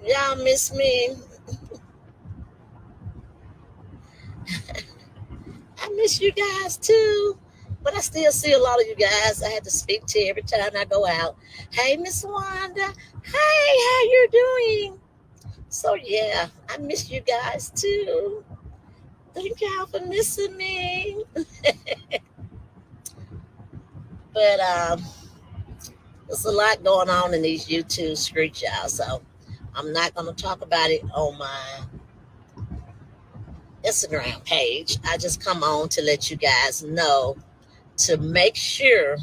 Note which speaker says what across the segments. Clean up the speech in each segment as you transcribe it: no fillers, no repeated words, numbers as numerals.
Speaker 1: Y'all miss me. I miss you guys too. But I still see a lot of you guys I had to speak to every time I go out. Hey, Miss Wanda. Hey, how you doing? So yeah, I miss you guys too. Thank y'all for missing me. But there's a lot going on in these YouTube streets, y'all. So I'm not gonna talk about it on my Instagram page. I just come on to let you guys know to make sure,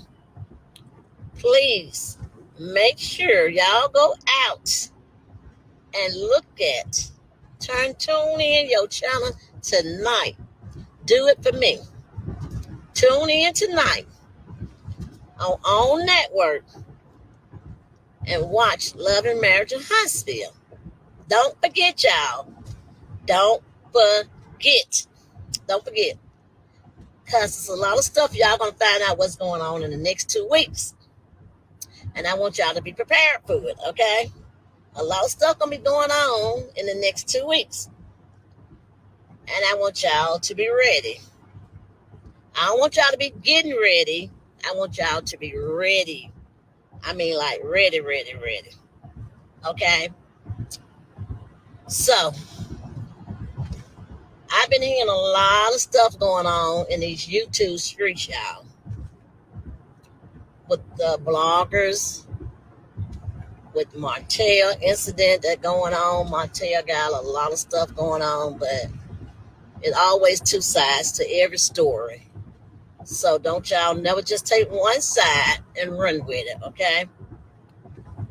Speaker 1: please make sure y'all go out and look at, tune in your channel tonight. Do it for me. Tune in tonight on Own Network and watch Love and Marriage and Hospital. Don't forget, y'all. Don't forget. Don't forget. Because there's a lot of stuff y'all going to find out what's going on in the next 2 weeks. And I want y'all to be prepared for it, okay? A lot of stuff going to be going on in the next 2 weeks. And I want y'all to be ready. I don't want y'all to be getting ready. I want y'all to be ready. I mean, like ready, ready, ready. Okay? So, I've been hearing a lot of stuff going on in these YouTube streets, y'all. With the bloggers, with Martell incident that going on. Martell got a lot of stuff going on, but it's always two sides to every story. So don't y'all never just take one side and run with it, okay?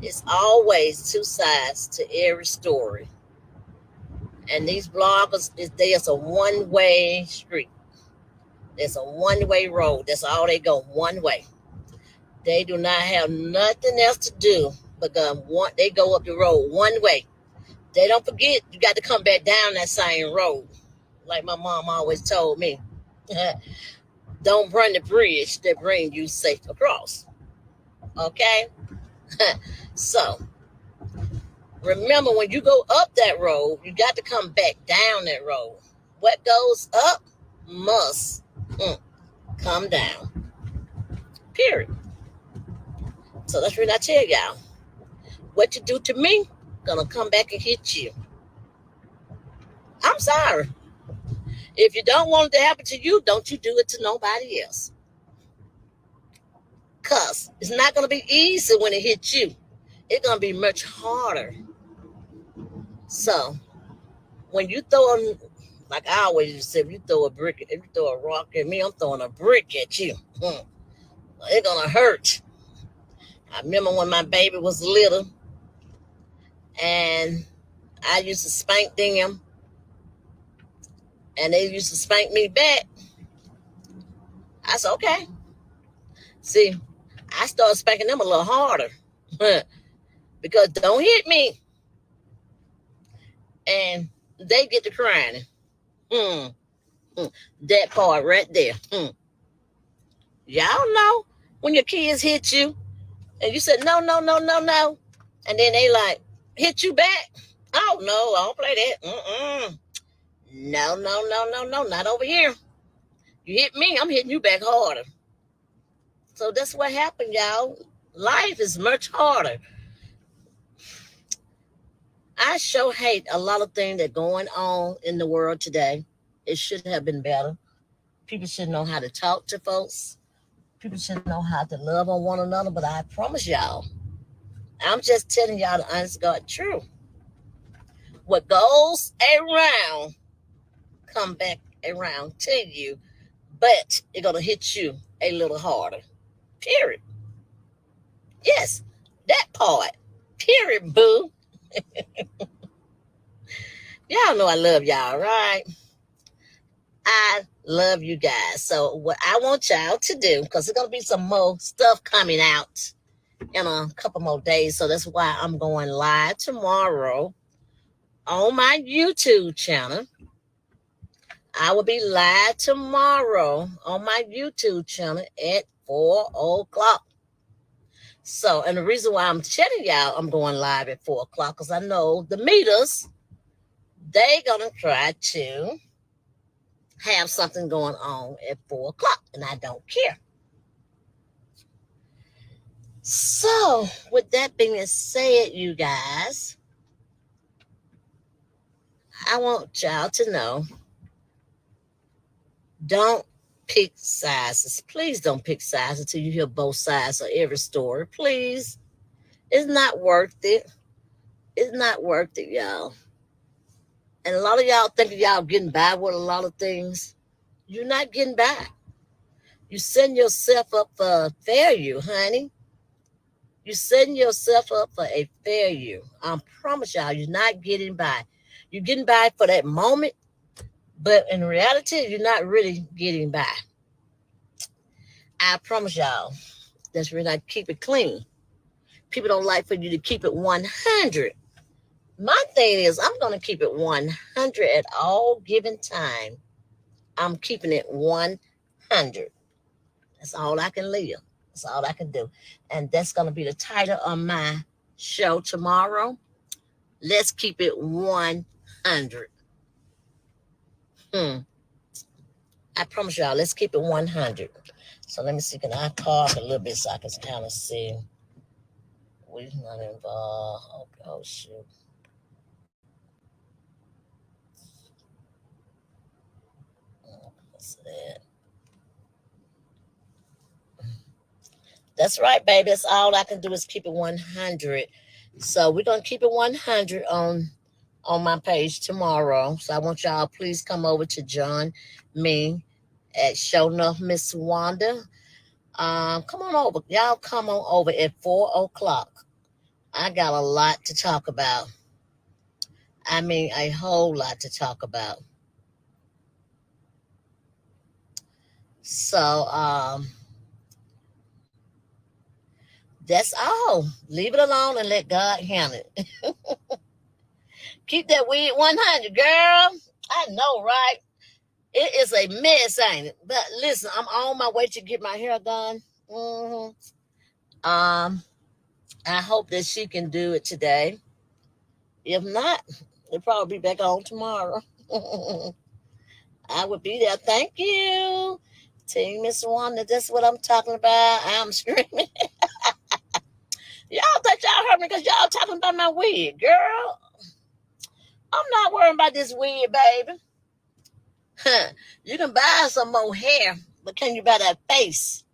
Speaker 1: It's always two sides to every story. And these bloggers, there's a one-way street. There's a one-way road. That's all they go, one way. They do not have nothing else to do but they go up the road one way. They don't forget you got to come back down that same road. Like my mom always told me. Don't burn the bridge that brings you safe across. Okay? So, remember when you go up that road, you got to come back down that road. What goes up must come down. Period. So that's what I tell y'all. What you do to me, gonna come back and hit you. I'm sorry. If you don't want it to happen to you, don't you do it to nobody else. Cause it's not gonna be easy when it hits you. It's gonna be much harder. So when you throw, like I always used to say, if you throw a rock at me, I'm throwing a brick at you. It's gonna hurt. I remember when my baby was little, and I used to spank them, and they used to spank me back. I said, okay. See, I started spanking them a little harder because don't hit me. And they get to crying. That part right there. Y'all know when your kids hit you and you said, no, no, no, no, no. And then they like hit you back. Oh, no, I don't play that. No, no, no, no, no, not over here. You hit me, I'm hitting you back harder. So that's what happened, y'all. Life is much harder. I sure hate a lot of things that are going on in the world today. It should have been better. People should know how to talk to folks. People should know how to love on one another. But I promise y'all, I'm just telling y'all the honest God truth. What goes around, come back around to you, but it's gonna hit you a little harder. Period. Yes, that part. Period, boo. Y'all know I love y'all, right? I love you guys. So what I want y'all to do, because there's going to be some more stuff coming out in a couple more days. So that's why I'm going live tomorrow on my YouTube channel. I will be live tomorrow on my YouTube channel at 4 o'clock. So, and the reason why I'm telling y'all I'm going live at 4 o'clock, because I know the meters, they gonna try to have something going on at 4 o'clock, and I don't care. So, with that being said, you guys, I want y'all to know, don't pick sides. Please don't pick sides until you hear both sides of every story. Please. It's not worth it. It's not worth it, y'all. And a lot of y'all thinking y'all getting by with a lot of things. You're not getting by. You setting yourself up for failure, honey. You setting yourself up for a failure. I promise y'all, you're not getting by. You're getting by for that moment, but in reality, you're not really getting by. I promise y'all. That's really not keep it clean. People don't like for you to keep it 100. My thing is, I'm going to keep it 100 at all given time. I'm keeping it 100. That's all I can live. That's all I can do. And that's going to be the title of my show tomorrow. Let's keep it 100. I promise y'all, let's keep it 100. So let me see. Can I talk a little bit so I can kind of see? We're not involved. Oh shoot. What's that? That's right, baby. That's all I can do is keep it 100. So we're gonna keep it 100 on my page tomorrow. So I want y'all please come over to John me at Show Enough Miss Wanda. Come on over. Y'all come on over at 4 o'clock. I got a lot to talk about. I mean, a whole lot to talk about. So, that's all. Leave it alone and let God handle it. Keep that weed 100, girl. I know, right? It is a mess, ain't it? But listen, I'm on my way to get my hair done. I hope that she can do it today. If not, it'll probably be back on tomorrow. I would be there. Thank you. Team Miss Wanda, that's what I'm talking about. I'm screaming. Y'all thought y'all heard me because y'all talking about my wig, girl. I'm not worrying about this wig, baby. You can buy some more hair, but can you buy that face?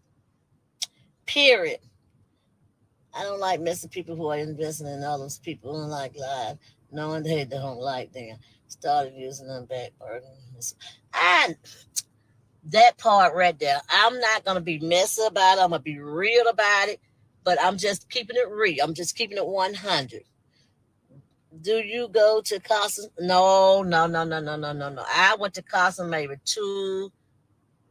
Speaker 1: Period. I don't like messing people who are investing in others. People don't like live, knowing they don't like them. Started using them back burden. And that part right there, I'm not gonna be messy about it. I'm gonna be real about it, but I'm just keeping it real. I'm just keeping it 100. Do you go to Casa? No, no, no, no, no, no, no, no. I went to Casa maybe two.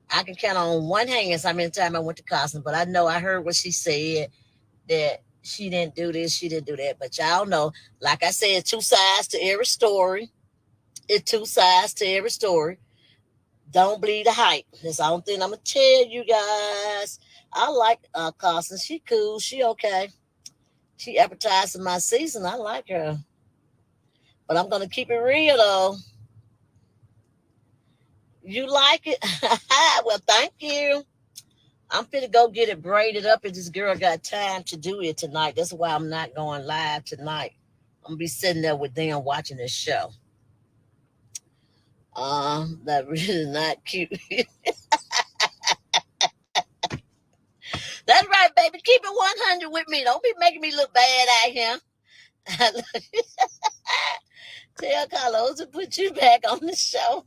Speaker 1: I can count on one hand how many times I went to Casa, but I know I heard what she said that she didn't do this, she didn't do that. But y'all know, like I said, two sides to every story. It's two sides to every story. Don't believe the hype. That's the only thing I'm gonna tell you guys. I like Carson. She cool. She okay. She advertising my season. I like her. But I'm gonna keep it real though. You like it? Well, thank you. I'm finna go get it braided up if this girl got time to do it tonight. That's why I'm not going live tonight. I'm gonna be sitting there with them watching this show. That really not cute. That's right, baby. Keep it 100 with me. Don't be making me look bad out here. Tell Carlos to put you back on the show.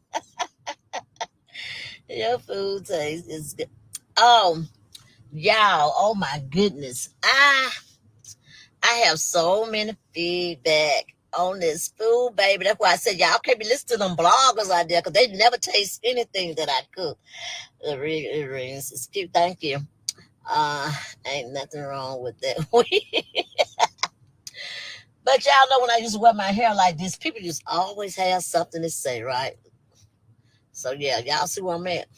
Speaker 1: Your food taste is good. Oh, y'all. Oh my goodness. I have so many feedback on this food, baby. That's why I said y'all can't be listening to them bloggers out there because they never taste anything that I cook. It rings. It's cute. Thank you. Ain't nothing wrong with that. But y'all know when I used to wear my hair like this, people just always have something to say, right? So yeah, y'all see where I'm at.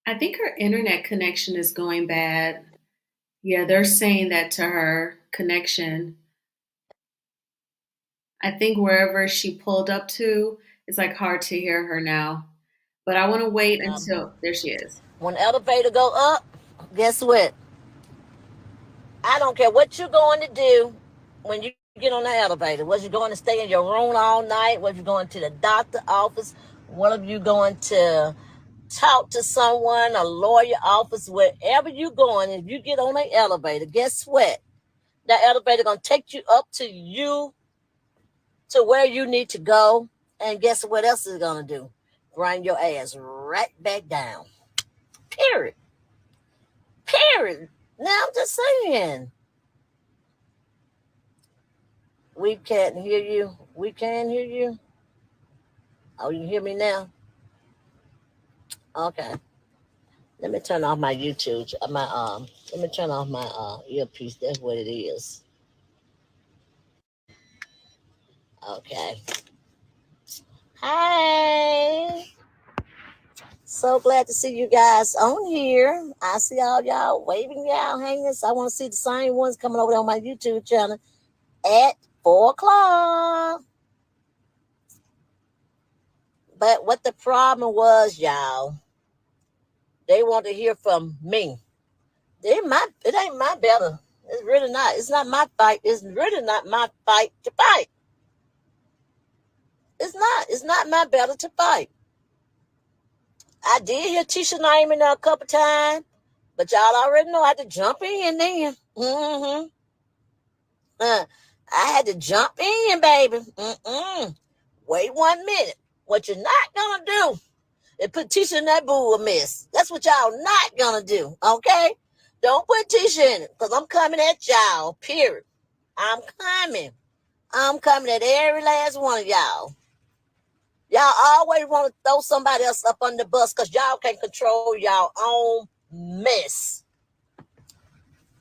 Speaker 2: I think her internet connection is going bad. Yeah, they're saying that to her connection. I think wherever she pulled up to, it's like hard to hear her now. But I want to wait until there she is.
Speaker 1: When the elevator go up, guess what? I don't care what you're going to do when you get on the elevator. Was you going to stay in your room all night? Was you going to the doctor office? What are you going to talk to someone, a lawyer office, wherever you're going? If you get on an elevator, guess what? That elevator gonna take you up to you to where you need to go. And guess what else is gonna do? Bring your ass right back down. Period. Period. Now I'm just saying. We can't hear you. We can hear you. Oh, you hear me now? Okay. Let me turn off my YouTube. Let me turn off my earpiece. That's what it is. Okay. Hi. So glad to see you guys on here. I see all y'all waving y'all hanging. So I want to see the same ones coming over there on my YouTube channel at 4 o'clock. But what the problem was, y'all, they want to hear from me. It ain't my battle. It's really not. It's not my fight. It's really not my fight to fight. It's not. It's not my battle to fight. I did hear Tisha name in there a couple times, but y'all already know I had to jump in then. I had to jump in, baby. Wait 1 minute. What you're not gonna do is put Tisha in that boo mess. That's what y'all not gonna do, okay? Don't put Tisha in it, because I'm coming at y'all, period. I'm coming. I'm coming at every last one of y'all. Y'all always want to throw somebody else up on the bus because y'all can't control y'all own mess.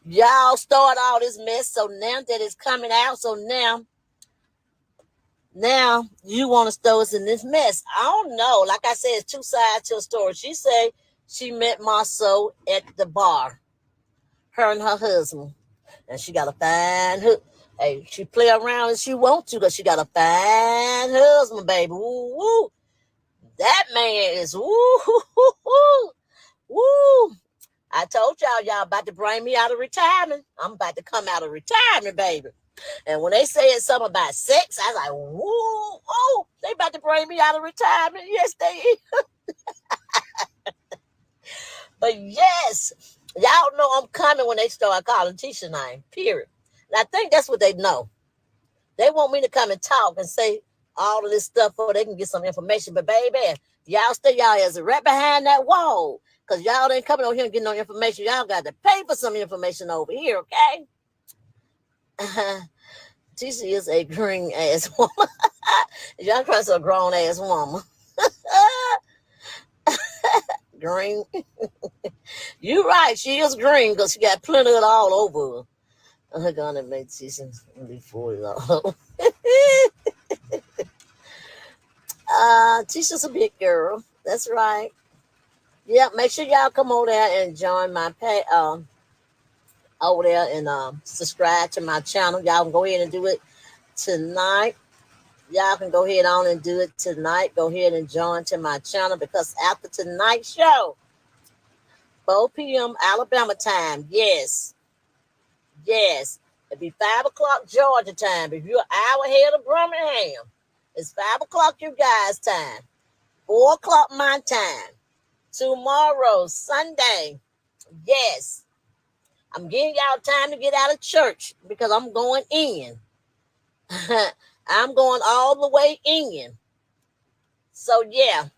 Speaker 1: Y'all start all this mess, so now that it's coming out, so now you want to throw us in this mess. I don't know. Like I said, it's two sides to a story. She said she met Marceau at the bar, her and her husband, and she got a fine hook. Hey, she play around as she want to because she got a fine husband, baby. Woo, woo. That man is woo, woo, woo, woo. Woo. I told y'all about to bring me out of retirement. I'm about to come out of retirement, baby. And when they said something about sex, I was like, woo, oh, they about to bring me out of retirement. Yes, they is. But yes, y'all know I'm coming when they start calling Tisha name, period. And I think that's what they know. They want me to come and talk and say all of this stuff so they can get some information. But baby, y'all stay y'all as right behind that wall. Because y'all ain't coming over here and getting no information. Y'all got to pay for some information over here, okay? Tisha is a green ass woman. Y'all trying to a grown ass woman. Green. You right, she is green because she got plenty of it all over her. I'm gonna make Tisha before it all. Tisha's a big girl. That's right. Yeah, make sure y'all come over there and join my over there and subscribe to my channel. Y'all can go ahead and do it tonight. Y'all can go ahead on and do it tonight. Go ahead and join to my channel because after tonight's show, 4 p.m. Alabama time. Yes. Yes. It'll be 5 o'clock Georgia time. If you're an hour ahead of Birmingham, it's 5 o'clock you guys' time. 4 o'clock my time. Tomorrow, Sunday. Yes. I'm giving y'all time to get out of church because I'm going in. I'm going all the way in. So yeah.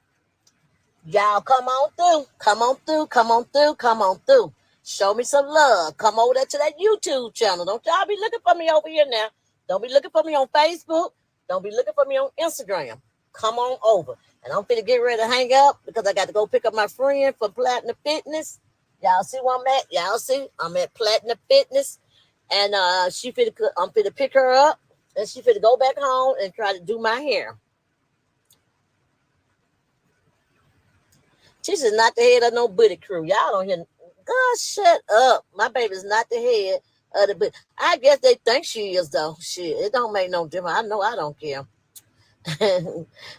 Speaker 1: Y'all come on through. Come on through. Come on through. Come on through. Show me some love. Come over there to that YouTube channel. Don't y'all be looking for me over here now. Don't be looking for me on Facebook. Don't be looking for me on Instagram. Come on over. And I'm finna get ready to hang up because I got to go pick up my friend from Platinum Fitness. Y'all see where I'm at? Y'all see? I'm at Platinum Fitness. And I'm finna pick her up. And she finna go back home and try to do my hair. Tisha's not the head of no booty crew. Y'all don't hear. God, shut up. My baby's not the head of the booty. I guess they think she is, though. Shit, it don't make no difference. I know I don't care.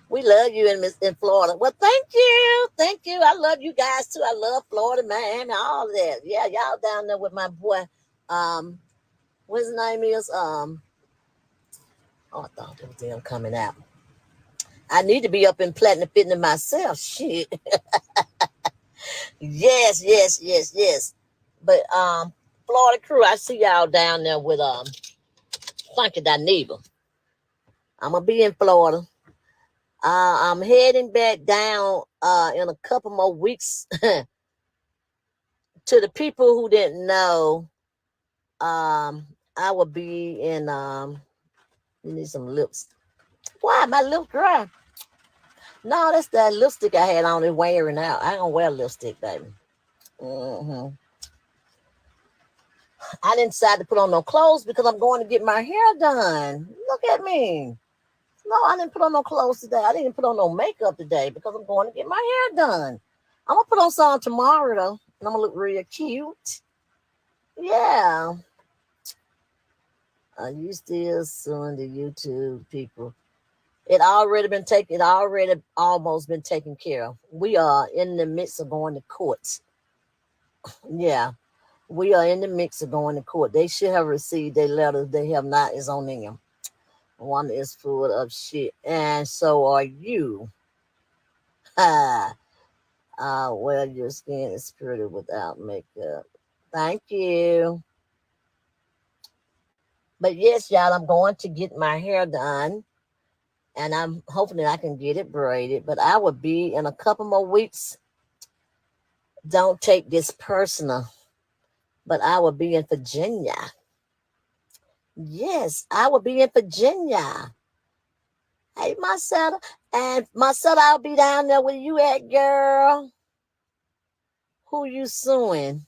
Speaker 1: We love you in Florida. Well, thank you. Thank you. I love you guys, too. I love Florida, Miami, all of that. Yeah, y'all down there with my boy. Um, what his name is? Oh, I thought it was them coming out. I need to be up in Platinum Fitness myself. Shit. Yes, yes, yes, yes. But Florida crew, I see y'all down there with Funky Dineva. I'm gonna be in Florida. I'm heading back down in a couple more weeks. To the people who didn't know, I will be in you need some lips. Why my lips dry? No, that's that lipstick I had on it wearing out. I don't wear lipstick, baby. hmm I didn't decide to put on no clothes because I'm going to get my hair done. Look at me. No, I didn't put on no clothes today. I didn't put on no makeup today because I'm going to get my hair done. I'm gonna put on some tomorrow though, and I'm gonna look real cute. Yeah. Are you still suing the YouTube people? It already been taken. It already almost been taken care of. We are in the midst of going to court. Yeah, we are in the mix of going to court. They should have received their letters. They have not. It's on them. One is full of shit, and so are you. Well, your skin is pretty without makeup. Thank you. But yes, y'all, I'm going to get my hair done, and I'm hoping that I can get it braided. But I will be in a couple more weeks. Don't take this personal, but I will be in Virginia. Yes, I will be in Virginia. Hey, Marcella. And Marcella, I'll be down there with you at, girl. Who you suing?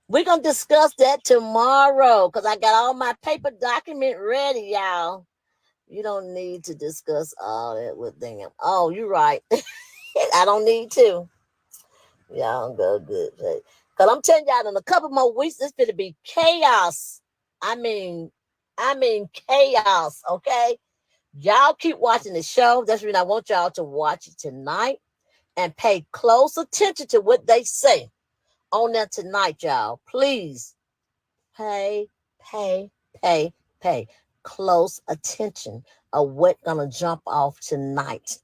Speaker 1: We're going to discuss that tomorrow because I got all my paper document ready, y'all. You don't need to discuss all that with them. Oh, you're right. I don't need to. Y'all go good. Because I'm telling y'all, in a couple more weeks, it's going to be chaos. I mean, chaos, okay? Y'all keep watching the show. That's the reason I want y'all to watch it tonight and pay close attention to what they say on that tonight, y'all. Please pay, pay, pay, pay close attention of what's gonna jump off tonight,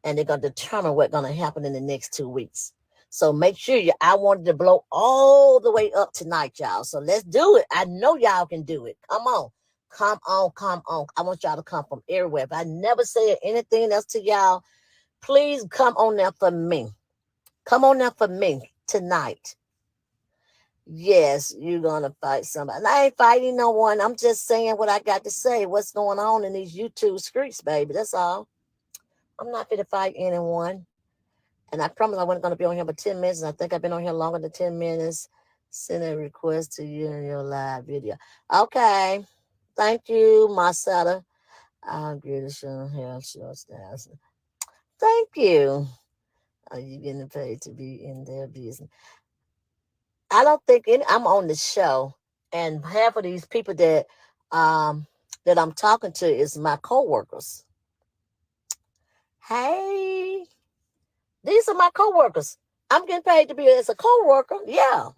Speaker 1: and they're gonna determine what's gonna happen in the next 2 weeks. So make sure I wanted to blow all the way up tonight, y'all. So let's do it. I know y'all can do it. Come on. Come on, come on. I want y'all to come from everywhere. If I never said anything else to y'all, please come on there for me. Come on there for me tonight. Yes, you're gonna fight somebody. And I ain't fighting no one. I'm just saying what I got to say. What's going on in these YouTube streets, baby? That's all. I'm not going to fight anyone. And I promise I wasn't going to be on here for 10 minutes. And I think I've been on here longer than 10 minutes. Send a request to you in your live video. Okay. Thank you, Marcella. I'm good at showing hair short styles. Thank you. Are you getting paid to be in their business? I don't think I'm on the show, and half of these people um that I'm talking to is my coworkers. Hey, these are my coworkers. I'm getting paid to be as a coworker. Yeah.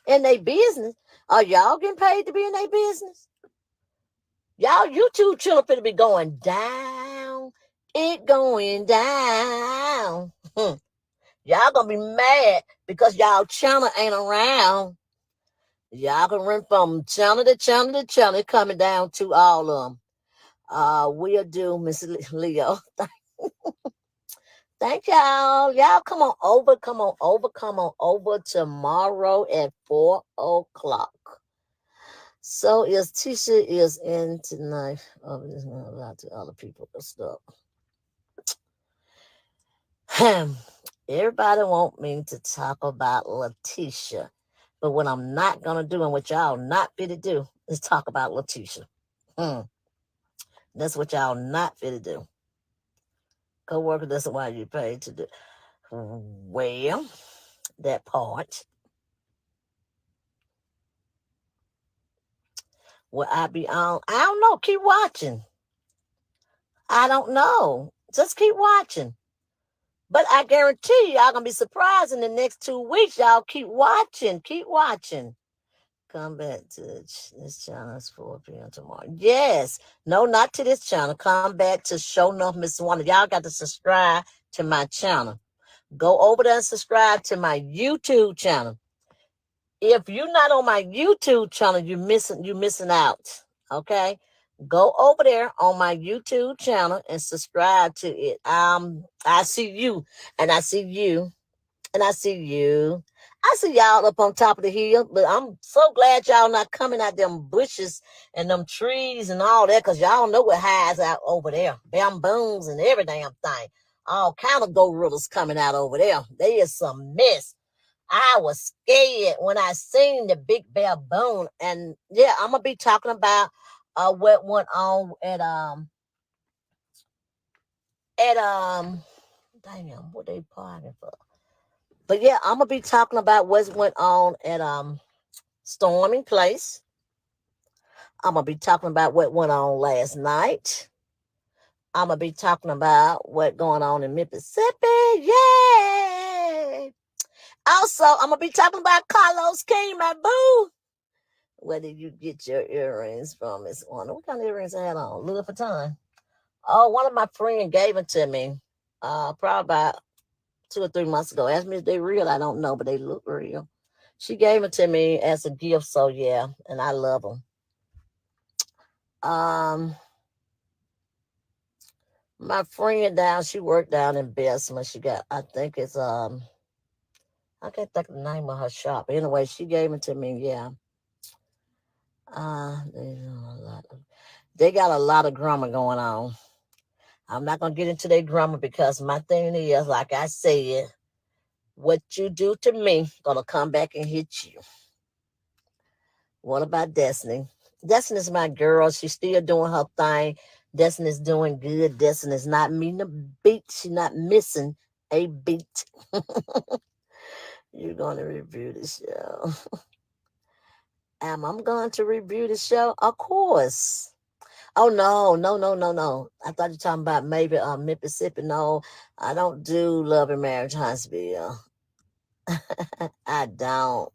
Speaker 1: In their business. Are y'all getting paid to be in their business? Y'all YouTube channel finna be going down. It going down. Y'all gonna be mad because y'all channel ain't around. Y'all can run from channel to channel to channel, coming down to all of them. We'll do, Miss Leo. Thank y'all. Y'all come on over, come on over, come on over tomorrow at 4 o'clock. So is Tisha is in tonight. Oh, this is not allowed to other people and stuff. Everybody want me to talk about Letitia. But what I'm not gonna do and what y'all not fit to do is talk about Letitia. That's what y'all not fit to do. Co-worker, that's why you paid to do. Well, that part. Will I be on? I don't know. Keep watching. I don't know. Just keep watching. But I guarantee y'all gonna be surprised in the next 2 weeks. Y'all keep watching. Keep watching. Come back to this channel. It's 4 p.m. tomorrow. Yes. No, not to this channel. Come back to Show Enough Miss Wanda. Y'all got to subscribe to my channel. Go over there and subscribe to my YouTube channel. If you're not on my YouTube channel, you're missing out. Okay? Go over there on my YouTube channel and subscribe to it. I see you, and I see you, and I see you. I see y'all up on top of the hill, but I'm so glad y'all not coming out them bushes and them trees and all that, because y'all know what hides out over there. Bamboos and every damn thing. All kind of gorillas coming out over there. They is some mess. I was scared when I seen the big baboon. And yeah, I'm gonna be talking about what went on at damn, what they partying for. But yeah, I'm gonna be talking about what went on at Storming Place. I'm gonna be talking about what went on last night. I'm gonna be talking about what going on in Mississippi. Yay! Also, I'm gonna be talking about Carlos King, my boo. Where did you get your earrings from, Miss Wanda? What kind of earrings I had on? Louis Vuitton. Oh, one of my friends gave it to me. Probably about 2 or 3 months ago. Asked me if they real. I don't know, but they look real. She gave it to me as a gift, so yeah, and I love them. My friend down, she worked down in Bessemer. She got, I think it's I can't think of the name of her shop. Anyway, she gave it to me. Yeah. They got a lot of grammar going on. I'm not gonna get into their grammar because my thing is, like I said, what you do to me gonna come back and hit you. What about Destiny? Destiny's my girl. She's still doing her thing. Destiny's doing good. Destiny's not meeting a beat. She's not missing a beat. You're going to review the show. Am I going to review the show? Of course. Oh, no. I thought you were talking about maybe Mississippi. No, I don't do Love and Marriage Huntsville. I don't.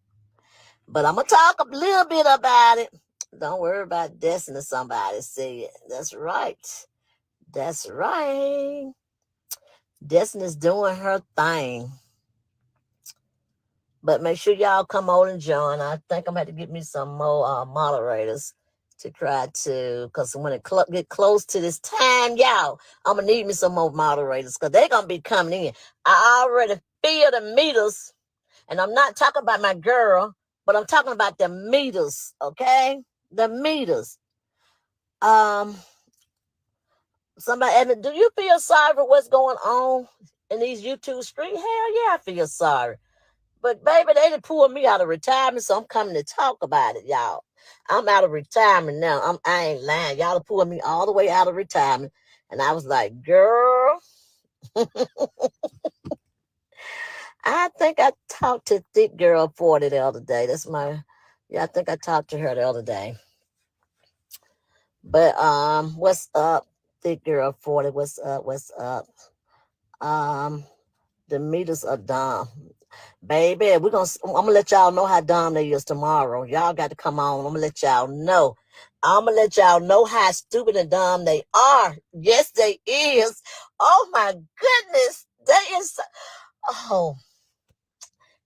Speaker 1: But I'm going to talk a little bit about it. Don't worry about Destiny, somebody said. That's right. That's right. Destiny's doing her thing. But make sure y'all come on and join. I think I'm going to get me some more moderators to try to, because when it get close to this time, y'all, I'm going to need me some more moderators because they're going to be coming in. I already feel the meters, and I'm not talking about my girl, but I'm talking about the meters, okay? The meters. Somebody, do you feel sorry for what's going on in these YouTube streets? Hell yeah, I feel sorry. But baby, they done pulled me out of retirement, so I'm coming to talk about it, y'all. I'm out of retirement now. I ain't lying. Y'all done pulled me all the way out of retirement. And I was like, girl, I think I talked to Thick Girl 40 the other day. I think I talked to her the other day. But what's up, Thick Girl 40? What's up? The meters are dumb. Baby, I'm gonna let y'all know how dumb they is tomorrow. Y'all got to come on. I'm gonna let y'all know. I'm gonna let y'all know how stupid and dumb they are. Yes, they is. Oh my goodness. They is. Oh,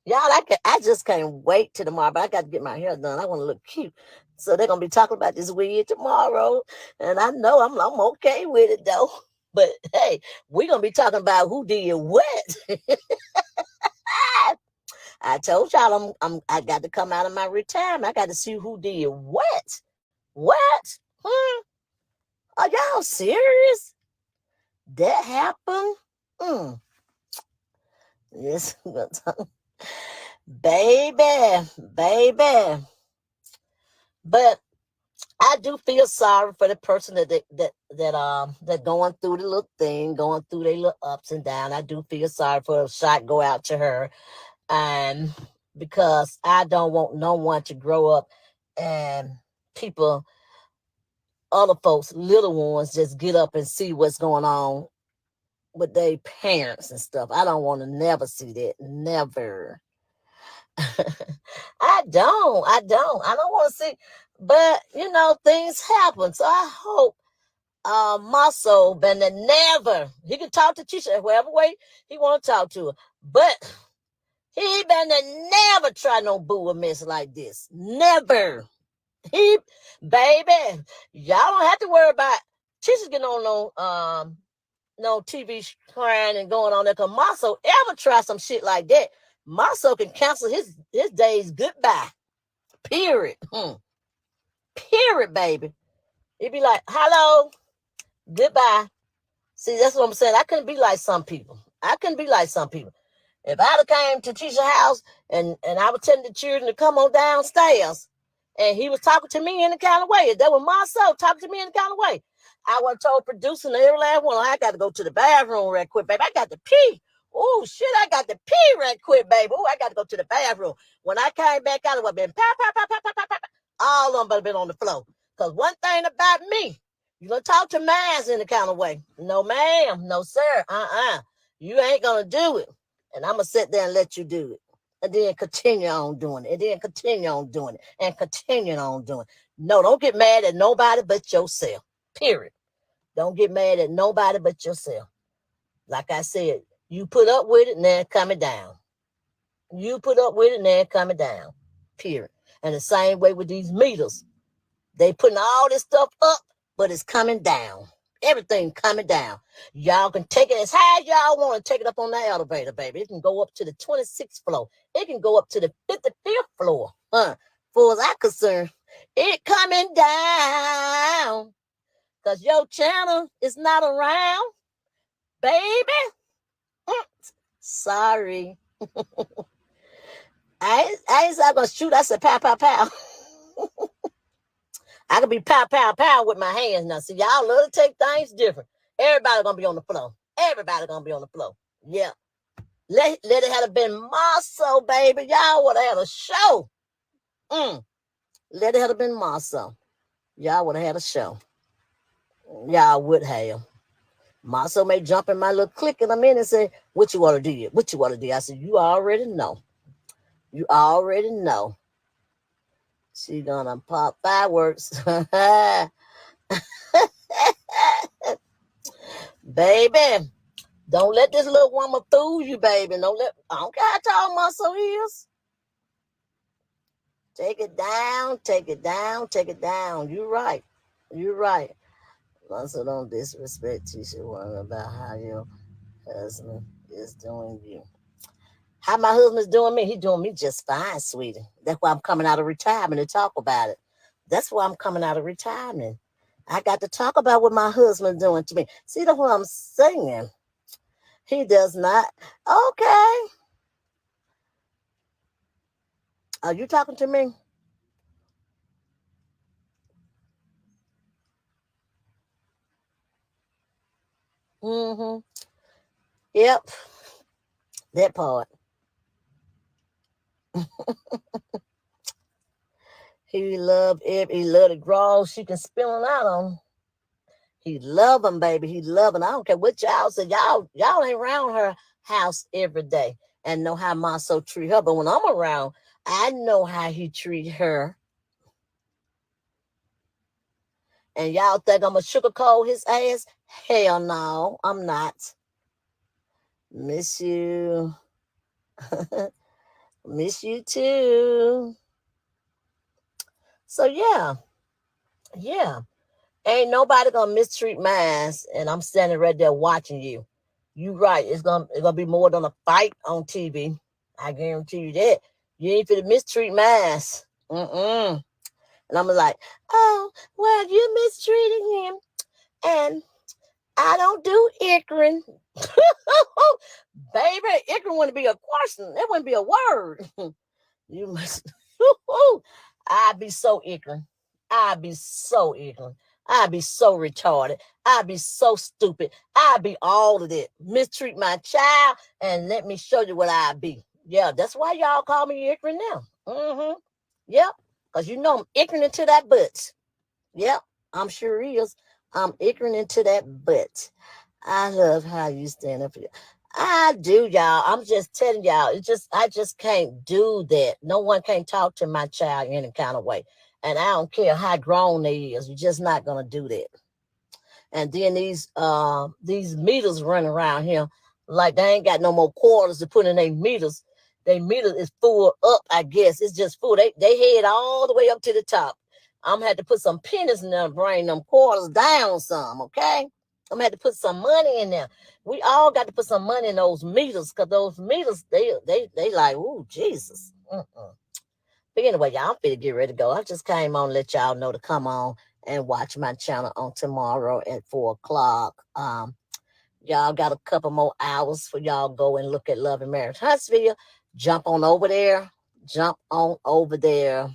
Speaker 1: y'all, I just can't wait till tomorrow, but I got to get my hair done. I want to look cute. So they're gonna be talking about this wig tomorrow. And I know I'm okay with it though. But hey, we're gonna be talking about who did what. I told y'all I got to come out of my retirement. I got to see who did what. What? Are y'all serious? That happened? Yes, baby. But I do feel sorry for the person that going through the little thing, going through their little ups and downs. I do feel sorry for a shot go out to her, and because I don't want no one to grow up and people, other folks, little ones, just get up and see what's going on with their parents and stuff. I don't want to never see that. Never. I don't want to see. But things happen. So I hope my soul been to never. He can talk to Tisha whatever way he want to talk to her. But he been to never try no boo or miss like this. Never. He, baby, y'all don't have to worry about Tisha getting on no TV crying and going on there. Cause Maso ever try some shit like that, Maso can cancel his days goodbye. Period. Period, baby. He'd be like, hello, goodbye. See, that's what I'm saying. I couldn't be like some people. I couldn't be like some people. If I'd have came to Tisha's house and I was telling the children to come on downstairs and he was talking to me in the kind of way, if that was myself talking to me in the kind of way, I would have told producing every last one, I got to go to the bathroom right quick, baby. I got to pee. Oh, shit, I got to pee right quick, baby. Oh, I got to go to the bathroom. When I came back out, it would have been pow, pow, pow, pow, pow, pow, pow. All of them would have been on the floor. Because one thing about me, you going to talk to mines in the kind of way. No, ma'am. No, sir. You ain't going to do it. And I'm going to sit there and let you do it. And then continue on doing it. And then continue on doing it. And continue on doing it. No, don't get mad at nobody but yourself. Period. Don't get mad at nobody but yourself. Like I said, you put up with it and then coming down. You put up with it and then coming down. Period. And the same way with these meters. They putting all this stuff up, but it's coming down. Everything coming down. Y'all can take it as high as y'all want to take it up on that elevator, baby. It can go up to the 26th floor. It can go up to the 55th floor. For as I'm concerned, it coming down. Because your channel is not around, baby. Sorry. I ain't going to shoot. I said pow, pow, pow. I can be pow, pow, pow with my hands now. See, y'all love to take things different. Everybody gonna be on the floor. Everybody gonna be on the floor. Yeah. Let it have been Marceau, baby. Y'all would have had a show. Let it have been Marceau. Y'all would have had a show. Y'all would have. Marceau may jump in my little clique in a minute and say, what you want to do? What you want to do? I said, you already know. You already know. She gonna pop fireworks. Baby, don't let this little woman fool you, baby. I don't care how tall Marceau is. Take it down, take it down, take it down. You're right. You're right. Also, don't disrespect Tisha Warren about how your husband is doing you. How my husband's doing me, he doing me just fine, sweetie. That's why I'm coming out of retirement to talk about it. That's why I'm coming out of retirement. I got to talk about what my husband's doing to me. See, that's what I'm saying. He does not. Okay. Are you talking to me? Mm-hmm. Yep. That part. He loved it. He loved the draws she can spill out on. He love them, baby. He love them. I don't care what y'all say. Y'all ain't around her house every day and know how Marceau treat her. But when I'm around, I know how he treat her. And y'all think I'm going to sugarcoat his ass? Hell no, I'm not. Miss you. Miss you too. So yeah. Ain't nobody gonna mistreat mine, and I'm standing right there watching you. You right. It's gonna be more than a fight on TV. I guarantee you that. You ain't finna mistreat mine. Mm-mm. And I'm like, oh, well, you mistreating him, and I don't do ickering. Baby, ickering wouldn't be a question. It wouldn't be a word. You must. I'd be so ickering. I'd be so ignorant. I'd be so retarded. I'd be so stupid. I'd be all of that. Mistreat my child, and let me show you what I'd be. Yeah, that's why y'all call me ignorant now. Yep, because you know I'm ignorant to that butt. Yep, I'm sure is. I'm ignorant to that butt. I love how you stand up for you. I do, y'all. I'm just telling y'all. I just can't do that. No one can talk to my child any kind of way. And I don't care how grown they is. You're just not gonna do that. And then these meters running around here like they ain't got no more quarters to put in their meters. Their meter is full up, I guess. It's just full. They head all the way up to the top. I'm gonna have to put some pennies in there and bring them quarters down some, okay? I'm gonna have to put some money in there. We all got to put some money in those meters because those meters, they like, ooh, Jesus. But anyway, y'all, I'm finna get ready to go. I just came on to let y'all know to come on and watch my channel on tomorrow at 4 o'clock. Y'all got a couple more hours for y'all go and look at Love and Marriage Huntsville. Jump on over there. Jump on over there.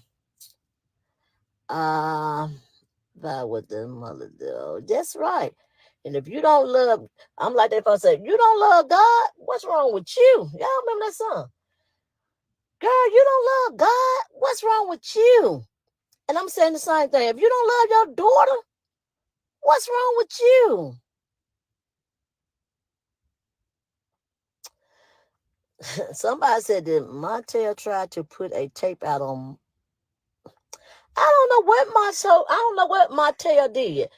Speaker 1: That what the mother do. That's right. And if you don't love, I'm like that person said, you don't love God, what's wrong with you? Y'all remember that song? Girl, you don't love God, what's wrong with you? And I'm saying the same thing. If you don't love your daughter, what's wrong with you? Somebody said that Martell tried to put a tape out on. I don't know what Martell did.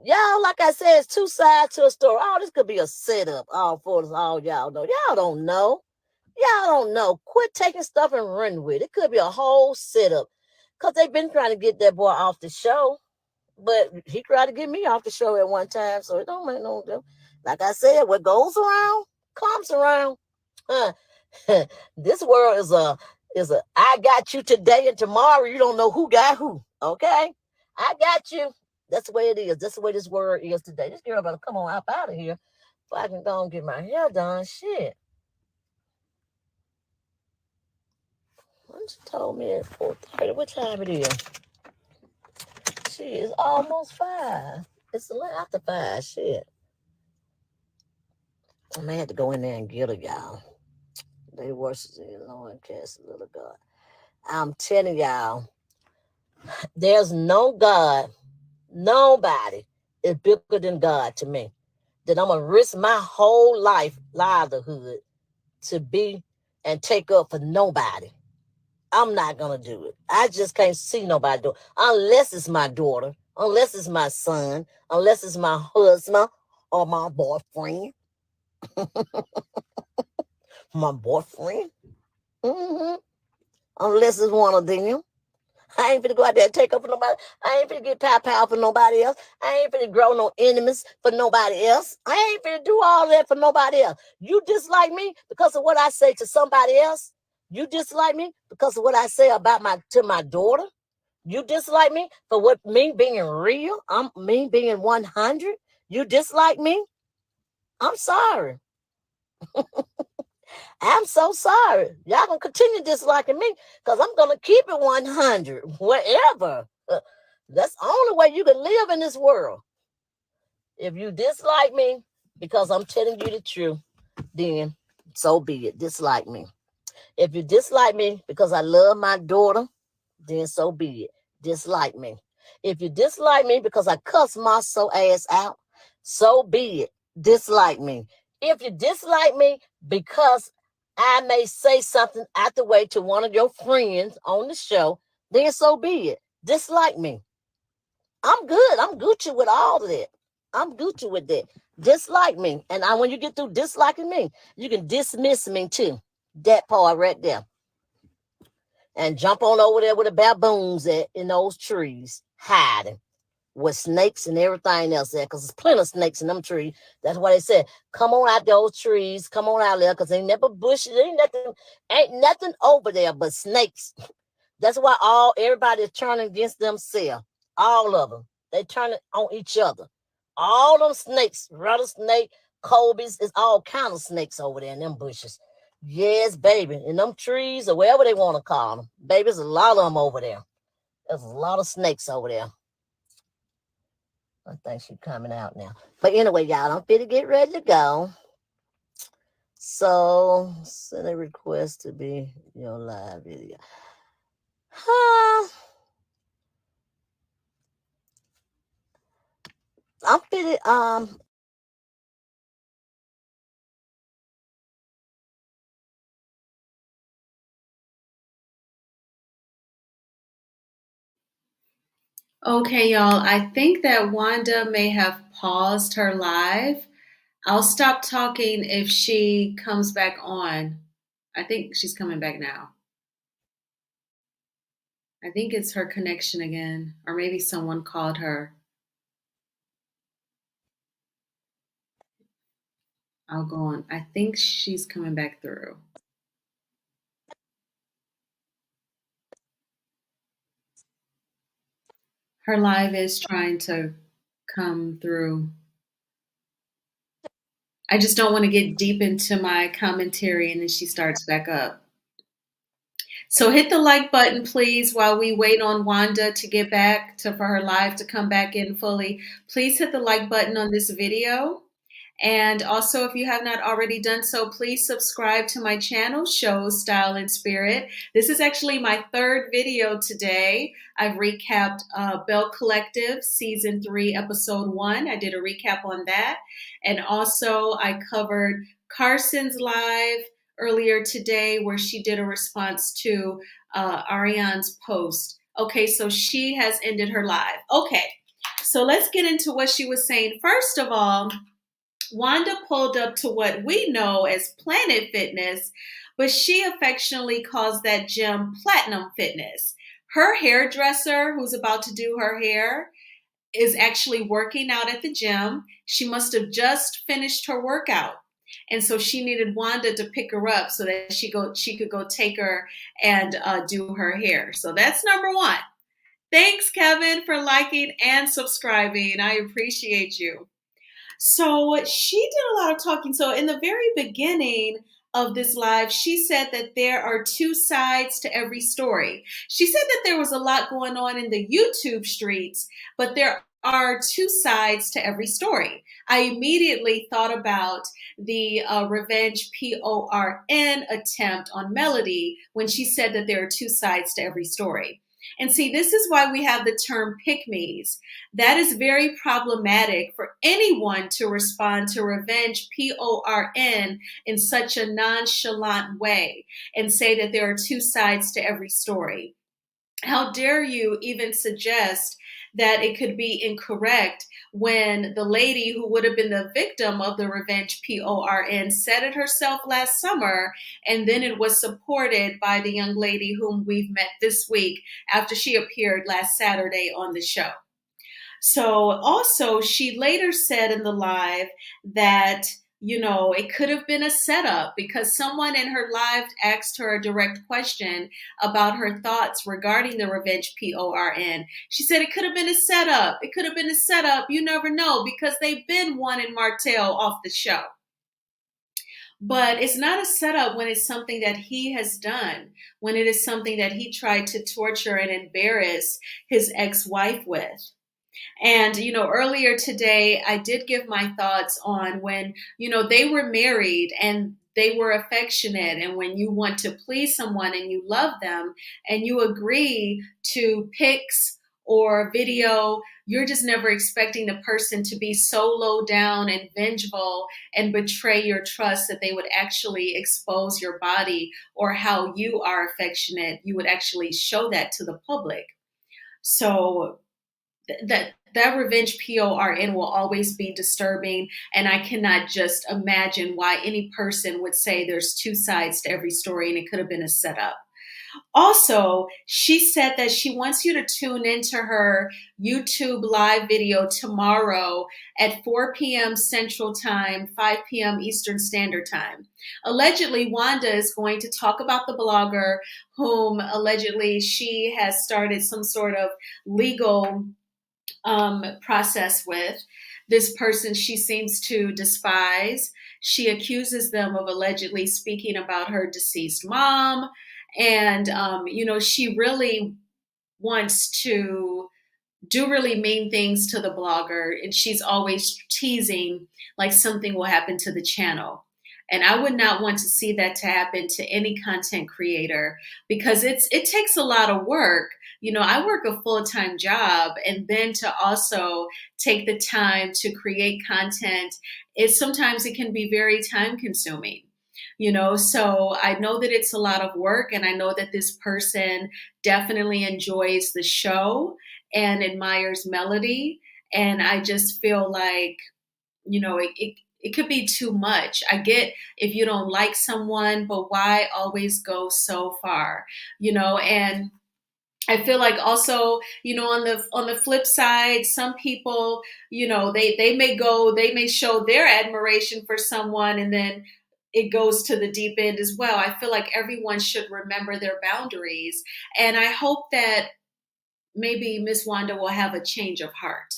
Speaker 1: Y'all, like I said, it's two sides to a story. Oh, this could be a setup. All for us, all y'all know. Y'all don't know. Y'all don't know. Quit taking stuff and run with it. It could be a whole setup. Because they've been trying to get that boy off the show. But he tried to get me off the show at one time. So it don't make no difference. Like I said, what goes around comes around. This world is a I got you today and tomorrow you don't know who got who. Okay? I got you. That's the way it is. That's the way this world is today. This girl better come on up out of here so I can go and get my hair done. Shit. She told me at 4:30. What time it is? She is almost 5. It's a little after 5. Shit. I may have to go in there and get her, y'all. They worship the Lord, cast a little God. I'm telling y'all, there's no God, nobody is bigger than God to me. That I'm going to risk my whole life, livelihood, to be and take up for nobody. I'm not going to do it. I just can't see nobody do it. Unless it's my daughter, unless it's my son, unless it's my husband or my boyfriend. My boyfriend. Unless it's one of them. I ain't finna go out there and take up for nobody. I ain't finna get pow for nobody else. I ain't finna grow no enemies for nobody else. I ain't finna do all that for nobody else. You dislike me because of what I say to somebody else. You dislike me because of what I say about my daughter. You dislike me for what me being real. Me being 100. You dislike me. I'm sorry. I'm so sorry. Y'all gonna continue disliking me because I'm gonna keep it 100 wherever. That's the only way you can live in this world. If you dislike me because I'm telling you the truth, then so be it. Dislike me. If you dislike me because I love my daughter, then so be it. Dislike me. If you dislike me because I cuss my soul ass out, so be it. Dislike me. If you dislike me because I may say something out the way to one of your friends on the show, then so be it. Dislike me. I'm good. I'm Gucci with all of that. I'm Gucci with that. Dislike me. And when you get through disliking me, you can dismiss me too. That part right there. And jump on over there with the baboons in those trees, hiding with snakes and everything else there, because there's plenty of snakes in them trees. That's why they said, come on out those trees, come on out there, because ain't never bushes, ain't nothing over there but snakes. That's why everybody is turning against themselves. All of them. They turn it on each other. All them snakes, rattlesnake, cobies, it's all kind of snakes over there in them bushes. Yes, baby. In them trees or wherever they want to call them. Baby, there's a lot of them over there. There's a lot of snakes over there. I think she's coming out now. But anyway, y'all, I'm fit to get ready to go. So send a request to be your live video. I'm fitted.
Speaker 2: Okay, y'all, I think that Wanda may have paused her live. I'll stop talking if she comes back on. I think she's coming back now. I think it's her connection again, or maybe someone called her. I'll go on. I think she's coming back through. Her live is trying to come through. I just don't want to get deep into my commentary and then she starts back up. So hit the like button, please, while we wait on Wanda to get back for her live to come back in fully. Please hit the like button on this video. And also, if you have not already done so, please subscribe to my channel, Show Style and Spirit. This is actually my third video today. I've recapped Bell Collective Season 3, Episode 1. I did a recap on that. And also, I covered Carson's live earlier today where she did a response to Arionne's post. Okay, so she has ended her live. Okay, so let's get into what she was saying. First of all, Wanda pulled up to what we know as Planet Fitness, but she affectionately calls that gym Platinum Fitness. Her hairdresser, who's about to do her hair, is actually working out at the gym. She must have just finished her workout. And so she needed Wanda to pick her up so that she could go take her and do her hair. So that's number one. Thanks, Kevin, for liking and subscribing. I appreciate you. So she did a lot of talking. So in the very beginning of this live, she said that there are two sides to every story. She said that there was a lot going on in the YouTube streets, but there are two sides to every story. I immediately thought about the revenge PORN attempt on Melody when she said that there are two sides to every story. And see, this is why we have the term pick-me's. That is very problematic for anyone to respond to revenge PORN in such a nonchalant way and say that there are two sides to every story. How dare you even suggest that it could be incorrect when the lady who would have been the victim of the revenge PORN said it herself last summer, and then it was supported by the young lady whom we've met this week after she appeared last Saturday on the show. So also, she later said in the live that, you know, it could have been a setup because someone in her live asked her a direct question about her thoughts regarding the revenge PORN. She said it could have been a setup. It could have been a setup. You never know because they've been wanting Martell off the show. But it's not a setup when it's something that he has done, when it is something that he tried to torture and embarrass his ex-wife with. And, you know, earlier today, I did give my thoughts on when, you know, they were married and they were affectionate. And when you want to please someone and you love them and you agree to pics or video, you're just never expecting the person to be so low down and vengeful and betray your trust that they would actually expose your body or how you are affectionate. You would actually show that to the public. So that revenge PORN will always be disturbing, and I cannot just imagine why any person would say there's two sides to every story and it could have been a setup. Also, she said that she wants you to tune into her YouTube live video tomorrow at 4 p.m. Central Time, 5 p.m. Eastern Standard Time. Allegedly, Wanda is going to talk about the blogger whom allegedly she has started some sort of legal process with. This person she seems to despise. She accuses them of allegedly speaking about her deceased mom. And, you know, she really wants to do really mean things to the blogger, and she's always teasing like something will happen to the channel. And I would not want to see that to happen to any content creator, because it takes a lot of work. I work a full-time job, and then to also take the time to create content, sometimes it can be very time consuming. So I know that it's a lot of work, and I know that this person definitely enjoys the show and admires Melody. And I just feel like, it could be too much. I get if you don't like someone, but why always go so far? And I feel like also, on the flip side, some people, they may show their admiration for someone, and then it goes to the deep end as well. I feel like everyone should remember their boundaries. And I hope that maybe Miss Wanda will have a change of heart,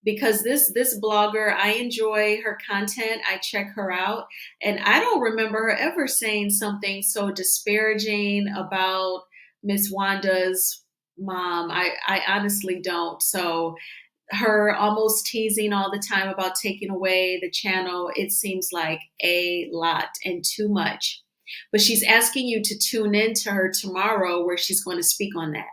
Speaker 2: because this blogger, I enjoy her content. I check her out, and I don't remember her ever saying something so disparaging about Miss Wanda's mom. I honestly don't. So her almost teasing all the time about taking away the channel, it seems like a lot and too much. But she's asking you to tune in to her tomorrow, where she's going to speak on that.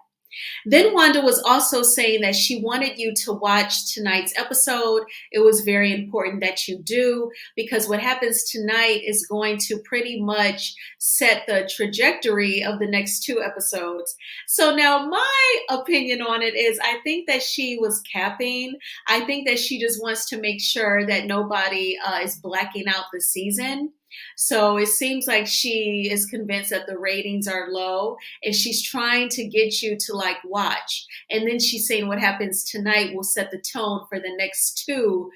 Speaker 2: Then Wanda was also saying that she wanted you to watch tonight's episode. It was very important that you do, because what happens tonight is going to pretty much set the trajectory of the next two episodes. So now my opinion on it is, I think that she was capping. I think that she just wants to make sure that nobody is blacking out the season. So it seems like she is convinced that the ratings are low, and she's trying to get you to like watch. And then she's saying what happens tonight will set the tone for the next two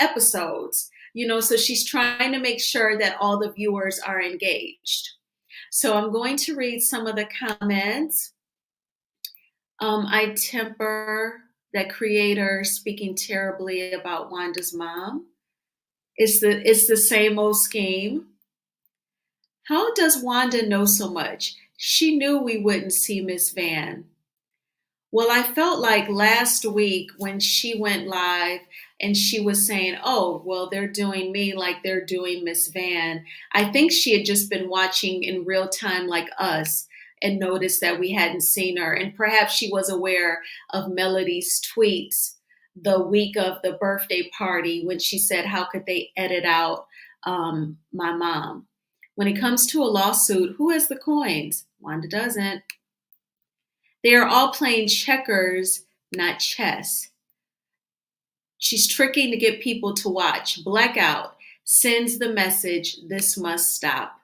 Speaker 2: episodes. So she's trying to make sure that all the viewers are engaged. So I'm going to read some of the comments. I temper that creator speaking terribly about Wanda's mom. It's the same old scheme. How does Wanda know so much? She knew we wouldn't see Miss Van. Well, I felt like last week when she went live and she was saying, oh, well, they're doing me like they're doing Miss Van. I think she had just been watching in real time like us and noticed that we hadn't seen her. And perhaps she was aware of Melody's tweets the week of the birthday party when she said, how could they edit out my mom? When it comes to a lawsuit, who has the coins? Wanda doesn't. They are all playing checkers, not chess. She's tricking to get people to watch. Blackout sends the message, this must stop.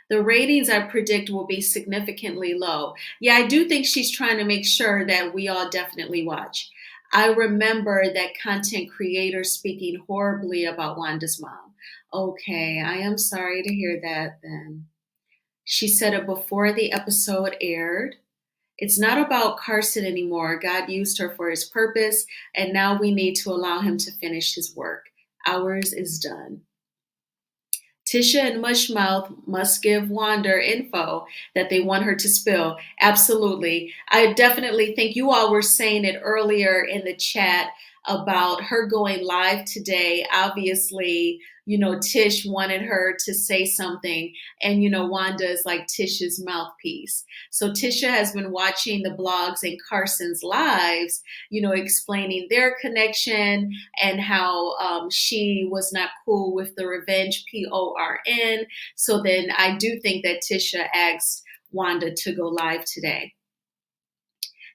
Speaker 2: The ratings I predict will be significantly low. Yeah, I do think she's trying to make sure that we all definitely watch. I remember that content creator speaking horribly about Wanda's mom. Okay, I am sorry to hear that then. She said it before the episode aired. It's not about Carson anymore. God used her for his purpose, and now we need to allow him to finish his work. Ours is done. Tisha and Mushmouth must give Wanda info that they want her to spill. Absolutely. I definitely think you all were saying it earlier in the chat about her going live today. Obviously, Tish wanted her to say something, and, Wanda is like Tish's mouthpiece. So Tisha has been watching the blogs and Carson's lives, explaining their connection and how she was not cool with the revenge, PORN. So then I do think that Tisha asked Wanda to go live today.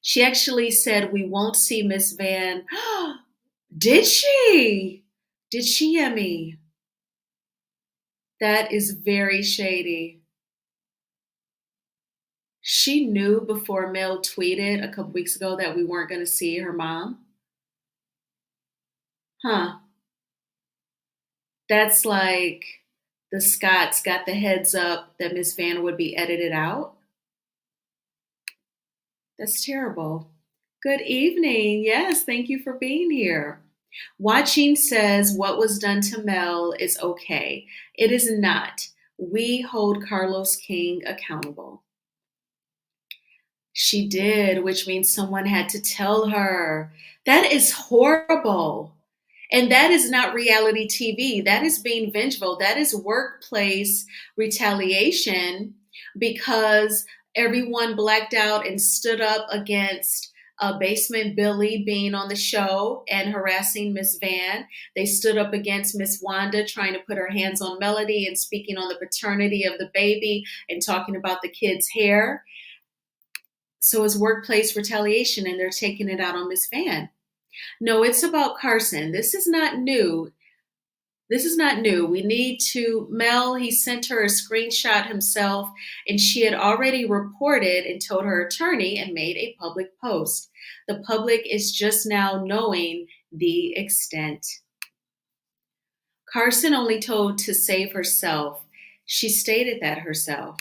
Speaker 2: She actually said, we won't see Miss Van. Did she? Did she, Emmy? That is very shady. She knew before Mel tweeted a couple weeks ago that we weren't going to see her mom. Huh. That's like the Scotts got the heads up that Miss Van would be edited out. That's terrible. Good evening. Yes, thank you for being here. Watching says what was done to Mel is okay. It is not. We hold Carlos King accountable. She did, which means someone had to tell her. That is horrible. And that is not reality TV. That is being vengeful. That is workplace retaliation because everyone blacked out and stood up against Basement Billy being on the show and harassing Miss Van. They stood up against Miss Wanda trying to put her hands on Melody and speaking on the paternity of the baby and talking about the kid's hair. So it's workplace retaliation and they're taking it out on Miss Van. No, it's about Carson. This is not new. This is not new. We need to, Mel, he sent her a screenshot himself, and she had already reported and told her attorney and made a public post. The public is just now knowing the extent. Carson only told to save herself. She stated that herself.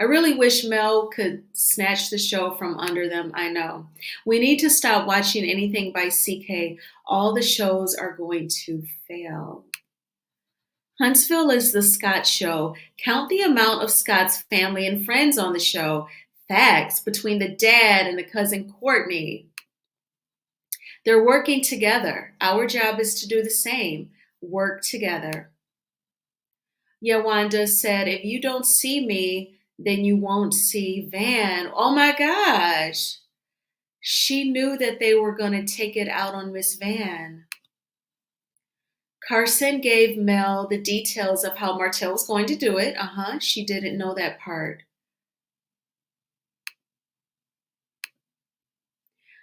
Speaker 2: I really wish Mel could snatch the show from under them. I know. We need to stop watching anything by CK. All the shows are going to fail. Huntsville is the Scott show. Count the amount of Scott's family and friends on the show. Facts between the dad and the cousin Courtney. They're working together. Our job is to do the same. Work together. Wanda said, if you don't see me, then you won't see Van. Oh my gosh. She knew that they were going to take it out on Miss Van. Carson gave Mel the details of how Martell was going to do it. She didn't know that part.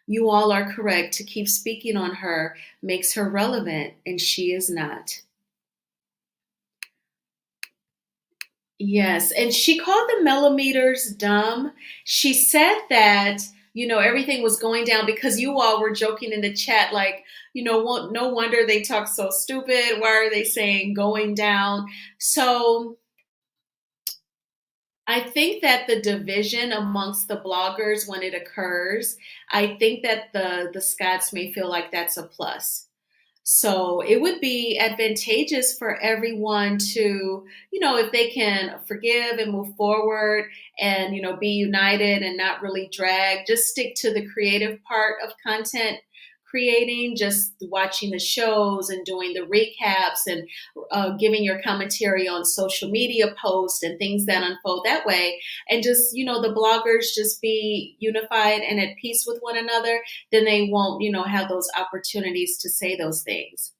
Speaker 2: You all are correct. To keep speaking on her makes her relevant, and she is not. Yes, and she called the millimeters dumb. She said that, everything was going down because you all were joking in the chat, like, no wonder they talk so stupid. Why are they saying going down? So I think that the division amongst the bloggers when it occurs, I think that the Scots may feel like that's a plus. So it would be advantageous for everyone to, if they can forgive and move forward and, be united and not really drag, just stick to the creative part of content creating, just watching the shows and doing the recaps and giving your commentary on social media posts and things that unfold that way. And just, the bloggers just be unified and at peace with one another, then they won't, have those opportunities to say those things.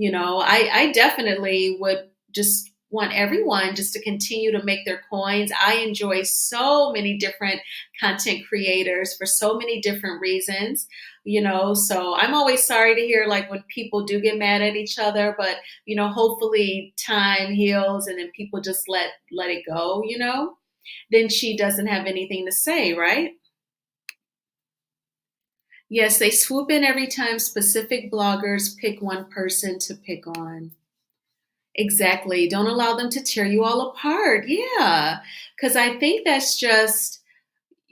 Speaker 2: I definitely would just want everyone just to continue to make their coins. I enjoy so many different content creators for so many different reasons, so I'm always sorry to hear like when people do get mad at each other, but hopefully time heals and then people just let it go, then she doesn't have anything to say, right? Yes, they swoop in every time specific bloggers pick one person to pick on. Exactly. Don't allow them to tear you all apart. Yeah. Because I think that's just,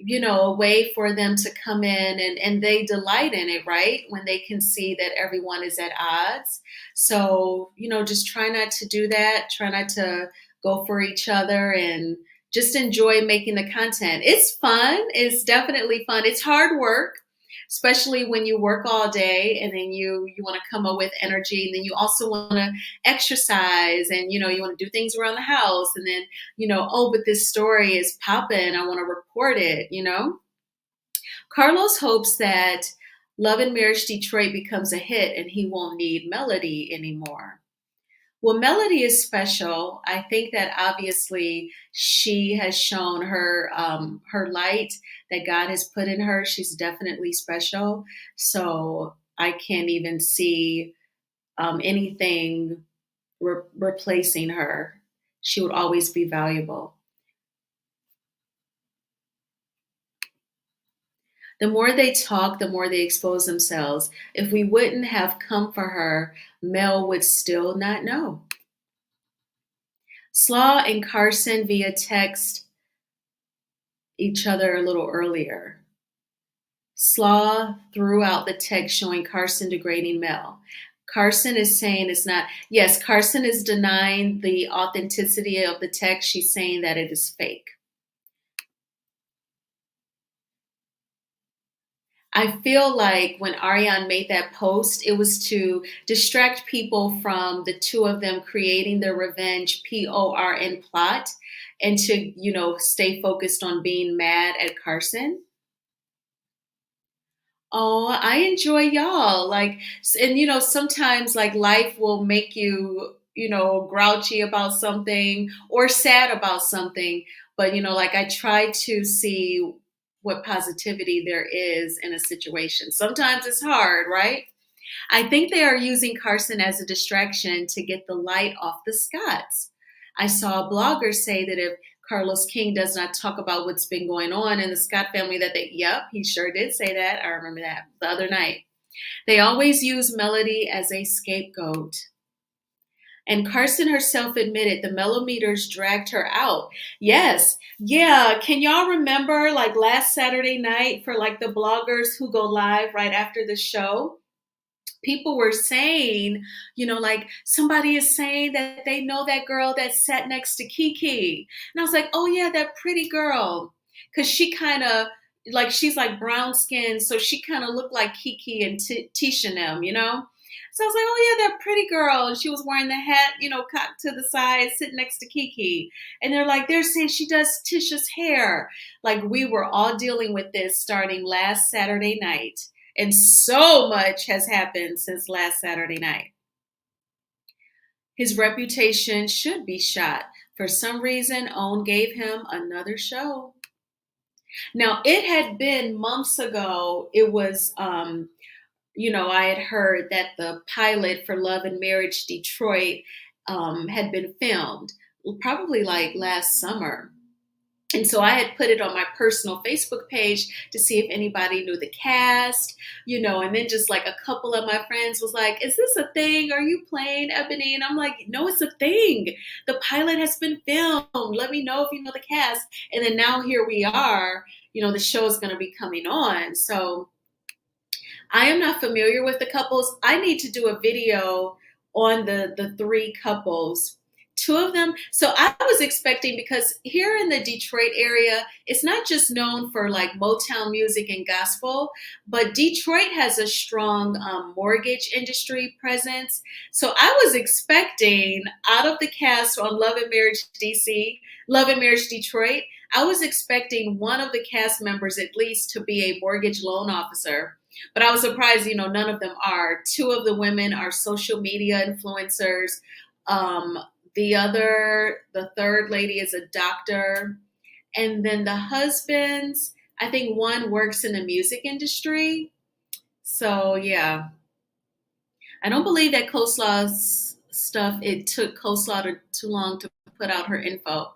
Speaker 2: a way for them to come in and they delight in it, right? When they can see that everyone is at odds. So, just try not to do that. Try not to go for each other and just enjoy making the content. It's fun. It's definitely fun. It's hard work, especially when you work all day and then you want to come up with energy, and then you also want to exercise and you want to do things around the house, and then oh, but this story is popping, I want to report it. Carlos hopes that Love and Marriage Detroit becomes a hit and he won't need Melody anymore. Well, Melody is special. I think that obviously she has shown her her light that God has put in her. She's definitely special. So I can't even see anything replacing her. She would always be valuable. The more they talk, the more they expose themselves. If we wouldn't have come for her, Mel would still not know. Slaw and Carson via text each other a little earlier. Slaw threw out the text showing Carson degrading Mel. Carson is saying it's not. Yes, Carson is denying the authenticity of the text. She's saying that it is fake. I feel like when Ariane made that post, it was to distract people from the two of them creating their revenge PORN plot and to, stay focused on being mad at Carson. Oh, I enjoy y'all. And sometimes like life will make you, grouchy about something or sad about something. But, like I try to see what positivity there is in a situation. Sometimes it's hard, right? I think they are using Carson as a distraction to get the light off the Scotts. I saw a blogger say that if Carlos King does not talk about what's been going on in the Scott family, yep, he sure did say that. I remember that the other night. They always use Melody as a scapegoat. And Carson herself admitted the Melometers dragged her out. Yes. Yeah. Can y'all remember like last Saturday night for like the bloggers who go live right after the show? People were saying, like somebody is saying that they know that girl that sat next to Kiki. And I was like, oh yeah, that pretty girl. Cause she kind of like, she's like brown skin. So she kind of looked like Kiki and Tisha them. So I was like, oh yeah, that pretty girl. And she was wearing the hat, cocked to the side, sitting next to Kiki. And they're saying she does Tisha's hair. Like we were all dealing with this starting last Saturday night. And so much has happened since last Saturday night. His reputation should be shot. For some reason, OWN gave him another show. Now, it had been months ago. It was, I had heard that the pilot for Love and Marriage Detroit had been filmed, probably like last summer. And so I had put it on my personal Facebook page to see if anybody knew the cast, and then just like a couple of my friends was like, is this a thing? Are you playing Ebony? And I'm like, no, it's a thing. The pilot has been filmed. Let me know if you know the cast. And then now here we are, the show is going to be coming on. So I am not familiar with the couples. I need to do a video on the three couples. Two of them. So I was expecting, because here in the Detroit area, it's not just known for like Motown music and gospel, but Detroit has a strong mortgage industry presence. So I was expecting, out of the cast on Love and Marriage DC, Love and Marriage Detroit, I was expecting one of the cast members at least to be a mortgage loan officer. But I was surprised, none of them are. Two of the women are social media influencers. The third lady is a doctor. And then the husbands, I think one works in the music industry. So yeah, I don't believe that Coleslaw's stuff, it took Coleslaw too long to put out her info.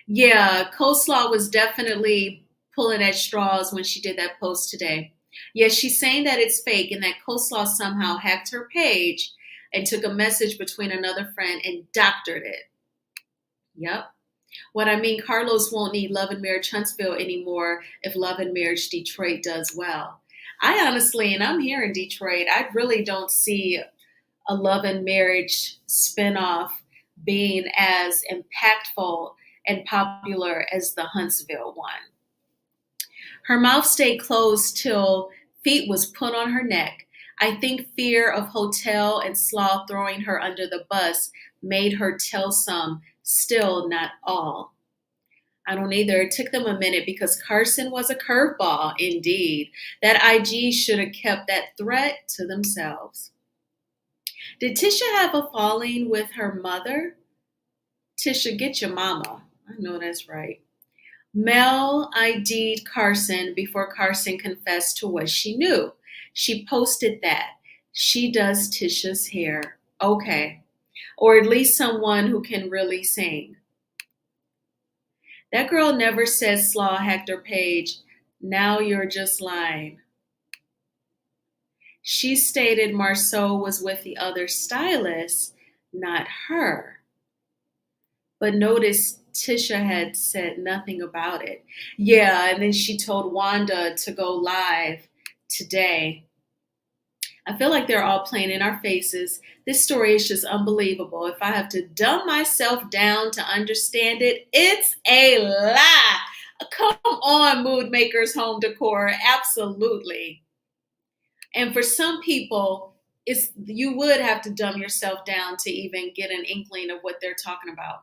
Speaker 2: Yeah, Coleslaw was definitely pulling at straws when she did that post today. Yeah, she's saying that it's fake and that Coleslaw somehow hacked her page and took a message between another friend and doctored it. Yep. What I mean, Carlos won't need Love and Marriage Huntsville anymore if Love and Marriage Detroit does well. I honestly, and I'm here in Detroit, I really don't see a Love and Marriage spinoff being as impactful and popular as the Huntsville one. Her mouth stayed closed till feet was put on her neck. I think fear of Hotel and Slaw throwing her under the bus made her tell some, still not all. I don't either. It took them a minute because Carson was a curveball, indeed. That IG should have kept that threat to themselves. Did Tisha have a falling with her mother? Tisha, get your mama. I know that's right. Mel ID'd Carson before Carson confessed to what she knew. She posted that. She does Tisha's hair. Okay. Or at least someone who can really sing. That girl never says Slaw hacked her page. Now you're just lying. She stated Marceau was with the other stylist, not her. But notice Tisha had said nothing about it. Yeah, and then she told Wanda to go live today. I feel like they're all playing in our faces. This story is just unbelievable. If I have to dumb myself down to understand it, it's a lie. Come on, mood makers, home decor. Absolutely. And for some people, you would have to dumb yourself down to even get an inkling of what they're talking about.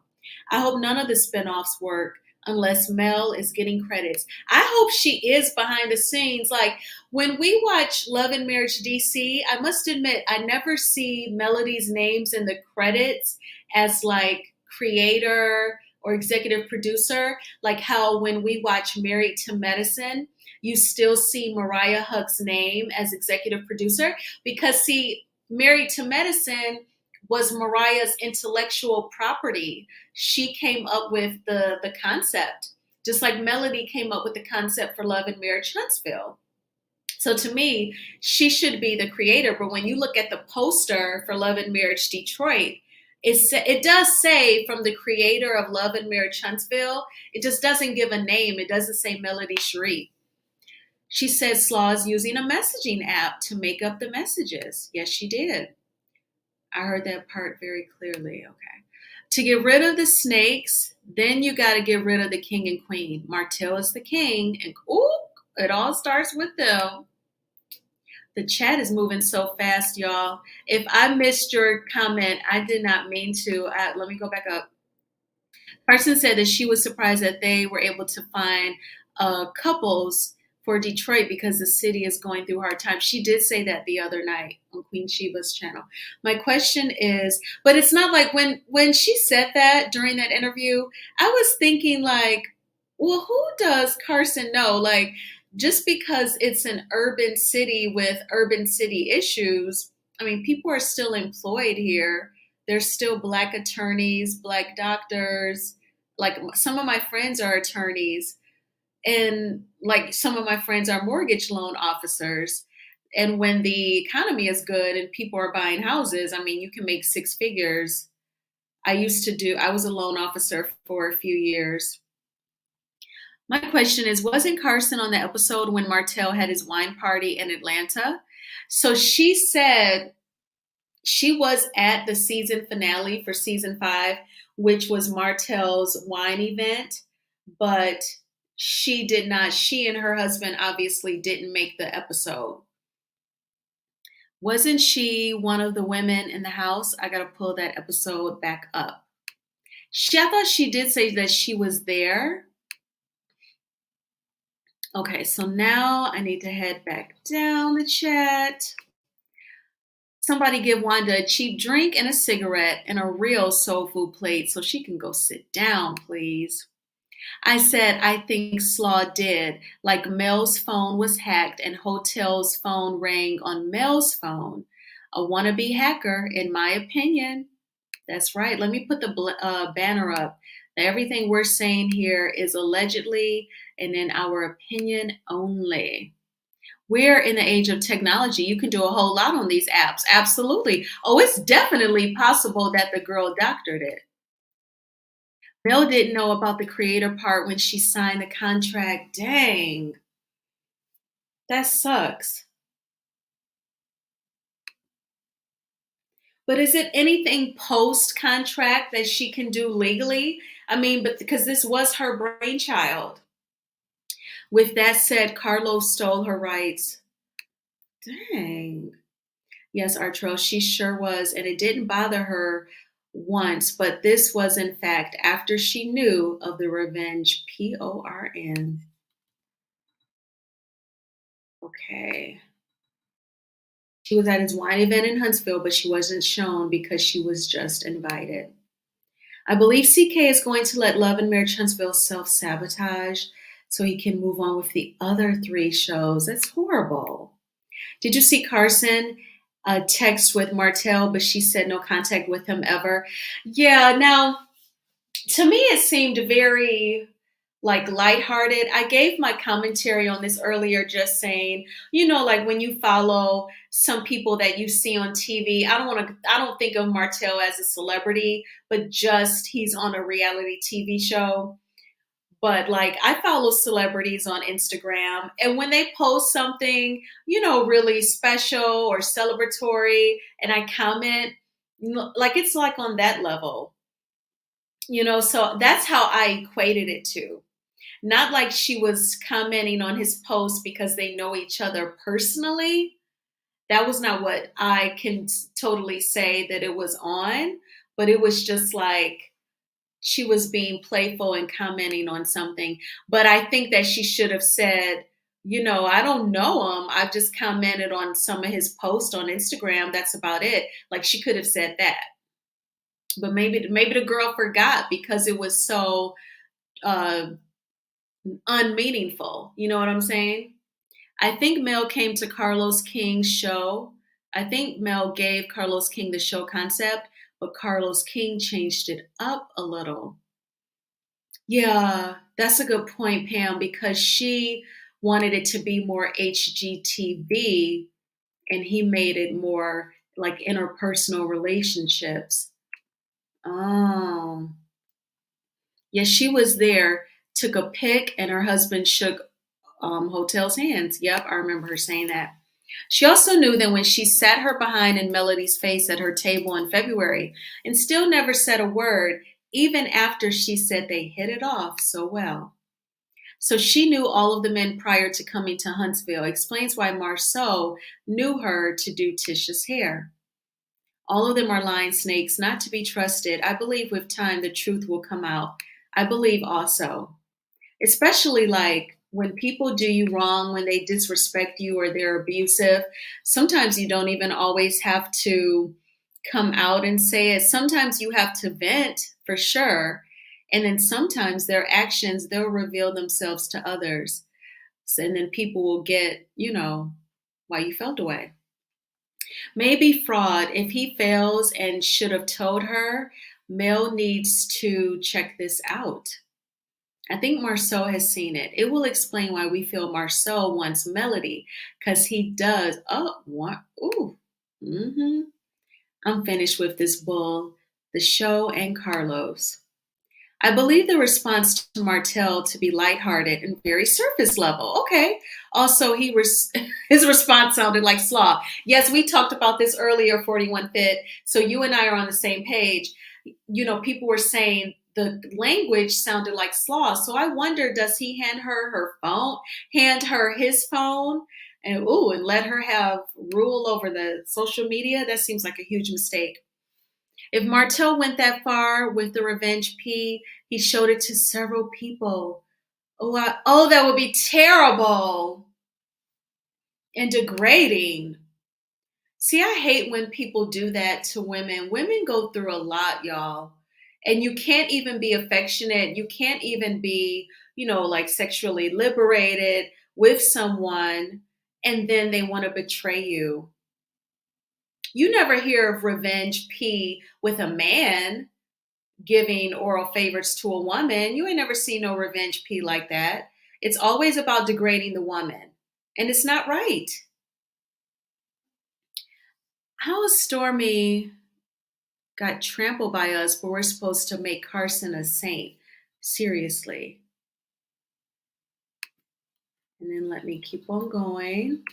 Speaker 2: I hope none of the spinoffs work unless Mel is getting credits. I hope she is behind the scenes. Like when we watch Love and Marriage DC, I must admit I never see Melody's names in the credits as like creator or executive producer, like how when we watch Married to Medicine, you still see Mariah Huck's name as executive producer because see, Married to Medicine was Mariah's intellectual property. She came up with the concept, just like Melody came up with the concept for Love and Marriage Huntsville. So to me, she should be the creator. But when you look at the poster for Love and Marriage Detroit, it does say from the creator of Love and Marriage Huntsville. It just doesn't give a name. It doesn't say Melody Sharif. She said Slaw is using a messaging app to make up the messages. Yes, she did. I heard that part very clearly. Okay. To get rid of the snakes, then you got to get rid of the king and queen. Martell is the king, and ooh, it all starts with them. The chat is moving so fast, y'all. If I missed your comment, I did not mean to. Let me go back up. Carson said that she was surprised that they were able to find couples for Detroit because the city is going through hard times. She did say that the other night on Queen Sheba's channel. My question is, but it's not like when she said that during that interview, I was thinking like, well, who does Carson know? Like, just because it's an urban city with urban city issues, I mean, people are still employed here. There's still Black attorneys, Black doctors. Like some of my friends are attorneys, and like some of my friends are mortgage loan officers. And when the economy is good and people are buying houses, I mean, you can make six figures. I was a loan officer for a few years. My question is, wasn't Carson on the episode when Martell had his wine party in Atlanta? So she said she was at the season finale for season 5, which was Martell's wine event, but she and her husband obviously didn't make the episode. Wasn't she one of the women in the house? I got to pull that episode back up. I thought she did say that she was there. Okay, so now I need to head back down the chat. Somebody give Wanda a cheap drink and a cigarette and a real soul food plate so she can go sit down, please. I said, I think Slaw did. Like Mel's phone was hacked and Hotel's phone rang on Mel's phone. A wannabe hacker, in my opinion. That's right. Let me put the banner up. Everything we're saying here is allegedly and in our opinion only. We're in the age of technology. You can do a whole lot on these apps. Absolutely. Oh, it's definitely possible that the girl doctored it. Mel didn't know about the creator part when she signed the contract. Dang. That sucks. But is it anything post contract that she can do legally? I mean, but because this was her brainchild. With that said, Carlos stole her rights. Dang. Yes, Artro, she sure was. And it didn't bother her once, but this was in fact after she knew of the revenge. PORN. Okay. She was at his wine event in Huntsville, but she wasn't shown because she was just invited. I believe CK is going to let Love and Marriage Huntsville self-sabotage so he can move on with the other 3 shows. That's horrible. Did you see Carson text with Martell, but she said no contact with him ever? Yeah, now, to me it seemed very like lighthearted. I gave my commentary on this earlier, just saying, like when you follow some people that you see on TV, I don't think of Martell as a celebrity, but just he's on a reality TV show. But like I follow celebrities on Instagram, and when they post something, really special or celebratory, and I comment, like it's like on that level, so that's how I equated it to. Not like she was commenting on his post because they know each other personally. That was not what I can totally say that it was on, but it was just like she was being playful and commenting on something. But I think that she should have said, I don't know him. I've just commented on some of his posts on Instagram. That's about it. Like she could have said that. But maybe the girl forgot because it was so uh, unmeaningful. You know what I'm saying? I think Mel came to Carlos King's show. I think Mel gave Carlos King the show concept, but Carlos King changed it up a little. Yeah, that's a good point, Pam, because she wanted it to be more HGTV and he made it more like interpersonal relationships. Oh, yeah, she was there, took a pic, and her husband shook Hotel's hands. Yep, I remember her saying that. She also knew that when she sat her behind in Melody's face at her table in February and still never said a word, even after she said they hit it off so well. So she knew all of the men prior to coming to Huntsville, explains why Marceau knew her to do Tisha's hair. All of them are lying snakes, not to be trusted. I believe with time the truth will come out. I believe also, especially like when people do you wrong, when they disrespect you or they're abusive, sometimes you don't even always have to come out and say it. Sometimes you have to vent for sure. And then sometimes their actions, they'll reveal themselves to others. And then people will get, why you felt away. Maybe fraud. If he fails and should have told her, Mel needs to check this out. I think Marceau has seen it. It will explain why we feel Marceau wants Melody, because he does. Oh, what? Ooh. Mm-hmm. I'm finished with this bull, the show, and Carlos. I believe the response to Martell to be lighthearted and very surface level. Okay. Also, his response sounded like slaw. Yes, we talked about this earlier, 41 Fit. So you and I are on the same page. People were saying the language sounded like slaw. So I wonder, does he hand her his phone, and let her have rule over the social media? That seems like a huge mistake. If Martell went that far with the revenge P, he showed it to several people. Oh, that would be terrible and degrading. See, I hate when people do that to women. Women go through a lot, y'all. And you can't even be affectionate. You can't even be, like sexually liberated with someone, and then they want to betray you. You never hear of revenge P with a man giving oral favors to a woman. You ain't never seen no revenge P like that. It's always about degrading the woman. And it's not right. How is Stormy got trampled by us, but we're supposed to make Carson a saint? Seriously. And then let me keep on going.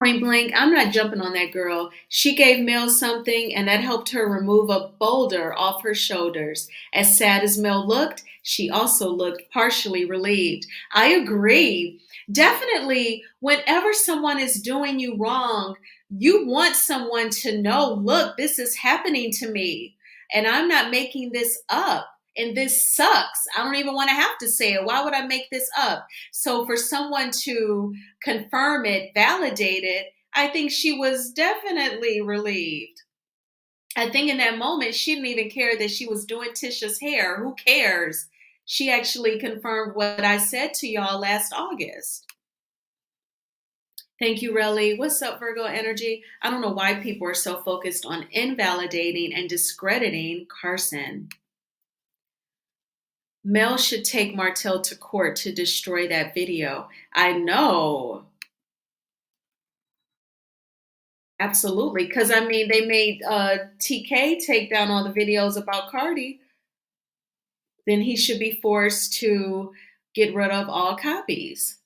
Speaker 2: Point blank, I'm not jumping on that girl. She gave Mel something, and that helped her remove a boulder off her shoulders. As sad as Mel looked, she also looked partially relieved. I agree. Definitely, whenever someone is doing you wrong, you want someone to know, look, this is happening to me, and I'm not making this up. And this sucks. I don't even want to have to say it. Why would I make this up? So for someone to confirm it, validate it, I think she was definitely relieved. I think in that moment, she didn't even care that she was doing Tisha's hair. Who cares? She actually confirmed what I said to y'all last August. Thank you, Relly. What's up, Virgo energy? I don't know why people are so focused on invalidating and discrediting Carson. Mel should take Martell to court to destroy that video. I know. Absolutely. Because, I mean, they made TK take down all the videos about Cardi. Then he should be forced to get rid of all copies.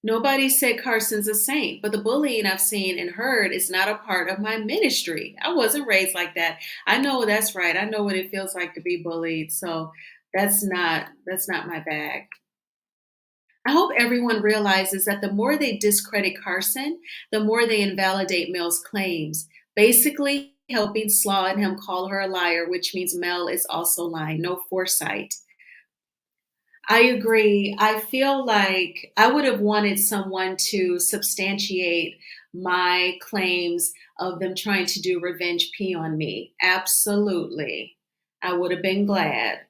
Speaker 2: Nobody said Carson's a saint, but the bullying I've seen and heard is not a part of my ministry. I wasn't raised like that. I know that's right. I know what it feels like to be bullied. So that's not my bag. I hope everyone realizes that the more they discredit Carson, the more they invalidate Mel's claims, basically helping Slaw and him call her a liar, which means Mel is also lying. No foresight. I agree. I feel like I would have wanted someone to substantiate my claims of them trying to do revenge P on me. Absolutely. I would have been glad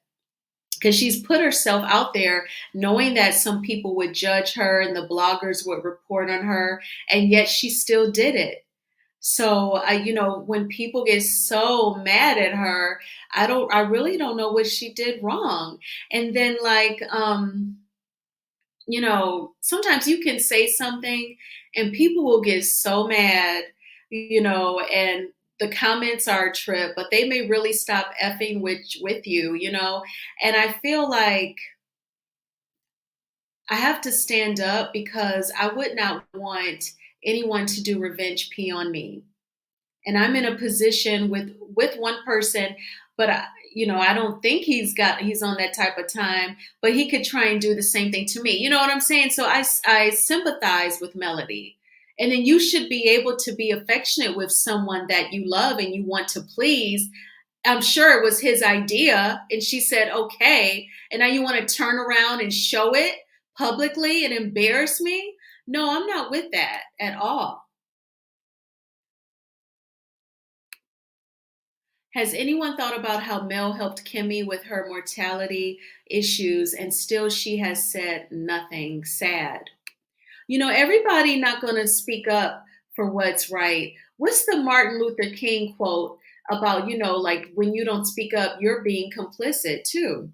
Speaker 2: because she's put herself out there knowing that some people would judge her and the bloggers would report on her, and yet she still did it. So when people get so mad at her, I really don't know what she did wrong. And then sometimes you can say something and people will get so mad, and the comments are a trip, but they may really stop effing with you. And I feel like I have to stand up because I would not want anyone to do revenge P on me. And I'm in a position with one person, but I don't think he's on that type of time, but he could try and do the same thing to me. You know what I'm saying? So I sympathize with Melody. And then you should be able to be affectionate with someone that you love and you want to please. I'm sure it was his idea and she said okay, and now you want to turn around and show it publicly and embarrass me? No, I'm not with that at all. Has anyone thought about how Mel helped Kimmy with her mortality issues and still she has said nothing? Sad. Everybody not going to speak up for what's right. What's the Martin Luther King quote about, like when you don't speak up, you're being complicit too.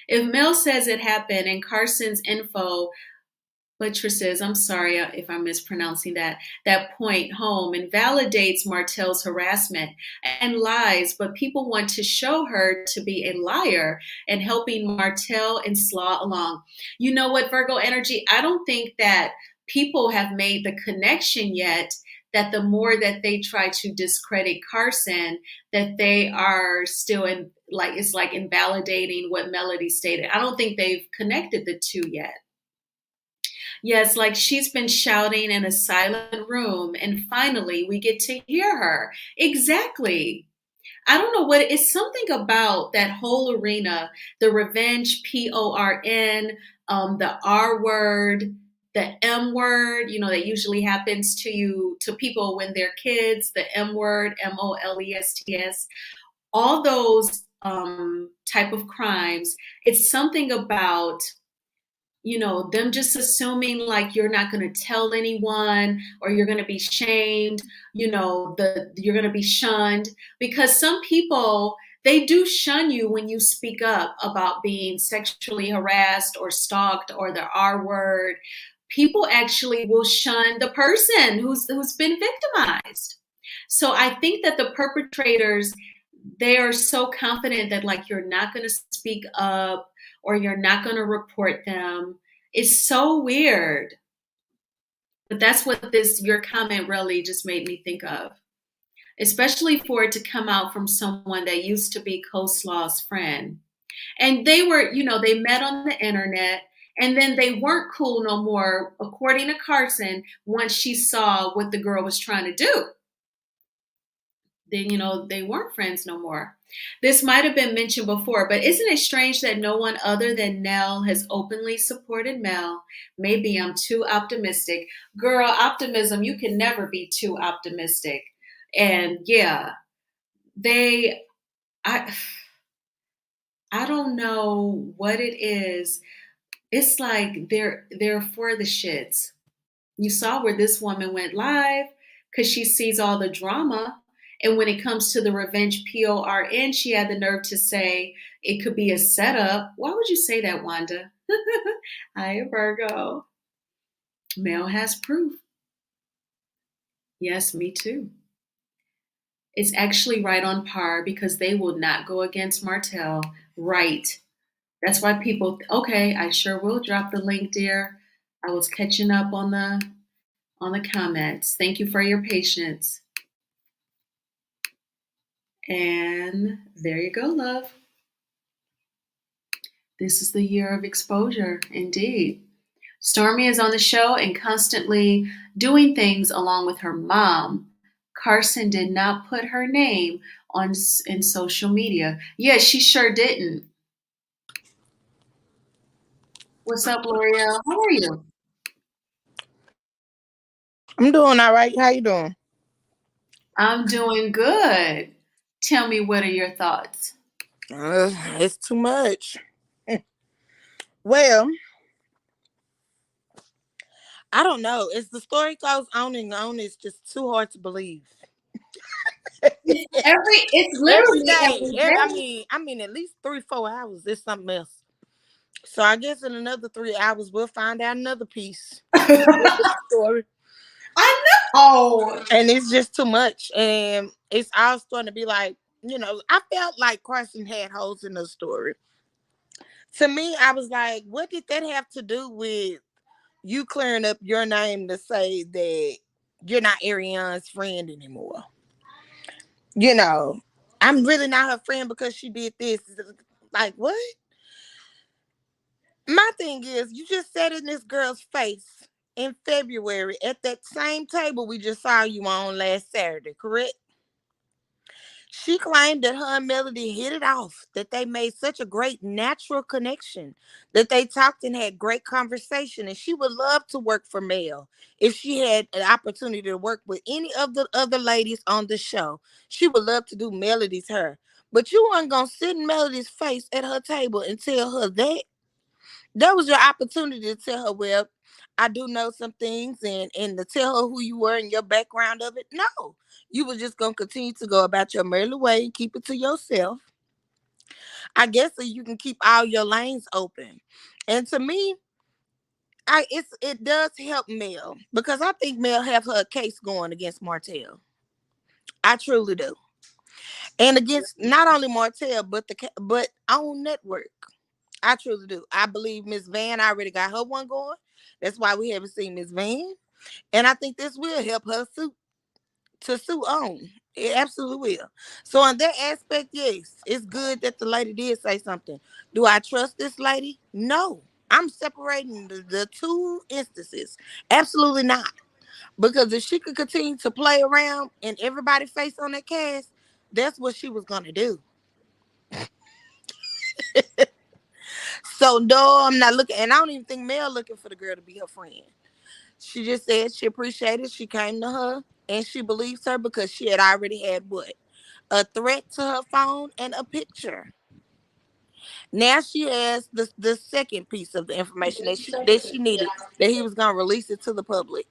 Speaker 2: If Mel says it happened and Carson's info buttresses, I'm sorry if I'm mispronouncing that point home and validates Martell's harassment and lies, but people want to show her to be a liar and helping Martell and Slaw along. You know what, Virgo energy? I don't think that people have made the connection yet that the more that they try to discredit Carson, that they are still it's like invalidating what Melody stated. I don't think they've connected the two yet. Yes, like she's been shouting in a silent room, and finally we get to hear her. Exactly. I don't know what it's something about that whole arena, the revenge, PORN, the R word, the M word, that usually happens to people when they're kids, the M word, MOLESTS, all those type of crimes. It's something about them just assuming like you're not going to tell anyone or you're going to be shamed, you're going to be shunned because some people, they do shun you when you speak up about being sexually harassed or stalked or the R word. People actually will shun the person who's been victimized. So I think that the perpetrators, they are so confident that like you're not going to speak up or you're not going to report them. It's so weird. But that's what your comment really just made me think of. Especially for it to come out from someone that used to be Coslaw's friend. And they were, they met on the internet and then they weren't cool no more, according to Carson, once she saw what the girl was trying to do. Then, they weren't friends no more. This might have been mentioned before, but isn't it strange that no one other than Nell has openly supported Mel? Maybe I'm too optimistic. Girl, optimism, you can never be too optimistic. And yeah, I don't know what it is. It's like they're for the shits. You saw where this woman went live because she sees all the drama. And when it comes to the revenge PORN, she had the nerve to say it could be a setup. Why would you say that, Wanda? Hi, Virgo. Mel has proof. Yes, me too. It's actually right on par because they will not go against Martell. Right. That's why people, okay, I sure will drop the link, dear. I was catching up on the comments. Thank you for your patience. And there you go, love. This is the year of exposure, indeed. Stormy is on the show and constantly doing things along with her mom. Carson did not put her name on in social media. Yeah, she sure didn't. What's up, L'Oreal? How are you?
Speaker 3: I'm doing all right. How you doing?
Speaker 2: I'm doing good. Tell me, what are your thoughts?
Speaker 3: It's too much. Well, I don't know. As the story goes on and on, it's just too hard to believe.
Speaker 2: It's
Speaker 3: Every
Speaker 2: literally
Speaker 3: day,
Speaker 2: every
Speaker 3: I mean, at least 3, 4 hours. It's something else. So I guess in another 3 hours, we'll find out another piece
Speaker 2: day.
Speaker 3: of the story.
Speaker 2: I know.
Speaker 3: And it's just too much, and it's all starting to be like, I felt like Carson had holes in the story. To me, I was like, what did that have to do with you clearing up your name to say that you're not Arionne's friend anymore? You know, I'm really not her friend because she did this. Like, what? My thing is, you just sat in this girl's face in February at that same table we just saw you on last Saturday, correct? She claimed that her and Melody hit it off, that they made such a great natural connection, that they talked and had great conversation, and she would love to work for Mel if she had an opportunity to work with any of the other ladies on the show. She would love to do Melody's hair. But you weren't gonna sit in Melody's face at her table and tell her that. That was your opportunity to tell her, well, I do know some things, and to tell her who you were and your background of it. No, you were just gonna continue to go about your merry way and keep it to yourself. I guess so you can keep all your lanes open. And to me, it does help Mel because I think Mel have her case going against Martell. I truly do, and against not only Martell but on network. I truly do. I believe Miss Van already got her one going. That's why we haven't seen Miss Van. And I think this will help her sue on. It absolutely will. So in that aspect, yes, it's good that the lady did say something. Do I trust this lady? No. I'm separating the two instances. Absolutely not. Because if she could continue to play around and everybody face on that cast, that's what she was gonna do. So no, I'm not looking, and I don't even think Mel looking for the girl to be her friend. She just said she appreciated. She came to her and she believes her because she had already had what? A threat to her phone and a picture. Now she has the second piece of the information that she needed, that he was gonna release it to the public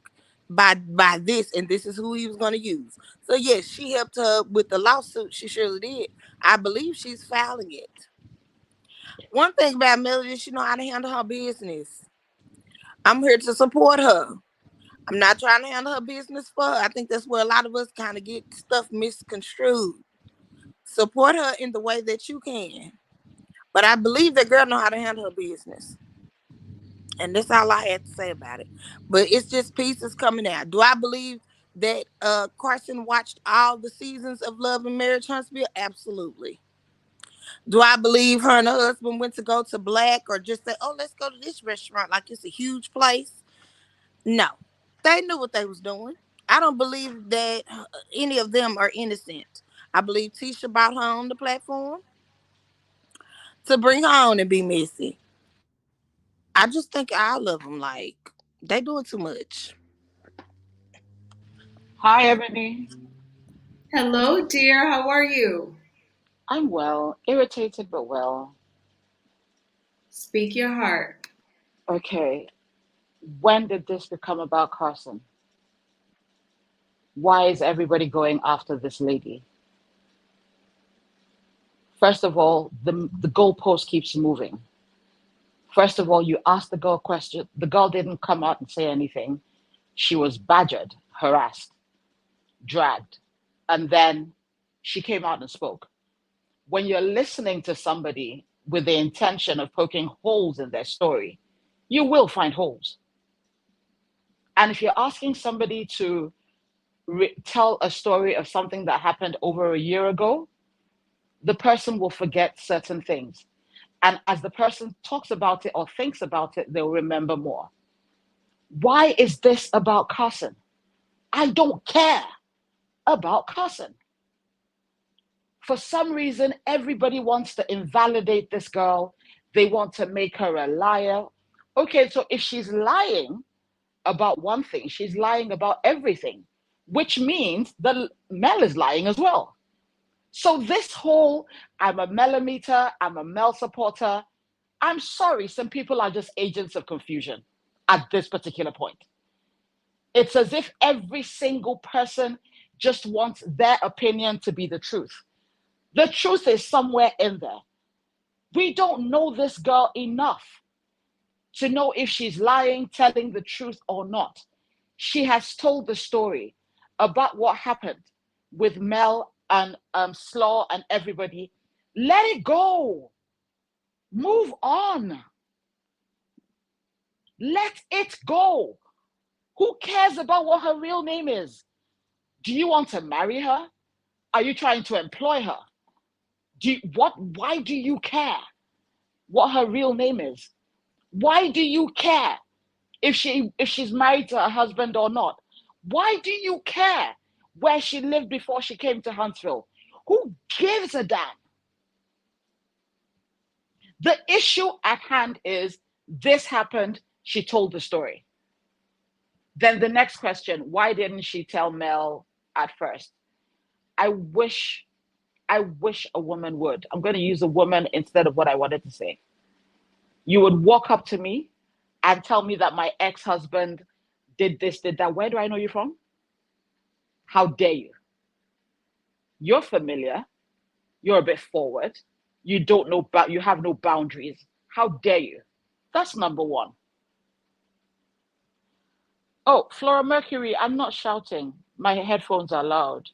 Speaker 3: by this, and this is who he was gonna use. So yes, she helped her with the lawsuit. She surely did. I believe she's filing it. One thing about Melody, she know how to handle her business. I'm here to support her. I'm not trying to handle her business for her. I think that's where a lot of us kind of get stuff misconstrued. Support her in the way that you can. But I believe that girl know how to handle her business. And that's all I had to say about it. But it's just pieces coming out. Do I believe that Carson watched all the seasons of Love and Marriage Huntsville? Absolutely. Do I believe her and her husband went to go to Black or just say, oh, let's go to this restaurant like it's a huge place? No, they knew what they was doing. I don't believe that any of them are innocent. I believe Tisha brought her on the platform to bring her on and be messy. I just think all of them, like, they doing too much.
Speaker 4: Hi, Ebony.
Speaker 2: Hello, dear. How are you?
Speaker 4: I'm well, irritated but well.
Speaker 2: Speak your heart.
Speaker 4: Okay, when did this become about Carson? Why is everybody going after this lady? First of all, the goalpost keeps moving. First of all, you asked the girl a question. The girl didn't come out and say anything. She was badgered, harassed, dragged, and then she came out and spoke. When you're listening to somebody with the intention of poking holes in their story, you will find holes. And if you're asking somebody to tell a story of something that happened over a year ago, the person will forget certain things. And as the person talks about it or thinks about it, they'll remember more. Why is this about Carson? I don't care about Carson. For some reason, everybody wants to invalidate this girl. They want to make her a liar. Okay, so if she's lying about one thing, she's lying about everything, which means that Mel is lying as well. So this whole, I'm a Melameter, I'm a Mel supporter, I'm sorry, some people are just agents of confusion at this particular point. It's as if every single person just wants their opinion to be the truth. The truth is somewhere in there. We don't know this girl enough to know if she's lying, telling the truth or not. She has told the story about what happened with Mel and Slaw and everybody. Let it go. Move on. Let it go. Who cares about what her real name is? Do you want to marry her? Are you trying to employ her? Why do you care what her real name is? Why do you care if she's married to her husband or not? Why do you care where she lived before she came to Huntsville? Who gives a damn? The issue at hand is this happened, she told the story. Then the next question, why didn't she tell Mel at first? I wish a woman would. I'm going to use a woman instead of what I wanted to say. You would walk up to me and tell me that my ex-husband did this, did that. Where do I know you from? How dare you? You're familiar. You're a bit forward. You don't know, but you have no boundaries. How dare you? That's number one. Oh, Flora Mercury, I'm not shouting. My headphones are loud.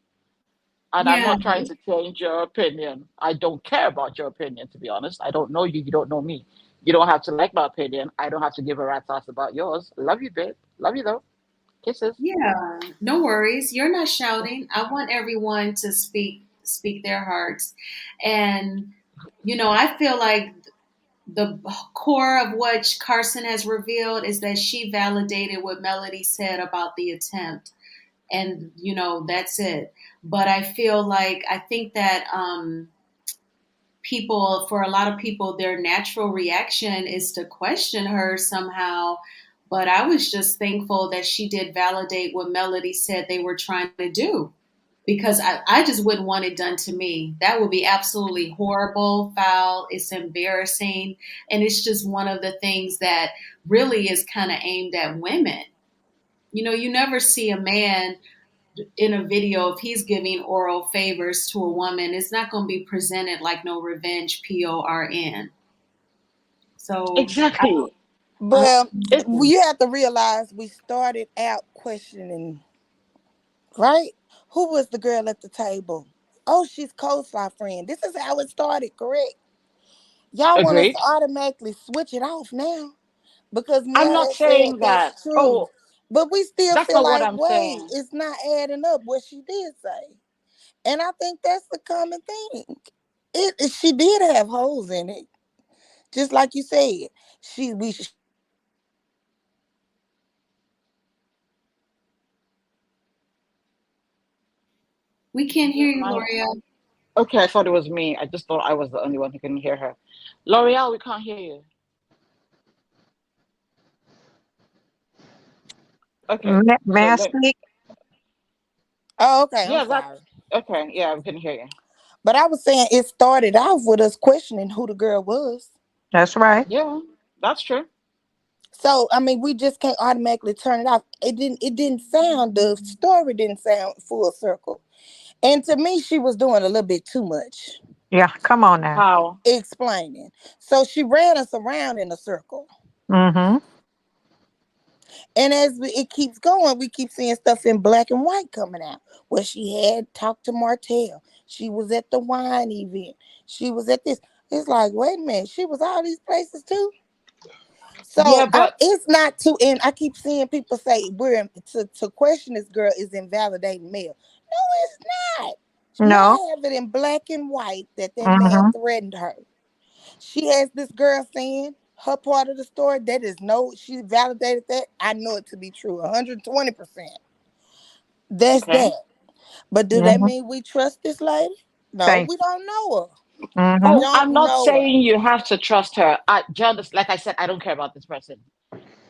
Speaker 4: And I'm
Speaker 2: Yeah.
Speaker 4: not trying to change your opinion. I don't care about your opinion, to be honest. I don't know you. You don't know me. You don't have to like my opinion. I don't have to give a rat's ass about yours. Love you, babe. Love you, though. Kisses.
Speaker 2: Yeah, no worries. You're not shouting. I want everyone to speak their hearts. And I feel like the core of what Carson has revealed is that she validated what Melody said about the attempt. And that's it. But I think that for a lot of people, their natural reaction is to question her somehow. But I was just thankful that she did validate what Melody said they were trying to do, because I just wouldn't want it done to me. That would be absolutely horrible, foul. It's embarrassing. And it's just one of the things that really is kind of aimed at women. You never see a man in a video, if he's giving oral favors to a woman, it's not going to be presented like no revenge PORN. So,
Speaker 4: Exactly.
Speaker 3: Well,
Speaker 4: It,
Speaker 3: you have to realize we started out questioning, right? Who was the girl at the table? Oh, she's coleslaw friend. This is how it started, correct? Y'all want us to
Speaker 4: agreed.
Speaker 3: automatically switch it off now because
Speaker 4: I'm
Speaker 3: Mel
Speaker 4: not
Speaker 3: has said
Speaker 4: saying that.
Speaker 3: that's true.
Speaker 4: Oh,
Speaker 3: But we still
Speaker 4: that's
Speaker 3: feel
Speaker 4: not what
Speaker 3: like,
Speaker 4: I'm
Speaker 3: wait,
Speaker 4: saying.
Speaker 3: it's not adding up what she did say. And I think that's the common thing. She did have holes in it. Just like you said. We
Speaker 2: we can't
Speaker 4: Yeah,
Speaker 2: hear you, L'Oreal.
Speaker 4: okay, I thought it was me. I just thought I was the only one who couldn't hear her. L'Oreal, we can't hear you. Okay,
Speaker 5: May
Speaker 4: so
Speaker 5: I speak?
Speaker 3: Oh, okay, I'm
Speaker 4: yeah,
Speaker 3: sorry.
Speaker 4: okay. Yeah, we couldn't hear you.
Speaker 3: But I was saying it started off with us questioning who the girl was.
Speaker 5: That's right.
Speaker 4: Yeah, that's true.
Speaker 3: So I mean, we just can't automatically turn it off. The story didn't sound full circle. And to me, she was doing a little bit too much
Speaker 5: Yeah, come on now.
Speaker 4: How?
Speaker 3: explaining. So she ran us around in a circle.
Speaker 5: Mm-hmm.
Speaker 3: And as it keeps going, we keep seeing stuff in black and white coming out. Where she had talked to Martell. She was at the wine event. She was at this. It's like, wait a minute, she was all these places too. So
Speaker 4: Yeah, but
Speaker 3: it's not too. And I keep seeing people say to question this girl is invalidating male. No, it's not.
Speaker 5: No.
Speaker 3: Y'all have it in black and white that man
Speaker 5: Mm-hmm.
Speaker 3: threatened her. She has this girl saying her part of the story. That is no. She validated that. I know it to be true. 120%. That's
Speaker 4: okay.
Speaker 3: that. But do that
Speaker 5: Mm-hmm.
Speaker 3: mean we trust this lady? No,
Speaker 5: Thank
Speaker 3: we don't know her.
Speaker 5: you.
Speaker 3: We
Speaker 5: Mm-hmm.
Speaker 4: Oh,
Speaker 3: don't
Speaker 4: I'm not
Speaker 3: know her.
Speaker 4: saying you have to trust her. Like I said, I don't care about this person.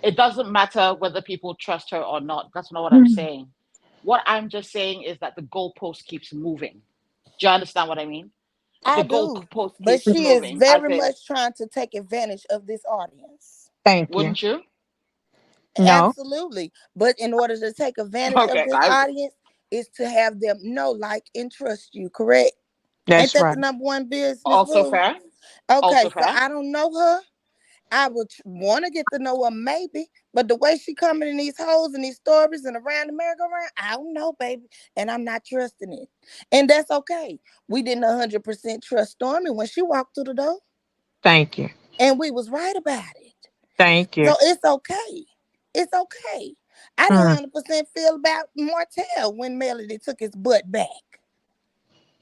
Speaker 4: It doesn't matter whether people trust her or not. That's not what I'm saying. What I'm just saying is that the goalpost keeps moving. Do you understand what I mean?
Speaker 3: I
Speaker 4: The
Speaker 3: do.
Speaker 4: goalpost
Speaker 3: But
Speaker 4: keeps
Speaker 3: she is
Speaker 4: moving. As
Speaker 3: very
Speaker 4: in,
Speaker 3: much trying to take advantage of this audience.
Speaker 5: Thank you.
Speaker 4: wouldn't you?
Speaker 5: No.
Speaker 3: Absolutely. But in order to take advantage of
Speaker 4: Okay.
Speaker 3: this audience is to have them know, like, and trust you, correct? Ain't
Speaker 5: That's
Speaker 3: that the
Speaker 5: right.
Speaker 3: number one business
Speaker 4: Also
Speaker 3: rule?
Speaker 4: fair. Also
Speaker 3: Okay, so
Speaker 4: fair.
Speaker 3: I don't know her. I would want to get to know her maybe, but the way she coming in these holes and these stories and around the merry-go-round, I don't know, baby, and I'm not trusting it, and that's okay. We didn't 100% trust Stormy when she walked through the door,
Speaker 5: Thank you.
Speaker 3: and we was right about it.
Speaker 5: Thank you.
Speaker 3: So it's okay. It's okay. I didn't
Speaker 5: Mm.
Speaker 3: 100% feel about Martell when Melody took his butt back,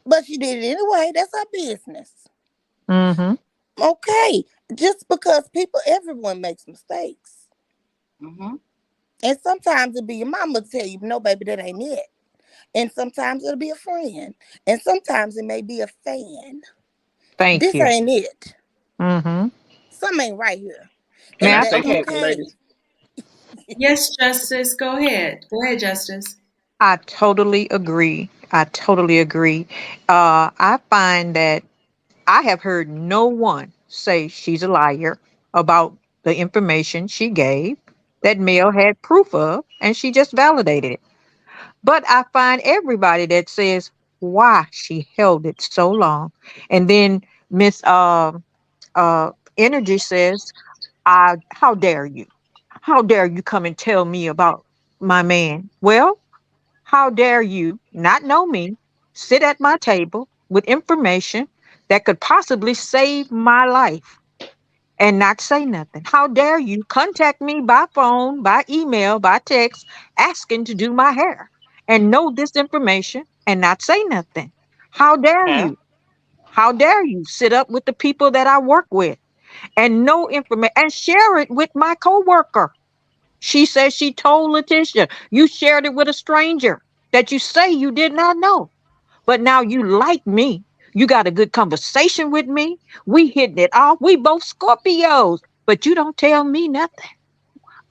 Speaker 3: but she did it anyway. That's her business.
Speaker 5: Mm-hmm.
Speaker 3: Okay, just because everyone makes mistakes.
Speaker 4: Hmm.
Speaker 3: And sometimes it'll be your mama tell you, no, baby, that ain't it. And sometimes it'll be a friend. And sometimes it may be a fan.
Speaker 5: Thank
Speaker 3: This
Speaker 5: you.
Speaker 3: ain't it.
Speaker 5: Mm-hmm.
Speaker 3: Something ain't right here.
Speaker 6: Can
Speaker 3: And
Speaker 6: I
Speaker 5: Now,
Speaker 3: that's
Speaker 6: say
Speaker 5: okay.
Speaker 6: something,
Speaker 3: okay.
Speaker 6: ladies?
Speaker 2: Yes, Justice. Go ahead. Go ahead, Justice.
Speaker 5: I totally agree. I totally agree. I find that I have heard no one say she's a liar about the information she gave that Mel had proof of, and she just validated it. But I find everybody that says why she held it so long. And then Miss Energy says, how dare you? How dare you come and tell me about my man? Well, how dare you not know me, sit at my table with information that could possibly save my life and not say nothing? How dare you contact me by phone, by email, by text, asking to do my hair and know this information and not say nothing? How dare
Speaker 4: Okay.
Speaker 5: you? How dare you sit up with the people that I work with and know information and share it with my coworker? She says she told Letitia, you shared it with a stranger that you say you did not know. But now you like me. You got a good conversation with me. We hitting it off. We both Scorpios. But you don't tell me nothing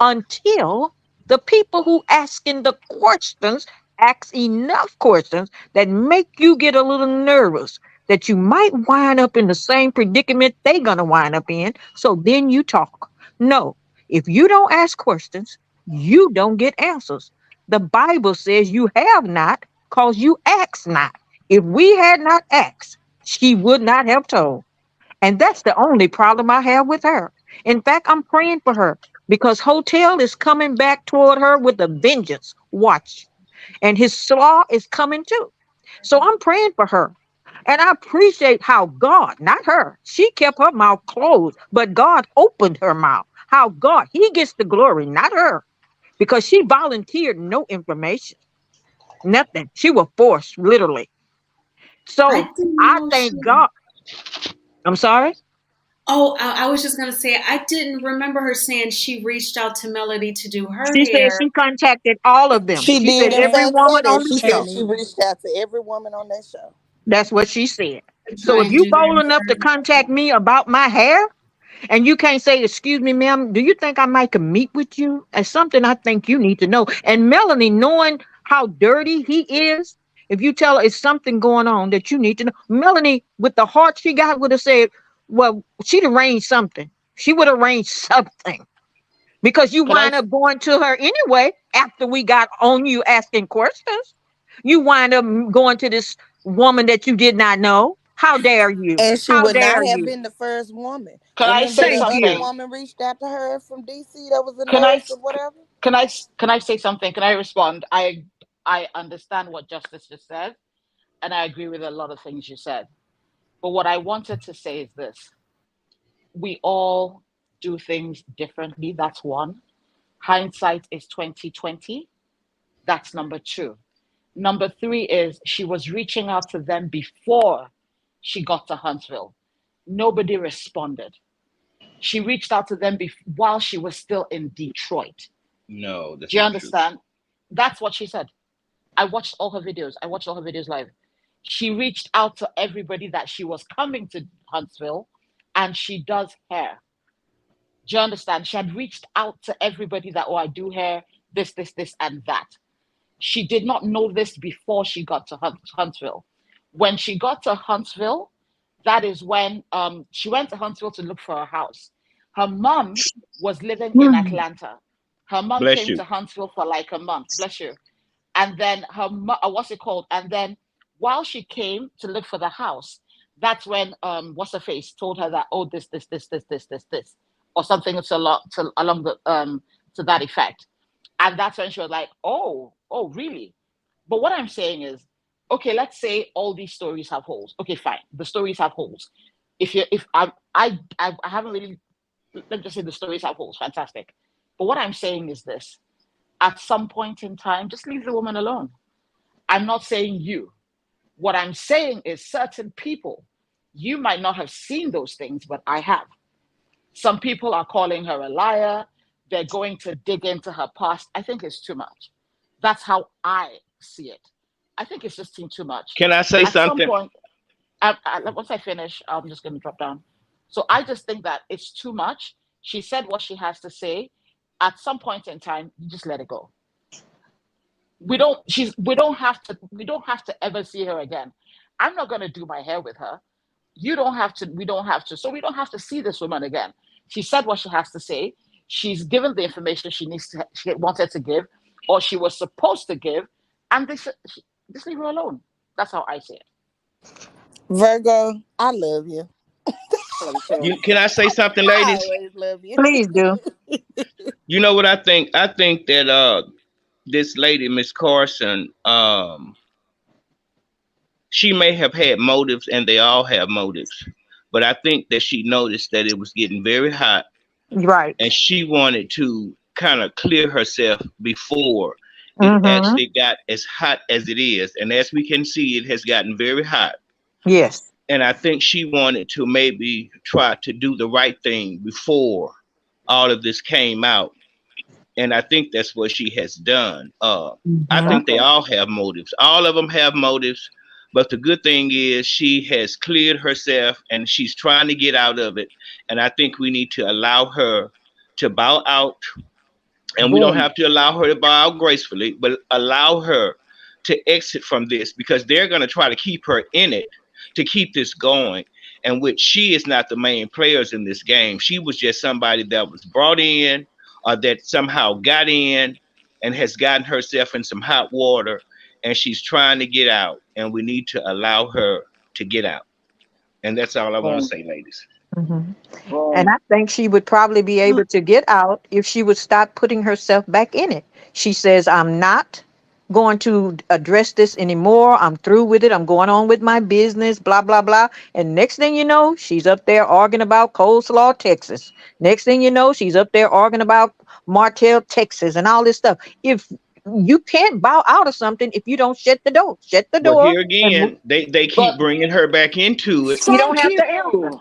Speaker 5: until the people who asking the questions ask enough questions that make you get a little nervous that you might wind up in the same predicament they gonna wind up in. So then you talk. No, if you don't ask questions, you don't get answers. The Bible says you have not because you ask not. If we had not asked, she would not have told. And that's the only problem I have with her. In fact, I'm praying for her because Hotel is coming back toward her with a vengeance. Watch. And his slaw is coming too. So I'm praying for her. And I appreciate how God, not her, she kept her mouth closed, but God opened her mouth. How God, he gets the glory, not her, because she volunteered no information, nothing. She was forced, literally.
Speaker 2: I
Speaker 5: So
Speaker 2: didn't
Speaker 5: I
Speaker 2: know
Speaker 5: thank
Speaker 2: she.
Speaker 5: God. I'm sorry.
Speaker 2: Oh, I was just gonna say I didn't remember her saying she reached out to Melody to do her
Speaker 5: She said
Speaker 2: hair.
Speaker 5: she contacted all of them.
Speaker 3: She
Speaker 5: She said
Speaker 3: did, in
Speaker 5: every
Speaker 2: And,
Speaker 3: fact, say
Speaker 5: woman
Speaker 3: that.
Speaker 5: on the
Speaker 3: She
Speaker 5: show.
Speaker 3: said she
Speaker 2: and
Speaker 3: reached out to every woman on that show.
Speaker 5: That's what she said.
Speaker 2: to
Speaker 5: So
Speaker 2: try
Speaker 5: if
Speaker 2: and
Speaker 5: you
Speaker 2: do
Speaker 5: bold
Speaker 2: their
Speaker 5: enough to
Speaker 2: hair.
Speaker 5: contact me about my hair and you can't say, excuse me, ma'am, do you think I might could meet with you? That's something I think you need to know. And Melanie, knowing how dirty he is, if you tell her it's something going on that you need to know, Melanie, with the heart she got, would have said, well, she'd arrange something. She would arrange something because you
Speaker 4: Can I?
Speaker 5: wind up going to her anyway after we got on you asking questions. You wind up going to this woman that you did not know. How dare you?
Speaker 3: And she
Speaker 5: How
Speaker 3: would
Speaker 5: dare
Speaker 3: not have
Speaker 5: you?
Speaker 3: been the first woman.
Speaker 4: Can I
Speaker 3: Remember
Speaker 4: say
Speaker 3: the
Speaker 5: Thank
Speaker 3: other
Speaker 5: you.
Speaker 4: something?
Speaker 3: woman reached out to her from DC that was a
Speaker 4: Can I?
Speaker 3: nurse or whatever?
Speaker 4: Can I say something? Can I respond? I understand what Justice just said, and I agree with a lot of things you said. But what I wanted to say is this: we all do things differently. That's one. Hindsight is 2020. That's number two. Number three is she was reaching out to them before she got to Huntsville. Nobody responded. She reached out to them while she was still in Detroit.
Speaker 6: No, that's
Speaker 4: Do you
Speaker 6: not true.
Speaker 4: understand? That's what she said. I watched all her videos. I watched all her videos live. She reached out to everybody that she was coming to Huntsville, and she does hair. Do you understand? She had reached out to everybody that, oh, I do hair, this, and that. She did not know this before she got to Huntsville. When she got to Huntsville, that is when she went to Huntsville to look for a house. Her mom was living in Atlanta. Her mom
Speaker 6: Bless
Speaker 4: came
Speaker 6: you.
Speaker 4: to Huntsville for like a month. Bless you. And then what's it called? And then while she came to look for the house, that's when what's her face told her that, oh, this, or something along the to that effect. And that's when she was like, oh, really? But what I'm saying is, okay, let's say all these stories have holes. Okay, fine. The stories have holes. I haven't really, let's just say the stories have holes. Fantastic. But what I'm saying is this: at some point in time, just leave the woman alone. I'm not saying you. What I'm saying is certain people, you might not have seen those things, but I have. Some people are calling her a liar. They're going to dig into her past. I think it's too much. That's how I see it. I think it's just too much.
Speaker 6: Can I say
Speaker 4: At some
Speaker 6: something?
Speaker 4: point, once I finish, I'm just going to drop down. So I just think that it's too much. She said what she has to say. At some point in time, you just let it go. We don't have to ever see her again. I'm not going to do my hair with her. You don't have to. We don't have to. So we don't have to see this woman again. She said what she has to say. She's given the information she wanted to give, or she was supposed to give, and just leave her alone. That's how I see it.
Speaker 3: Virgo, I love you.
Speaker 6: Can I say something,
Speaker 3: I
Speaker 6: ladies?
Speaker 3: always love you.
Speaker 5: Please do.
Speaker 6: You know what I think? I think that this lady, Miss Carson, she may have had motives, and they all have motives. But I think that she noticed that it was getting very hot,
Speaker 5: Right.
Speaker 6: and she wanted to kind of clear herself before it
Speaker 5: Mm-hmm.
Speaker 6: actually got as hot as it is. And as we can see, it has gotten very hot.
Speaker 5: Yes.
Speaker 6: And I think she wanted to maybe try to do the right thing before all of this came out. And I think that's what she has done. I think they all have motives. All of them have motives. But the good thing is she has cleared herself and she's trying to get out of it. And I think we need to allow her to bow out. And we don't have to allow her to bow out gracefully, but allow her to exit from this, because they're going to try to keep her in it to keep this going. And which she is not the main players in this game. She was just somebody that was brought in, or that somehow got in and has gotten herself in some hot water, and she's trying to get out, and we need to allow her to get out. And that's all I want to say, ladies.
Speaker 5: And I think she would probably be able to get out if she would stop putting herself back in it. She says, I'm not going to address this anymore. I'm through with it. I'm going on with my business, blah, blah, blah. And next thing you know, she's up there arguing about Coleslaw, Texas. Next thing you know, she's up there arguing about Martell, Texas, and all this stuff. If you can't bow out of something if you don't shut the door. Shut the
Speaker 6: But
Speaker 5: door.
Speaker 6: here again, they keep bringing her back into it.
Speaker 5: She don't have to answer.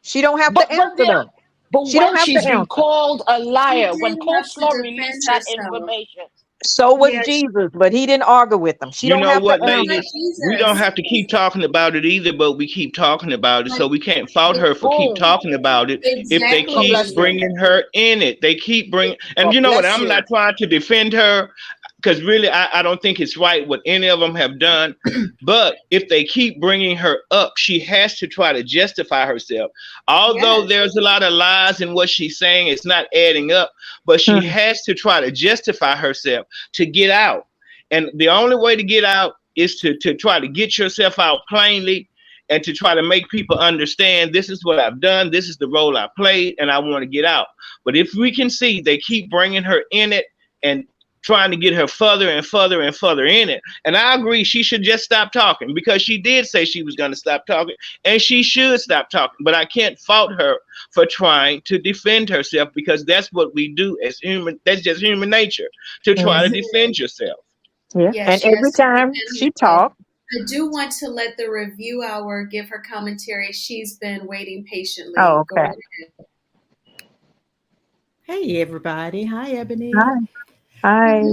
Speaker 5: She don't have to answer them.
Speaker 4: But
Speaker 5: She
Speaker 4: when
Speaker 5: don't have
Speaker 4: she's
Speaker 5: to
Speaker 4: been
Speaker 5: answer.
Speaker 4: called a liar,
Speaker 2: She
Speaker 4: when
Speaker 2: did have to
Speaker 4: Coleslaw
Speaker 2: defend
Speaker 4: released that
Speaker 2: herself.
Speaker 4: information,
Speaker 5: So was
Speaker 2: Yeah,
Speaker 5: Jesus, but he didn't argue with them. She
Speaker 6: You
Speaker 5: don't
Speaker 6: know
Speaker 5: have
Speaker 6: what,
Speaker 5: to answer.
Speaker 6: ladies? We don't have to keep talking about it either, but we keep talking about it. So we can't fault her for keep
Speaker 4: boom.
Speaker 6: talking about it if they
Speaker 2: Exactly.
Speaker 6: keep
Speaker 4: Bless you.
Speaker 6: bringing her in it. They keep bringing, and you know what?
Speaker 4: Bless
Speaker 6: I'm
Speaker 4: you.
Speaker 6: not trying to defend her, because really I don't think it's right what any of them have done. But if they keep bringing her up, she has to try to justify herself. Although there's a lot of lies in what she's saying, it's not adding up. But she has to try to justify herself to get out. And the only way to get out is to try to get yourself out plainly, and to try to make people understand, this is what I've done, this is the role I played, and I want to get out. But if we can see they keep bringing her in it, and trying to get her further and further and further in it. And I agree, she should just stop talking, because she did say she was going to stop talking, and she should stop talking. But I can't fault her for trying to defend herself, because that's what we do as human. That's just human nature, to try to
Speaker 5: Mhm.
Speaker 6: defend yourself.
Speaker 5: Yeah.
Speaker 2: Yeah,
Speaker 5: And
Speaker 2: she
Speaker 5: every
Speaker 2: has to
Speaker 5: time
Speaker 2: defend
Speaker 5: she
Speaker 2: herself.
Speaker 5: talked,
Speaker 2: I do want to let the review hour give her commentary. She's been waiting patiently.
Speaker 5: oh,
Speaker 2: Go
Speaker 5: okay.
Speaker 2: right ahead.
Speaker 7: Hey everybody. Hi
Speaker 5: Hi.
Speaker 7: Ebony.
Speaker 5: Hi.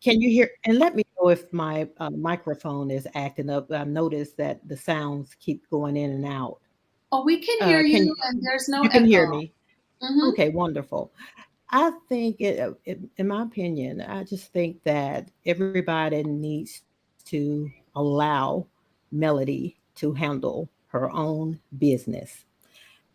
Speaker 7: Can you hear, and let me know if my microphone is acting up. I've noticed that the sounds keep going in and out.
Speaker 2: Oh, we can hear
Speaker 7: Can
Speaker 2: you, and there's no
Speaker 7: you can hear
Speaker 2: echo.
Speaker 7: me?
Speaker 2: Mm-hmm.
Speaker 7: Okay, wonderful. I think in my opinion, I just think that everybody needs to allow Melody to handle her own business.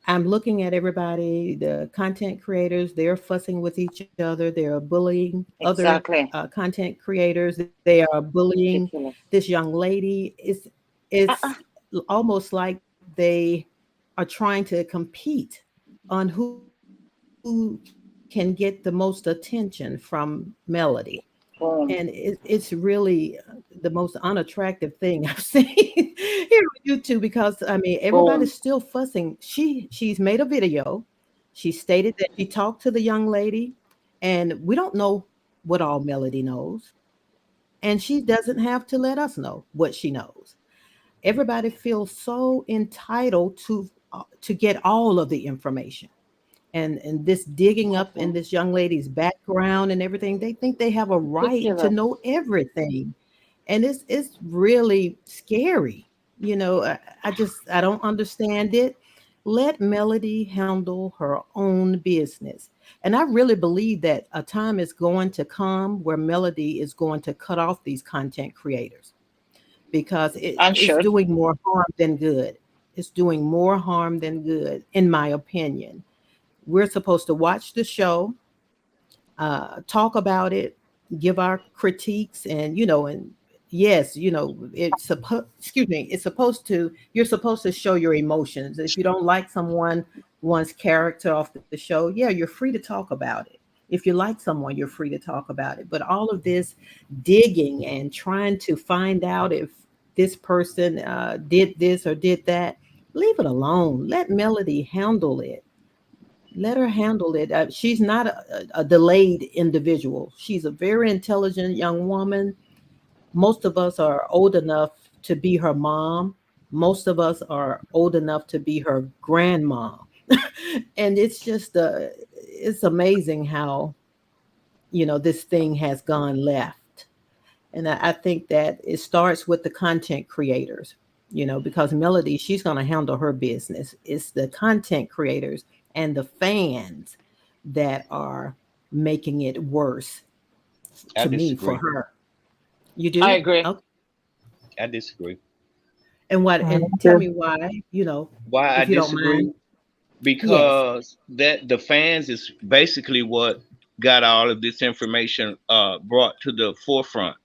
Speaker 7: I'm looking at everybody, the content creators, they're fussing with each other. They're bullying other
Speaker 4: Exactly.
Speaker 7: content creators. They are bullying
Speaker 4: Ridiculous.
Speaker 7: this young lady. It's
Speaker 4: Uh-uh.
Speaker 7: almost like they are trying to compete on who can get the most attention from Melody. And
Speaker 4: Boom.
Speaker 7: it's really the most unattractive thing I've seen here on YouTube, because I mean everybody's
Speaker 4: Boom.
Speaker 7: still fussing. She's made a video. She stated that she talked to the young lady, and we don't know what all Melody knows, and she doesn't have to let us know what she knows. Everybody feels so entitled to get all of the information, and this digging up in
Speaker 4: Mhm.
Speaker 7: this young lady's background and everything. They think they have a right to
Speaker 4: Ridiculous.
Speaker 7: know everything, and it's really scary. I don't understand it. Let Melody handle her own business, and I really believe that a time is going to come where Melody is going to cut off these content creators, because
Speaker 4: And
Speaker 7: it's
Speaker 4: should.
Speaker 7: doing more harm than good. It's doing more harm than good, in my opinion. We're supposed to watch the show, talk about it, give our critiques, and yes, it's supposed to. You're supposed to show your emotions. If you don't like one's character off the show, yeah, you're free to talk about it. If you like someone, you're free to talk about it. But all of this digging and trying to find out if this person did this or did that, leave it alone. Let Melody handle it. Let her handle it. She's not a delayed individual. She's a very intelligent young woman. Most of us are old enough to be her mom. Most of us are old enough to be her grandma. And it's amazing how, this thing has gone left. And I think that it starts with the content creators, because Melody, she's going to handle her business. It's the content creators and the fans that are making it worse,
Speaker 6: I
Speaker 7: to me, for
Speaker 6: disagree.
Speaker 7: her. You
Speaker 4: I
Speaker 7: do?
Speaker 4: agree.
Speaker 7: Okay.
Speaker 6: I disagree.
Speaker 7: And tell me why,
Speaker 6: Why I
Speaker 7: if you don't mind.
Speaker 6: disagree?
Speaker 7: Yes.
Speaker 6: Because that the fans is basically what got all of this information brought to the forefront.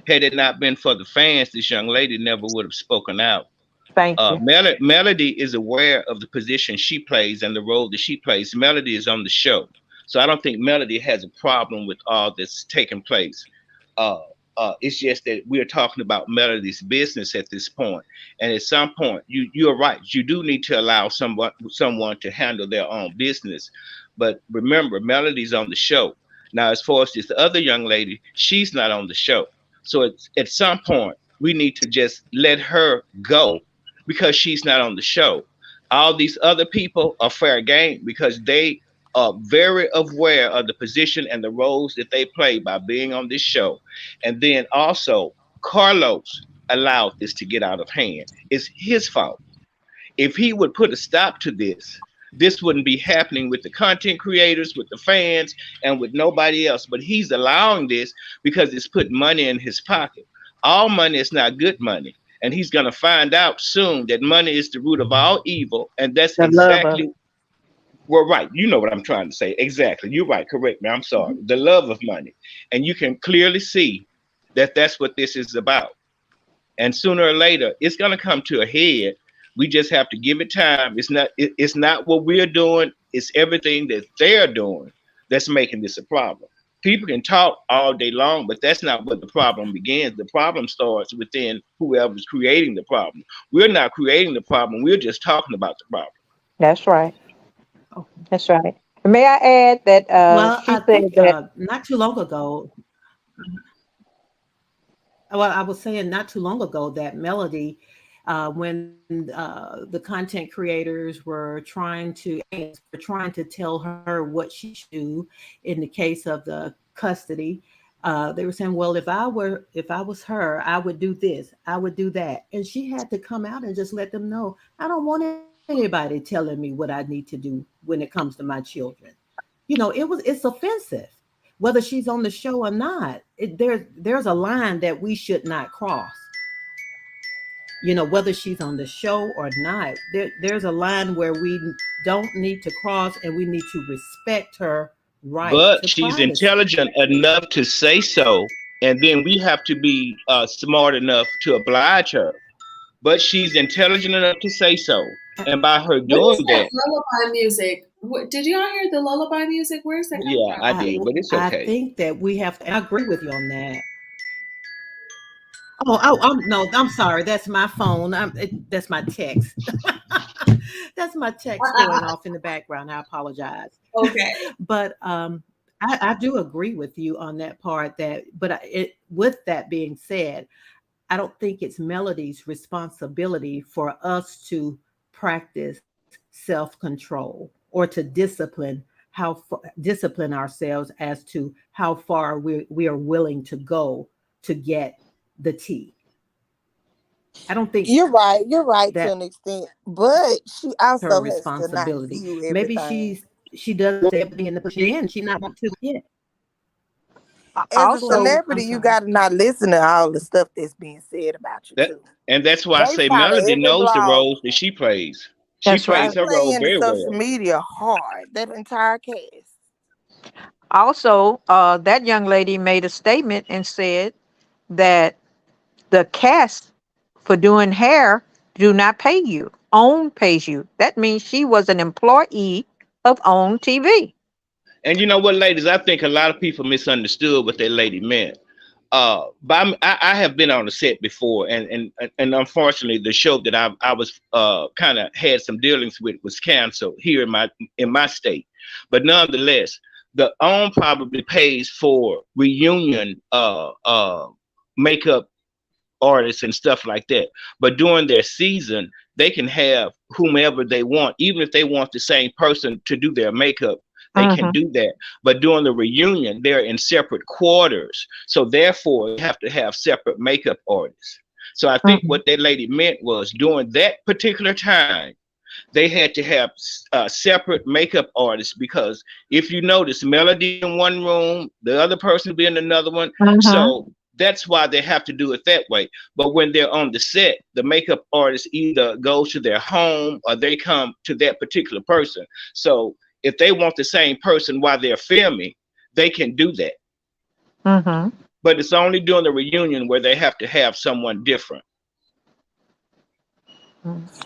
Speaker 6: Had it not been for the fans, this young lady never would have spoken out.
Speaker 5: Thank you.
Speaker 6: Melody is aware of the position she plays and the role that she plays. Melody is on the show, so I don't think Melody has a problem with all this taking place. Uh, it's just that we're talking about Melody's business at this point, and at some point, you're right. You do need to allow someone to handle their own business, but remember, Melody's on the show now. As far as this other young lady, she's not on the show, so at some point we need to just let her go because she's not on the show. All these other people are fair game because they are very aware of the position and the roles that they play by being on this show. And then also, Carlos allowed this to get out of hand. It's his fault. If he would put a stop to this, this wouldn't be happening with the content creators, with the fans, and with nobody else. But he's allowing this because it's put money in his pocket. All money is not good money. And he's going to find out soon that money is the root of all evil. And that's
Speaker 5: The love of
Speaker 6: exactly, well, right. You know what I'm trying to say. Exactly. You're right. Correct me. I'm sorry. The love of money. And you can clearly see that that's what this is about. And sooner or later it's going to come to a head. We just have to give it time. It's not what we're doing, it's everything that they're doing that's making this a problem. People can talk all day long, but that's not where the problem begins. The problem starts within whoever's creating the problem. We're not creating the problem. We're just talking about the problem.
Speaker 5: That's right.
Speaker 7: Oh,
Speaker 5: That's right. May I add that
Speaker 7: well,
Speaker 5: she
Speaker 7: I
Speaker 5: said
Speaker 7: think
Speaker 5: that.
Speaker 7: not too long ago, well, I was saying not too long ago that Melody, when the content creators were trying to tell her what she should do in the case of the custody, they were saying, "Well, if I was her, I would do this, I would do that," and she had to come out and just let them know, "I don't want anybody telling me what I need to do when it comes to my children." It's offensive whether she's on the show or not. There's a line that we should not cross. Whether she's on the show or not, there's a line where we don't need to cross, and we need to respect her right
Speaker 6: But
Speaker 7: to
Speaker 6: she's
Speaker 7: privacy.
Speaker 6: intelligent enough to say so, and then we have to be smart enough to oblige her. But she's intelligent enough to say so, and by her
Speaker 2: What is
Speaker 6: doing
Speaker 2: that
Speaker 6: that,
Speaker 2: lullaby music? Did y'all hear the lullaby music? Where is that coming
Speaker 6: yeah,
Speaker 2: from?
Speaker 6: I did, but it's
Speaker 7: I
Speaker 6: okay.
Speaker 7: think that we have to. I agree with you on that. Oh, no, I'm sorry. That's my phone. That's my text. That's my text going off in the background. I apologize.
Speaker 2: Okay.
Speaker 7: But I do agree with you on that part. With that being said, I don't think it's Melody's responsibility for us to practice self-control or to discipline ourselves as to how far we are willing to go to get the tea. I don't think
Speaker 3: You're right to
Speaker 7: that's
Speaker 3: an extent, but she
Speaker 7: her
Speaker 3: also has to not
Speaker 7: responsibility.
Speaker 3: view
Speaker 7: Maybe
Speaker 3: everything.
Speaker 7: she doesn't say everything in the push in. She not want to. Yeah.
Speaker 3: As a
Speaker 7: Go ahead.
Speaker 5: Also,
Speaker 7: I'm
Speaker 3: celebrity, you
Speaker 7: sorry.
Speaker 3: gotta not listen to all the stuff that's being said about you
Speaker 6: That
Speaker 3: too.
Speaker 6: and that's why I
Speaker 3: They
Speaker 6: say
Speaker 3: follow
Speaker 6: Melody
Speaker 3: every
Speaker 6: knows the
Speaker 3: blog.
Speaker 6: roles that she plays. She
Speaker 5: that's
Speaker 3: They
Speaker 6: plays
Speaker 5: right.
Speaker 6: her
Speaker 3: play
Speaker 6: role
Speaker 3: in the
Speaker 6: very
Speaker 3: social
Speaker 6: well.
Speaker 3: media hard. That entire cast.
Speaker 5: Also, that young lady made a statement and said that the cast for doing hair do not pay you. OWN pays you. That means she was an employee of OWN TV.
Speaker 6: And you know what, ladies? I think a lot of people misunderstood what that lady meant. I have been on the set before, and unfortunately, the show that I was kind of had some dealings with was canceled here in my state. But nonetheless, the OWN probably pays for reunion makeup artists and stuff like that. But during their season, they can have whomever they want, even if they want the same person to do their makeup. They can
Speaker 5: Mm-hmm.
Speaker 6: do that. But during the reunion, they're in separate quarters. So therefore, you have to have separate makeup artists. So I think
Speaker 5: Mm-hmm.
Speaker 6: what that lady meant was during that particular time, they had to have separate makeup artists because if you notice, Melody in one room, the other person be in another one.
Speaker 5: Mm-hmm.
Speaker 6: So that's why they have to do it that way. But when they're on the set, the makeup artist either goes to their home or they come to that particular person. So if they want the same person while they're filming, they can do that.
Speaker 5: Mm-hmm.
Speaker 6: But it's only during the reunion where they have to have someone different.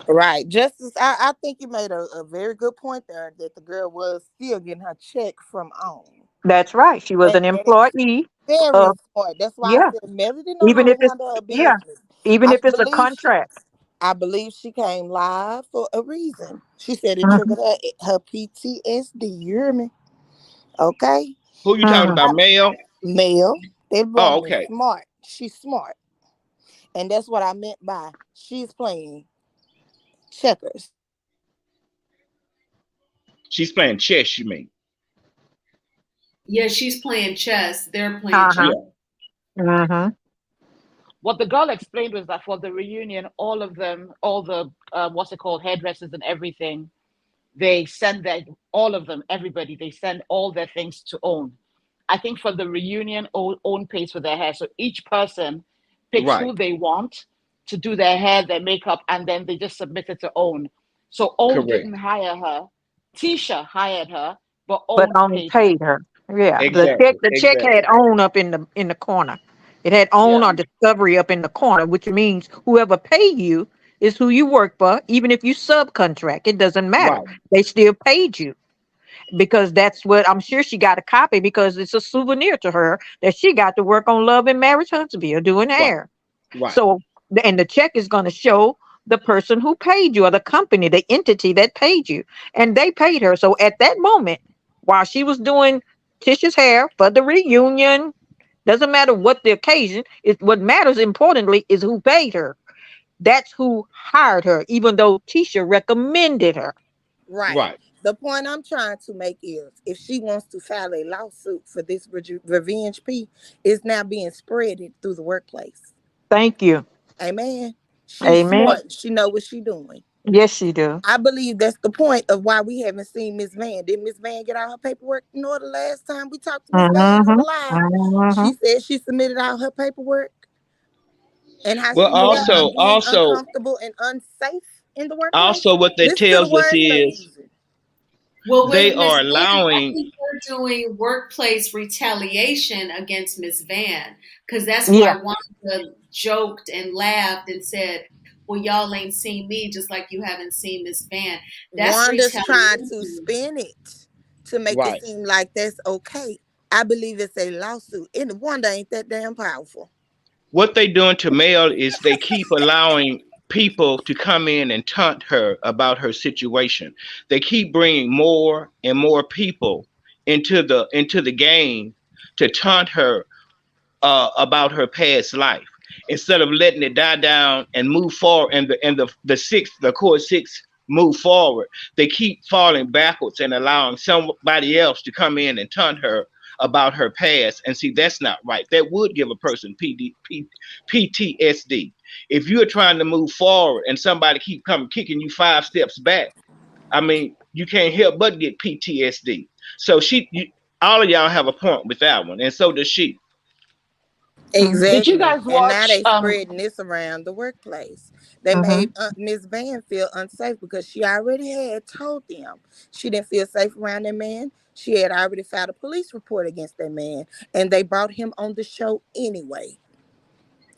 Speaker 3: Right. Justice, I think you made a very good point there that the girl was still getting her check from OWN.
Speaker 5: That's right. She was
Speaker 3: And
Speaker 5: an
Speaker 3: that is
Speaker 5: employee
Speaker 3: very
Speaker 5: of,
Speaker 3: smart. That's why I
Speaker 5: yeah,
Speaker 3: said Melody know
Speaker 5: even
Speaker 3: how
Speaker 5: if
Speaker 3: to
Speaker 5: it's,
Speaker 3: handle her
Speaker 5: yeah,
Speaker 3: business.
Speaker 5: even
Speaker 3: I
Speaker 5: if it's a
Speaker 3: believe she
Speaker 5: contract.
Speaker 3: I believe she came live for a reason. She said it
Speaker 5: Mm-hmm.
Speaker 3: triggered her PTSD. You hear me? Okay.
Speaker 6: Who you talking
Speaker 5: Mm-hmm.
Speaker 6: about,
Speaker 3: I,
Speaker 6: Mel?
Speaker 3: Mel, that
Speaker 6: Oh,
Speaker 3: woman is
Speaker 6: okay.
Speaker 3: smart. She's smart. And that's what I meant by she's playing checkers.
Speaker 6: She's playing chess, you mean?
Speaker 2: Yeah, she's playing chess. They're playing
Speaker 5: Uh-huh.
Speaker 2: checkers.
Speaker 6: Yeah,
Speaker 5: Mm-hmm.
Speaker 4: What the girl explained was that for the reunion, all of them, all the what's it called, hairdressers and everything, they send that all of them, everybody, they send all their things to OWN. I think for the reunion, OWN pays for their hair, so each person picks
Speaker 6: right.
Speaker 4: who they want to do their hair, their makeup, and then they just submit it to OWN. So OWN
Speaker 6: Correct.
Speaker 4: didn't hire her. Tisha hired her, but
Speaker 5: But
Speaker 4: OWN
Speaker 5: OWN
Speaker 4: paid her.
Speaker 5: paid her. Yeah.
Speaker 6: Exactly.
Speaker 5: The check
Speaker 6: Exactly.
Speaker 5: had OWN up in the corner. It had OWN
Speaker 4: Yeah.
Speaker 5: or Discovery up in the corner, which means whoever pay you is who you work for, even if you subcontract. It doesn't matter.
Speaker 6: Right.
Speaker 5: They still paid you. because that's what I'm sure she got a copy because it's a souvenir to her that she got to work on Love and Marriage Huntsville doing
Speaker 6: Right.
Speaker 5: hair.
Speaker 6: Right.
Speaker 5: So, and the check is going to show the person who paid you or the company, the entity that paid you, and they paid her. So at that moment, while she was doing Tisha's hair for the reunion, doesn't matter what the occasion is. What matters importantly is who paid her. That's who hired her, even though Tisha recommended her.
Speaker 3: Right.
Speaker 6: Right.
Speaker 3: The point I'm trying to make is if she wants to file a lawsuit for this revenge P, is now being spreaded through the workplace.
Speaker 5: Thank you.
Speaker 3: Amen. She's
Speaker 5: Amen.
Speaker 3: smart. She know what she's doing.
Speaker 5: Yes, she do.
Speaker 3: I believe that's the point of why we haven't seen Miss Van. Did Miss Van get all her paperwork in order last time we talked to Miss Van on
Speaker 5: Mm-hmm.
Speaker 3: the live?
Speaker 5: Mm-hmm.
Speaker 3: She said she submitted all her paperwork and how
Speaker 6: Well,
Speaker 3: she knew
Speaker 2: Yeah.
Speaker 3: about
Speaker 6: also,
Speaker 3: being
Speaker 6: also,
Speaker 3: uncomfortable and unsafe in the workplace.
Speaker 6: also, what that
Speaker 3: Listen to the
Speaker 6: tells us
Speaker 3: words they
Speaker 6: is
Speaker 3: using.
Speaker 2: Well,
Speaker 6: they
Speaker 2: with Miss
Speaker 6: are
Speaker 2: Van, I
Speaker 6: allowing.
Speaker 2: think they're doing workplace retaliation against Miss Van because that's
Speaker 5: Yeah.
Speaker 2: why Wanda joked and laughed and said, "Well, y'all ain't seen me, just like you haven't seen Miss Van." That's
Speaker 3: Wanda's trying to
Speaker 2: retaliation.
Speaker 3: spin it to make it
Speaker 6: Right.
Speaker 3: seem like that's okay. I believe it's a lawsuit. And Wanda ain't that damn powerful.
Speaker 6: What they doing to Mel is they keep allowing people to come in and taunt her about her situation. They keep bringing more and more people into the game to taunt her about her past life instead of letting it die down and move forward and the core six move forward. They keep falling backwards and allowing somebody else to come in and taunt her about her past. And see, that's not right. That would give a person PTSD. If you're trying to move forward and somebody keep coming kicking you 5 steps back, I mean, you can't help but get PTSD. So all of y'all have a point with that one, and so does she.
Speaker 5: Mm-hmm.
Speaker 4: Did you
Speaker 3: Exactly.
Speaker 4: guys
Speaker 3: And now
Speaker 4: watch
Speaker 3: they spreading this around the workplace. They made
Speaker 5: Mm-hmm.
Speaker 3: Miss Van feel unsafe because she already had told them she didn't feel safe around that man. She had already filed a police report against that man, and they brought him on the show anyway.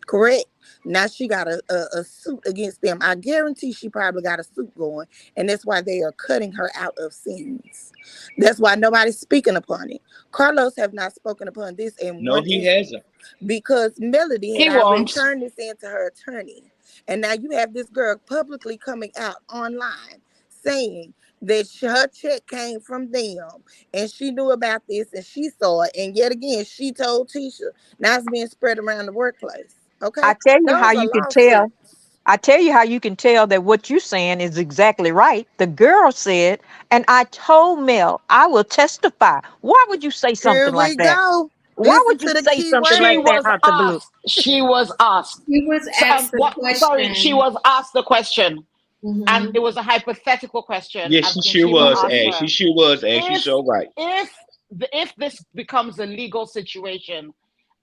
Speaker 3: Correct. Now she got a suit against them. I guarantee she probably got a suit going, and that's why they are cutting her out of scenes. That's why nobody's speaking upon it. Carlos have not spoken upon this in
Speaker 6: No,
Speaker 3: one
Speaker 6: he
Speaker 3: instance
Speaker 6: hasn't.
Speaker 3: because Melody had
Speaker 4: He
Speaker 3: already
Speaker 4: won't.
Speaker 3: turned this into her attorney, and now you have this girl publicly coming out online saying that her check came from them and she knew about this and she saw it, and yet again she told Tisha. Now it's being spread around the workplace. Okay,
Speaker 5: I tell you how
Speaker 3: those are
Speaker 5: you can tell.
Speaker 3: lawsuits.
Speaker 5: I tell you how you can tell that what you're saying is exactly right. The girl said, and I told Mel, I will testify. Why would you say
Speaker 3: Here
Speaker 5: something like
Speaker 3: we
Speaker 5: that?
Speaker 3: go.
Speaker 5: Why
Speaker 3: Listen
Speaker 5: would you
Speaker 3: to the
Speaker 5: say
Speaker 3: key
Speaker 5: something
Speaker 4: She
Speaker 5: like that
Speaker 3: words.
Speaker 4: was
Speaker 5: out the blue?
Speaker 4: asked. She was asked.
Speaker 2: He was
Speaker 4: So,
Speaker 2: asked the
Speaker 4: what? Sorry, she
Speaker 2: question.
Speaker 4: was asked the question, and
Speaker 2: Hmm.
Speaker 4: it was a hypothetical question.
Speaker 6: Yes,
Speaker 4: And
Speaker 6: she sure
Speaker 4: Nshima
Speaker 6: was,
Speaker 4: asked
Speaker 6: Ash. She
Speaker 4: her
Speaker 6: sure was, Ash. She's
Speaker 4: if
Speaker 6: so right.
Speaker 4: if if this becomes a legal situation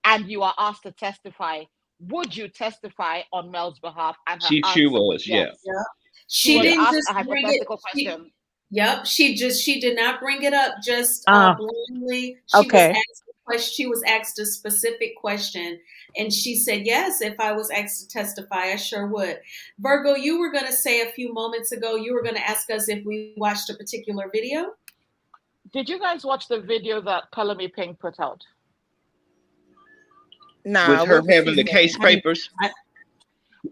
Speaker 4: and you are asked to testify, would you testify on Mel's behalf? And her
Speaker 6: She sure
Speaker 4: answer was
Speaker 6: was, yeah.
Speaker 4: yes.
Speaker 2: Yeah.
Speaker 4: She
Speaker 2: She
Speaker 4: was
Speaker 6: Yeah.
Speaker 2: didn't
Speaker 4: asked
Speaker 2: just
Speaker 4: a
Speaker 2: bring it.
Speaker 4: hypothetical question.
Speaker 2: Yep, she did not bring it up just
Speaker 5: Uh,
Speaker 2: blindly. She was
Speaker 5: okay.
Speaker 2: asked a question. She was asked a specific question, and she said, "Yes, if I was asked to testify, I sure would." Virgo, you were going to say a few moments ago, you were going to ask us if we watched a particular video.
Speaker 4: Did you guys watch the video that Color Me Pink put out?
Speaker 3: Nah,
Speaker 6: With her
Speaker 3: what was she
Speaker 6: having the case
Speaker 3: saying?
Speaker 7: I didn't.
Speaker 6: papers.
Speaker 7: I,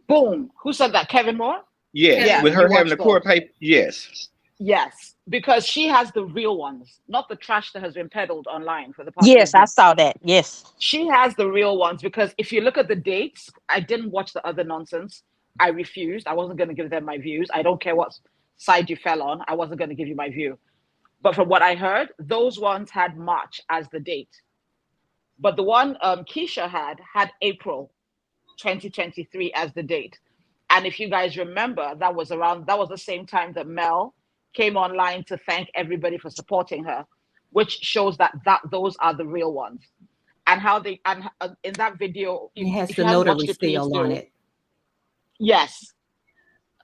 Speaker 4: Boom. Who said that? Kevin Moore?
Speaker 6: Yes.
Speaker 2: Kevin
Speaker 4: Yes,
Speaker 6: With
Speaker 2: Moore.
Speaker 6: her
Speaker 4: you
Speaker 6: having the
Speaker 4: watched
Speaker 6: court
Speaker 4: those.
Speaker 6: paper. Yes.
Speaker 4: Yes, because she has the real ones, not the trash that has been peddled online for the past few
Speaker 5: Yes, I
Speaker 4: weeks.
Speaker 5: saw that. Yes.
Speaker 4: She has the real ones because if you look at the dates, I didn't watch the other nonsense. I refused. I wasn't going to give them my views. I don't care what side you fell on. I wasn't going to give you my view. But from what I heard, those ones had March as the date. But the one Keisha had April 2023 as the date. And if you guys remember, that was the same time that Mel came online to thank everybody for supporting her, which shows that those are the real ones. And how they and in that video,
Speaker 7: it has
Speaker 4: if
Speaker 7: the
Speaker 4: you haven't
Speaker 7: notary
Speaker 4: watched it, please
Speaker 7: seal on
Speaker 4: do.
Speaker 7: it.
Speaker 4: Yes,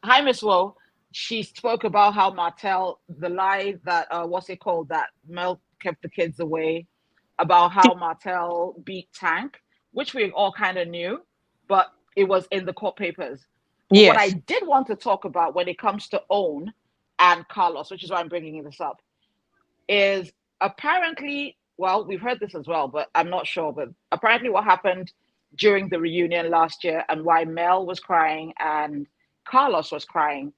Speaker 4: hi Miss Woe. She spoke about how Martell, the lie that what's it called, that Mel kept the kids away, about how Martell beat Tank, which we all kind of knew, but it was in the court papers. But what I
Speaker 5: Yes.
Speaker 4: did want to talk about when it comes to Own and Carlos, which is why I'm bringing this up, is apparently, well, we've heard this as well, but I'm not sure. But apparently, what happened during the reunion last year and why Mel was crying and Carlos was crying,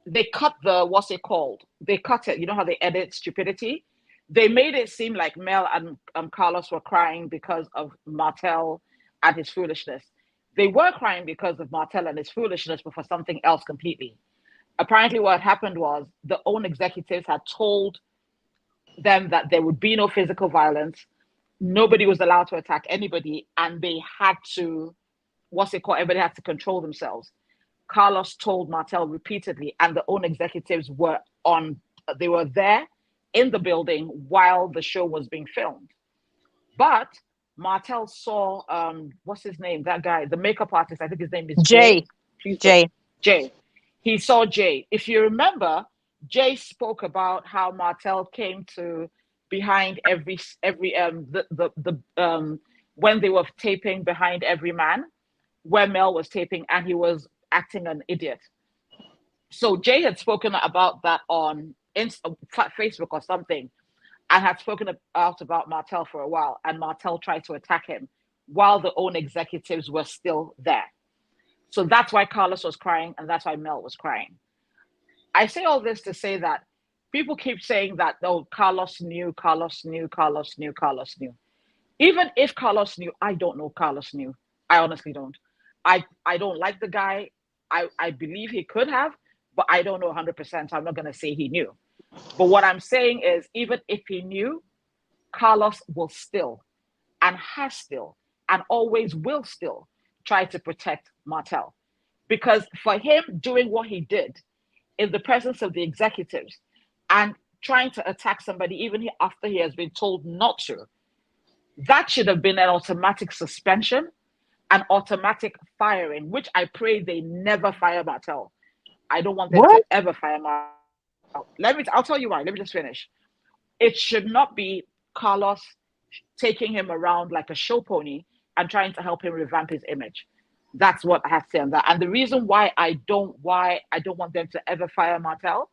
Speaker 4: they cut the, what's it called? They cut it. You know how they edit stupidity? They made it seem like Mel and Carlos were crying because of Martell and his foolishness. They were crying because of Martell and his foolishness, but for something else completely. Apparently, what happened was the own executives had told them that there would be no physical violence. Nobody was allowed to attack anybody, and they had to, what's it called? Everybody had to control themselves. Carlos told Martell repeatedly, and the own executives were on, they were there in the building while the show was being filmed. But Martell saw, what's his name? That guy, the makeup artist, I think his name is Jay. Jay. He saw Jay. If you remember, Jay spoke about how Martell came to behind every when they were taping Behind Every Man, where Mel was taping, and he was acting an idiot. So Jay had spoken about that on Facebook or something, and had spoken out about Martell for a while, and Martell tried to attack him while the own executives were still there. So that's why Carlos was crying, and that's why Mel was crying. I say all this to say that people keep saying that, oh, Carlos knew. Even if Carlos knew, I don't know Carlos knew. I honestly don't. I don't like the guy. I believe he could have, but I don't know 100%. So I'm not going to say he knew. But what I'm saying is, even if he knew, Carlos will still, and has still, and always will still try to protect Martell. Because for him doing what he did in the presence of the executives and trying to attack somebody even after he has been told not to, that should have been an automatic suspension, an automatic firing, which I pray they never fire Martell. I don't want them to ever fire Martell. I'll tell you why. Let me just finish. It should not be Carlos taking him around like a show pony and trying to help him revamp his image. That's what I have to say on that. And the reason why I don't want them to ever fire Martell.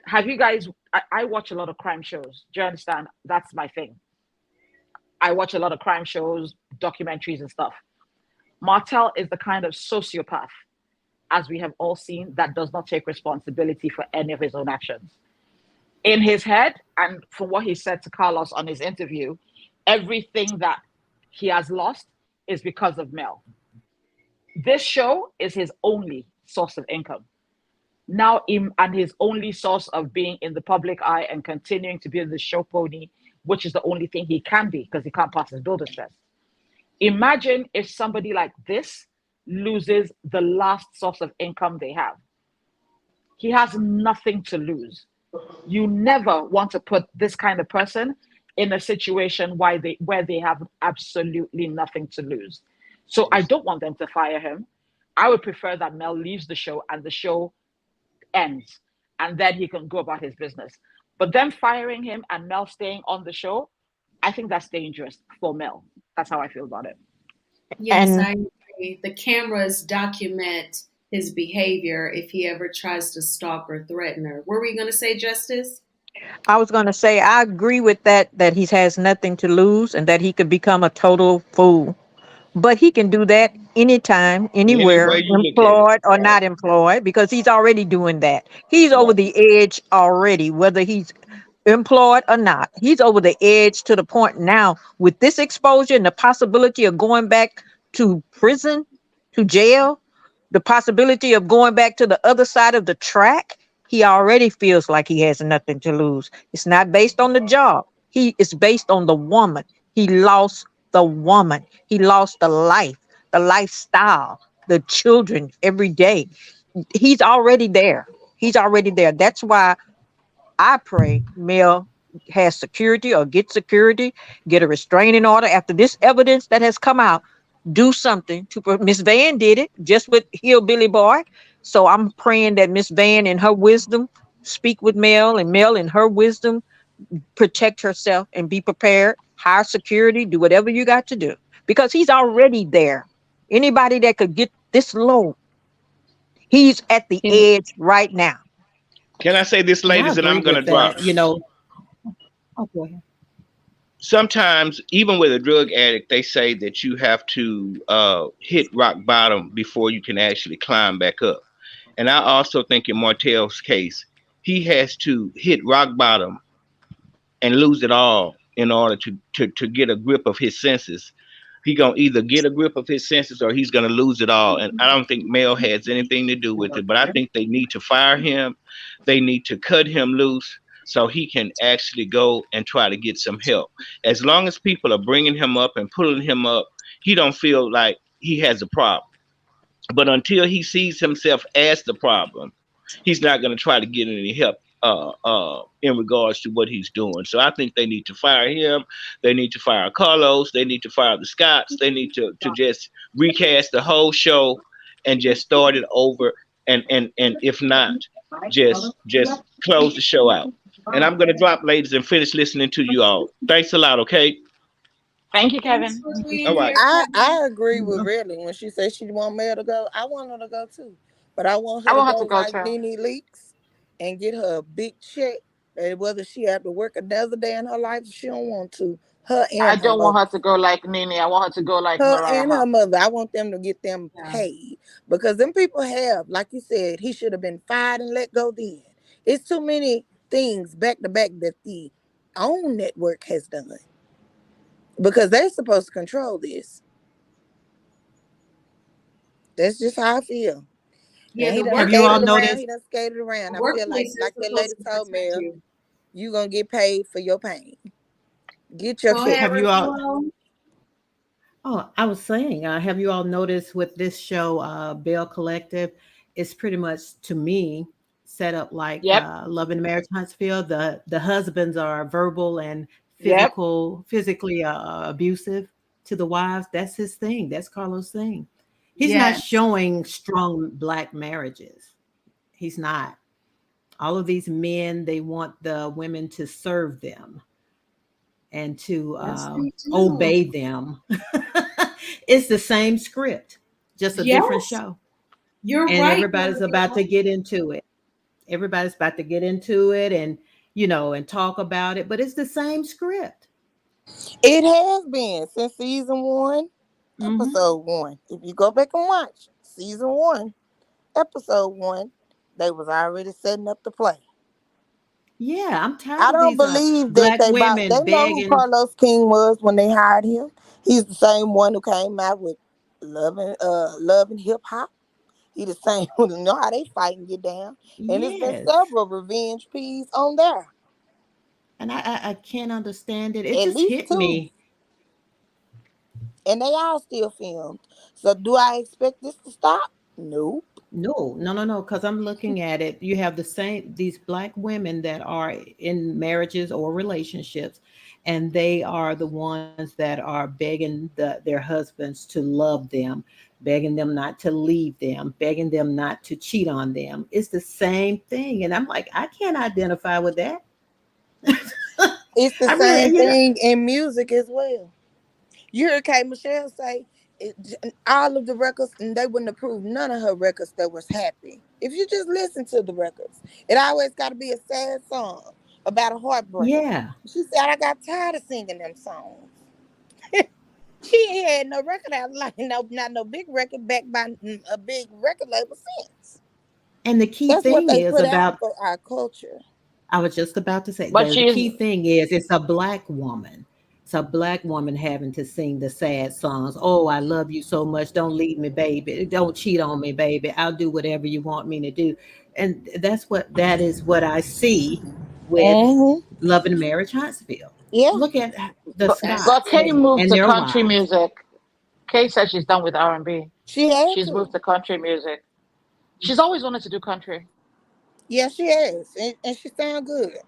Speaker 4: Have you guys? I watch a lot of crime shows. Do you understand? That's my thing. I watch a lot of crime shows, documentaries, and stuff. Martell is the kind of sociopath, as we have all seen, that does not take responsibility for any of his own actions. In his head, and from what he said to Carlos on his interview, everything that he has lost is because of Mel. This show is his only source of income. Now, and his only source of being in the public eye and continuing to be the show pony, which is the only thing he can be because he can't pass his builder's test. Imagine if somebody like this loses the last source of income they have. He has nothing to lose. You never want to put this kind of person in a situation where they have absolutely nothing to lose. So I don't want them to fire him. I would prefer that Mel leaves the show and the show ends, and then he can go about his business. But them firing him and Mel staying on the show, I think that's dangerous for Mel. That's how I feel about it.
Speaker 2: Yes, I agree. The cameras document his behavior if he ever tries to stalk or threaten her. What were you going to say, Justice?
Speaker 5: I was going to say, I agree with that he has nothing to lose and that he could become a total fool. But he can do that anytime, anywhere, employed or not employed, because he's already doing that. He's over the edge already, whether he's employed or not. He's over the edge to the point now with this exposure and the possibility of going back to prison, to jail, the possibility of going back to the other side of the track. He already feels like he has nothing to lose. It's not based on the job. It's based on the woman. He lost the woman. He lost the life, the lifestyle, the children every day. He's already there. He's already there. That's why I pray Mel has security or get security, get a restraining order after this evidence that has come out. Do something to Miss Van did it just with Hillbilly Boy. So I'm praying that Miss Van in her wisdom speak with Mel, and Mel in her wisdom protect herself and be prepared. Hire security, do whatever you got to do, because he's already there. Anybody that could get this low, he's at the edge right now.
Speaker 6: Can I say this, ladies, and I'm going to drop?
Speaker 7: Oh, go ahead.
Speaker 6: Sometimes, even with a drug addict, they say that you have to hit rock bottom before you can actually climb back up. And I also think in Martell's case, he has to hit rock bottom and lose it all in order to get a grip of his senses. He gonna either get a grip of his senses or he's gonna lose it all. And I don't think Mel has anything to do with it, but I think they need to fire him. They need to cut him loose so he can actually go and try to get some help. As long as people are bringing him up and pulling him up, he don't feel like he has a problem. But until he sees himself as the problem, he's not going to try to get any help in regards to what he's doing. So I think they need to fire him. They need to fire Carlos. They need to fire the Scotts. They need to just recast the whole show and just start it over. And if not, just close the show out. And I'm going to drop, ladies, and finish listening to you all. Thanks a lot. Okay.
Speaker 4: Thank you,
Speaker 2: Thanks
Speaker 4: Kevin.
Speaker 2: for
Speaker 7: Thank you
Speaker 2: being
Speaker 7: so
Speaker 6: All
Speaker 7: much.
Speaker 6: right.
Speaker 2: here,
Speaker 3: I
Speaker 2: Kevin.
Speaker 3: agree with Reddy when she said she want Mel to go. I want her to go too, but I want her
Speaker 4: I
Speaker 3: to
Speaker 4: want her
Speaker 3: go
Speaker 4: to go
Speaker 3: like
Speaker 4: too.
Speaker 3: Nene Leaks and get her a big check. And whether she have to work another day in her life, if she don't want to. Her
Speaker 4: I
Speaker 3: and her
Speaker 4: don't want
Speaker 3: mother.
Speaker 4: her to go like Nene. I want her to go like
Speaker 3: Her
Speaker 4: Mariah.
Speaker 3: and her mother. I want them to get them
Speaker 2: Yeah.
Speaker 3: paid because them people have, like you said, he should have been fired and let go then. It's too many things back to back that the own network has done because they're supposed to control this. That's just how I feel. Now
Speaker 2: Yeah,
Speaker 3: he
Speaker 2: the
Speaker 3: done
Speaker 7: Have you
Speaker 3: skated
Speaker 7: all
Speaker 2: workplace,
Speaker 3: around.
Speaker 7: noticed?
Speaker 3: He done skated
Speaker 2: the
Speaker 3: around. I feel
Speaker 2: workplace is
Speaker 3: like that lady
Speaker 2: supposed to
Speaker 3: told
Speaker 2: protect
Speaker 3: me,
Speaker 2: you.
Speaker 3: you gonna get paid for your pain. Get your
Speaker 2: Go
Speaker 3: check.
Speaker 2: ahead,
Speaker 7: Have you all?
Speaker 2: Ramon.
Speaker 7: Oh, I was saying, have you all noticed with this show, Bell Collective, it's pretty much to me set up like
Speaker 4: Yep.
Speaker 7: Love and Marriage Huntsville. The husbands are verbal and
Speaker 4: Yep.
Speaker 7: physically abusive to the wives. That's his thing. That's Carlos' thing. He's not
Speaker 2: Yes.
Speaker 7: showing strong black marriages. He's not. All of these men, they want the women to serve them and to
Speaker 2: That's true too.
Speaker 7: obey them. It's the same script, just a different
Speaker 2: Yes,
Speaker 7: show.
Speaker 2: you're
Speaker 7: And
Speaker 2: right,
Speaker 7: everybody's about to
Speaker 2: Maria.
Speaker 7: get into it. Everybody's about to get into it and, and talk about it, but it's the same script.
Speaker 3: It has been since season one,
Speaker 7: Hmm.
Speaker 3: episode one. If you go back and watch season one, episode one, they was already setting up the play.
Speaker 7: Yeah, I'm tired
Speaker 3: I
Speaker 7: of
Speaker 3: don't
Speaker 7: these
Speaker 3: believe that
Speaker 7: black
Speaker 3: they bought.
Speaker 7: women
Speaker 3: They know who
Speaker 7: begging.
Speaker 3: Carlos King was when they hired him. He's the same one who came out with love and hip hop. He the same who know how they fight and get down. And there's been
Speaker 7: Yes.
Speaker 3: several revenge pieces on there,
Speaker 7: And I can't understand it. It
Speaker 3: at
Speaker 7: just
Speaker 3: least
Speaker 7: hit
Speaker 3: two,
Speaker 7: me.
Speaker 3: and they all still filmed. So do I expect this to stop? Nope.
Speaker 7: No, no, no, no. Because I'm looking at it. You have the same, these black women that are in marriages or relationships, and they are the ones that are begging their husbands to love them, begging them not to leave them, begging them not to cheat on them. It's the same thing. And I'm like, I can't identify with that.
Speaker 3: It's the
Speaker 7: I really,
Speaker 3: same thing in music as well. You heard K. Michelle say it, all of the records, and they wouldn't approve none of her records that was happy. If you just listen to the records, it always got to be a sad song about a heartbreak.
Speaker 7: yeah.
Speaker 3: She said, I got tired of singing them songs. She ain't had no record out, like no, not no big record backed by a big record label since.
Speaker 7: And the key
Speaker 3: That's what
Speaker 7: thing
Speaker 3: they
Speaker 7: is
Speaker 3: put out
Speaker 7: about,
Speaker 3: for our culture.
Speaker 7: I was just about to say
Speaker 4: But
Speaker 7: the
Speaker 4: she's
Speaker 7: key thing is it's a black woman. It's a black woman having to sing the sad songs. Oh, I love you so much. Don't leave me, baby. Don't cheat on me, baby. I'll do whatever you want me to do. And that is what I see with
Speaker 3: Hmm.
Speaker 7: Love and Marriage Huntsville.
Speaker 3: Yeah,
Speaker 7: Look at the
Speaker 4: but,
Speaker 2: That's
Speaker 4: but
Speaker 7: Scots
Speaker 4: Kay
Speaker 2: true.
Speaker 4: moved
Speaker 7: and
Speaker 4: to
Speaker 7: their
Speaker 4: country
Speaker 7: wives.
Speaker 4: music. Kay said she's done with R&B.
Speaker 3: she had
Speaker 4: She's moved
Speaker 3: to.
Speaker 4: to country music. She's always wanted to do country.
Speaker 3: Yeah, she has, and she sound good.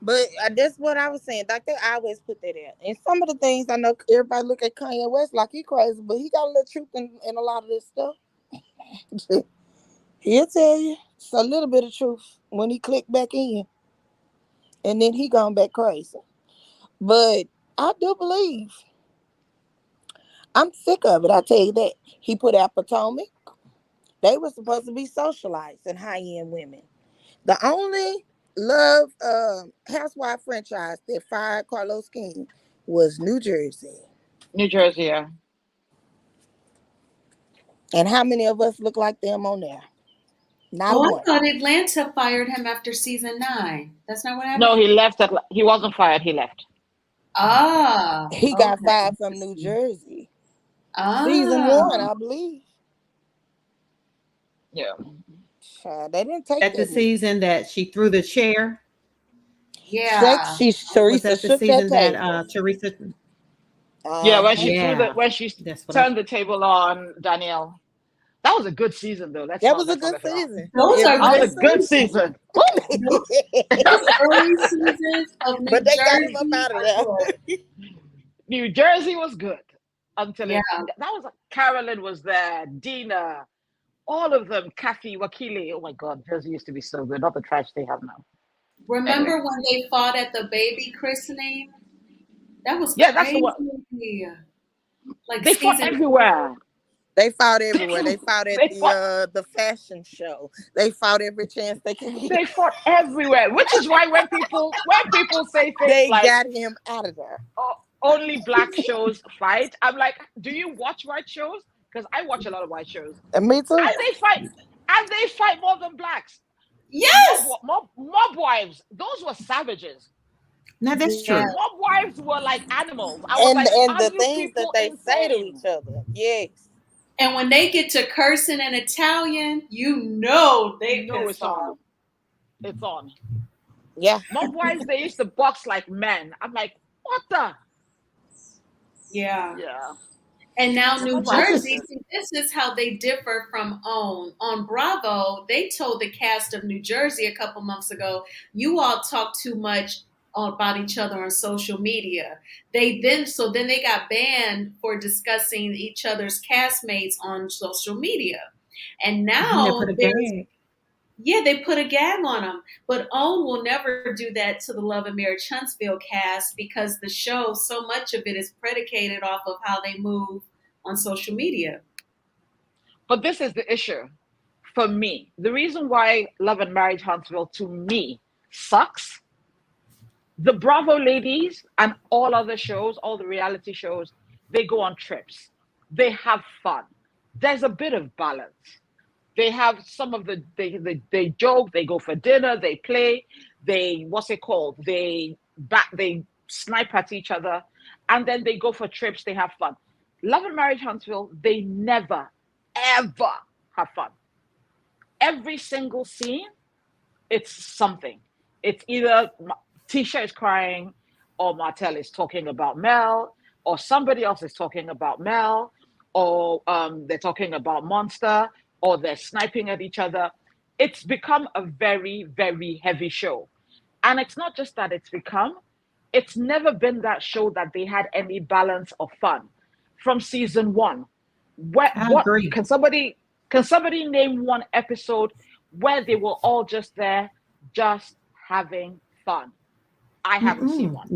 Speaker 3: But that's what I was saying. Like they always put that out. And some of the things I know everybody look at Kanye West like he crazy, but he got a little truth in a lot of this stuff. He'll tell you it's a little bit of truth when he click back in, and then he gone back crazy. But I do believe I'm sick of it. I tell you that he put out Potomac. They were supposed to be socialized and high end women. The only Love Housewife franchise that fired Carlos King was New Jersey.
Speaker 4: New Jersey, yeah.
Speaker 3: And how many of us look like them on there? Not a
Speaker 2: Oh, I
Speaker 3: one.
Speaker 2: thought Atlanta fired him after season 9. That's not what
Speaker 4: No,
Speaker 2: happened?
Speaker 4: he left. He wasn't fired. He left.
Speaker 2: Ah,
Speaker 3: He got
Speaker 2: okay.
Speaker 3: fired from New Jersey. Season
Speaker 2: Ah,
Speaker 3: 1, I believe.
Speaker 4: Yeah.
Speaker 3: Child, they didn't take
Speaker 7: At the
Speaker 3: that much.
Speaker 7: season that she threw the chair,
Speaker 2: yeah.
Speaker 7: was
Speaker 3: Teresa
Speaker 7: that the
Speaker 3: shook that
Speaker 7: season that
Speaker 3: table.
Speaker 7: Teresa?
Speaker 4: Yeah,
Speaker 3: Uh
Speaker 4: when
Speaker 3: huh.
Speaker 4: she threw the
Speaker 7: Yeah,
Speaker 4: when she
Speaker 7: that's what I.
Speaker 4: turned the table on Danielle. That was a good season, though.
Speaker 3: That was a good
Speaker 4: Let's not.
Speaker 3: season.
Speaker 2: Those
Speaker 3: It
Speaker 2: are
Speaker 3: was a
Speaker 4: That
Speaker 2: good
Speaker 4: was a
Speaker 3: good
Speaker 4: good
Speaker 2: seasons.
Speaker 4: season. Woo!
Speaker 2: Those early seasons of
Speaker 3: but
Speaker 2: New
Speaker 3: they got him up
Speaker 2: Jersey
Speaker 3: out of
Speaker 2: are
Speaker 3: there.
Speaker 2: good.
Speaker 4: New Jersey was good until
Speaker 2: Yeah.
Speaker 4: that was Carolyn was there, Dina, all of them, Kathy, Wakili. Oh my God, Jersey used to be so good. Not the trash they have now. Anyway,
Speaker 2: Remember when they fought at the baby christening? That was
Speaker 4: yeah, that's the one.
Speaker 2: crazy. Like
Speaker 4: They fought
Speaker 2: season 4.
Speaker 4: everywhere.
Speaker 3: They fought
Speaker 4: They
Speaker 3: everywhere. They
Speaker 4: fought.
Speaker 3: fought at
Speaker 4: They fought.
Speaker 3: the fashion show. They fought every chance they could get.
Speaker 4: They fought everywhere. Which is why when people say things
Speaker 3: They
Speaker 4: like,
Speaker 3: got him out of there.
Speaker 4: oh, only black shows fight, I'm like, do you watch white shows? Because I watch a lot of white shows,
Speaker 3: And me too.
Speaker 4: and they fight more than blacks.
Speaker 2: Yes.
Speaker 4: Mob wives, those were savages.
Speaker 7: Now that's
Speaker 2: Yeah.
Speaker 7: true.
Speaker 4: Mob wives were like animals. I was
Speaker 3: And
Speaker 4: like, are
Speaker 3: the
Speaker 4: you
Speaker 3: things that
Speaker 4: people
Speaker 3: they say to
Speaker 4: insane?
Speaker 3: each other. Yes.
Speaker 2: And when they get to cursing in Italian, you know they
Speaker 4: No,
Speaker 2: pissed
Speaker 4: it's on.
Speaker 2: off.
Speaker 4: It's on.
Speaker 3: Yeah.
Speaker 4: Mob wives, they used to box like men. I'm like, what the?
Speaker 2: Yeah.
Speaker 4: Yeah.
Speaker 2: And now
Speaker 4: The
Speaker 2: New
Speaker 4: mob
Speaker 7: I
Speaker 4: wives were
Speaker 2: Jersey,
Speaker 7: just
Speaker 4: good.
Speaker 2: see, this is how they differ from OWN. On Bravo, they told the cast of New Jersey a couple months ago, you all talk too much about each other on social media. Then they got banned for discussing each other's castmates on social media. And
Speaker 7: they put
Speaker 2: now
Speaker 7: a
Speaker 2: there's
Speaker 7: gag.
Speaker 2: yeah, they put a gag on them. But OWN will never do that to the Love and Marriage Huntsville cast because the show, so much of it is predicated off of how they move on social media.
Speaker 4: But this is the issue for me. The reason why Love and Marriage Huntsville to me sucks, the Bravo ladies and all other shows, all the reality shows, they go on trips. They have fun. There's a bit of balance. They have some of they joke, they go for dinner, they play, they what's it called? They snipe at each other, and then they go for trips, they have fun. Love and Marriage Huntsville, they never, ever have fun. Every single scene, it's something. It's either Tisha is crying, or Martell is talking about Mel, or somebody else is talking about Mel, or they're talking about Monster, or they're sniping at each other. It's become a very, very heavy show. And it's not just that it's never been that show that they had any balance of fun from season one.
Speaker 7: I
Speaker 4: What
Speaker 7: agree.
Speaker 4: can somebody name one episode where they were all just there, just having fun? I haven't seen
Speaker 7: Mm-mm.
Speaker 4: one.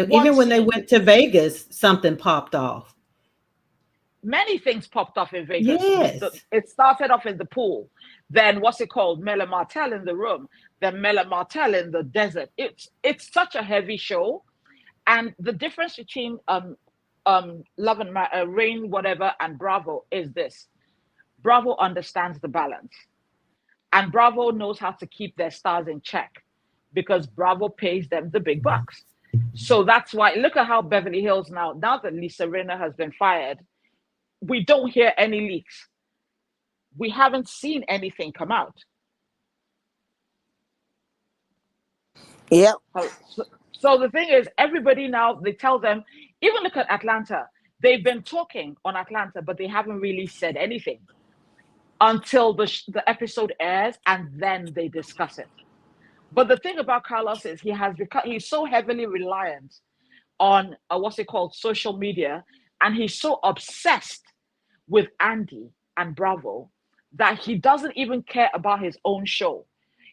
Speaker 4: One
Speaker 7: Even when they
Speaker 4: scene.
Speaker 7: went to Vegas, something popped off.
Speaker 4: Many things popped off in Vegas.
Speaker 7: Yes.
Speaker 4: It started off in the pool. Then what's it called? Mela Martell in the room. Then Mela Martell in the desert. It's such a heavy show, and the difference between Love and Rain, whatever, and Bravo is this: Bravo understands the balance, and Bravo knows how to keep their stars in check because Bravo pays them the big bucks. So that's why look at how Beverly Hills now. Now that Lisa Rinna has been fired, we don't hear any leaks. We haven't seen anything come out.
Speaker 3: Yep.
Speaker 4: So the thing is, everybody now they tell them. Even look at Atlanta. They've been talking on Atlanta, but they haven't really said anything until the episode airs, and then they discuss it. But the thing about Carlos is he's so heavily reliant on what's it called, social media, and he's so obsessed with Andy and Bravo that he doesn't even care about his own show.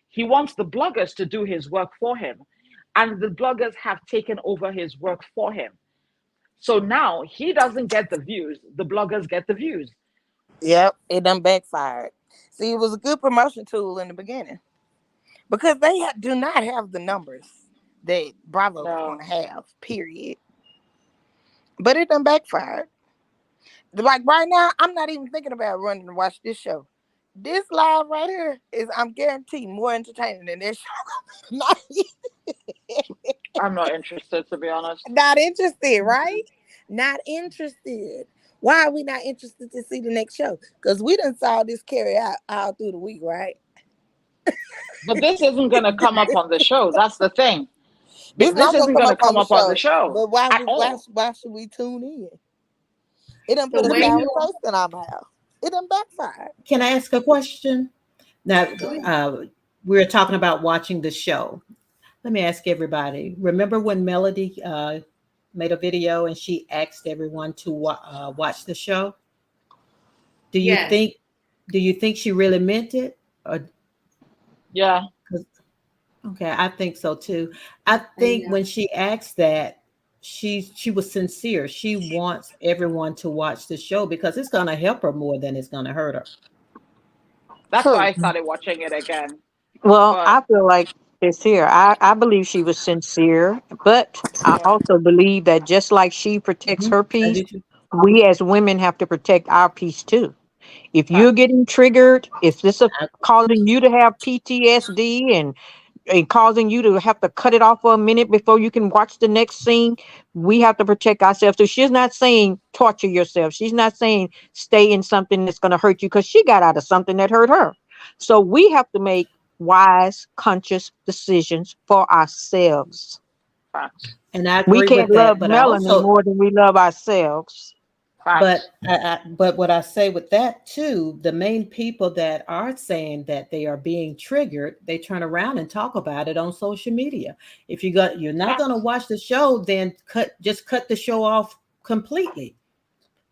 Speaker 4: He wants the bloggers to do his work for him, and the bloggers have taken over his work for him. So now he doesn't get the views, the bloggers get the views.
Speaker 3: Yep. It done backfired. See, it was a good promotion tool in the beginning. because they do not have the numbers that Bravo was going
Speaker 4: No,
Speaker 3: to have, period. But it done backfired. Like right now, I'm not even thinking about running to watch this show. This live right here is, I'm guaranteed, more entertaining than this show. Not,
Speaker 4: I'm not interested, to be honest.
Speaker 3: not interested, right? Not interested. Why are we not interested to see the next show? Because we done saw this carry out all through the week, right?
Speaker 4: But this isn't going to come up on the show. That's the thing.
Speaker 3: This
Speaker 4: This
Speaker 3: not gonna
Speaker 4: isn't
Speaker 3: come
Speaker 4: going to
Speaker 3: up on
Speaker 4: come
Speaker 3: the
Speaker 4: up on the
Speaker 3: show.
Speaker 4: show
Speaker 3: But why
Speaker 4: at
Speaker 3: we
Speaker 4: all.
Speaker 3: why should we tune in? It done
Speaker 2: The
Speaker 3: put a
Speaker 2: way
Speaker 3: sour
Speaker 2: you
Speaker 3: taste in our mouth. It done backfired.
Speaker 7: Can I ask a question? Now,
Speaker 2: go ahead.
Speaker 7: we're talking about watching the show. Let me ask everybody. Remember when Melody made a video and she asked everyone to watch the show? Do you
Speaker 2: Yes.
Speaker 7: think? Do you think she really meant it? Or
Speaker 4: Yeah.
Speaker 7: okay, I think so too. I think
Speaker 2: Yeah.
Speaker 7: when she asked that, she was sincere. She wants everyone to watch the show because it's going to help her more than it's going to hurt her.
Speaker 4: That's why
Speaker 3: True.
Speaker 4: I started watching it again.
Speaker 5: Well,
Speaker 4: But
Speaker 5: I feel like it's here. I believe she was sincere, but I
Speaker 4: yeah,
Speaker 5: also believe that just like she protects
Speaker 7: Mhm.
Speaker 5: her
Speaker 7: I
Speaker 5: peace,
Speaker 7: do too.
Speaker 5: we as women have to protect our peace too. If you're
Speaker 4: facts.
Speaker 5: getting triggered, if this is
Speaker 7: I,
Speaker 5: causing you to have PTSD and causing you to have to cut it off for a minute before you can watch the next scene, we have to protect ourselves. So she's not saying torture yourself. She's not saying stay in something that's going to hurt you because she got out of something that hurt her. So we have to make wise, conscious decisions for ourselves.
Speaker 4: Facts.
Speaker 7: and I
Speaker 5: We
Speaker 7: agree
Speaker 5: can't
Speaker 7: with
Speaker 5: love
Speaker 7: that, but I
Speaker 5: Melanie
Speaker 7: also
Speaker 5: more than we love ourselves.
Speaker 7: But
Speaker 4: Facts.
Speaker 7: but what I say with that too, the main people that are saying that they are being triggered, they turn around and talk about it on social media. If you're not going to
Speaker 4: Facts.
Speaker 7: watch the show, then cut the show off completely.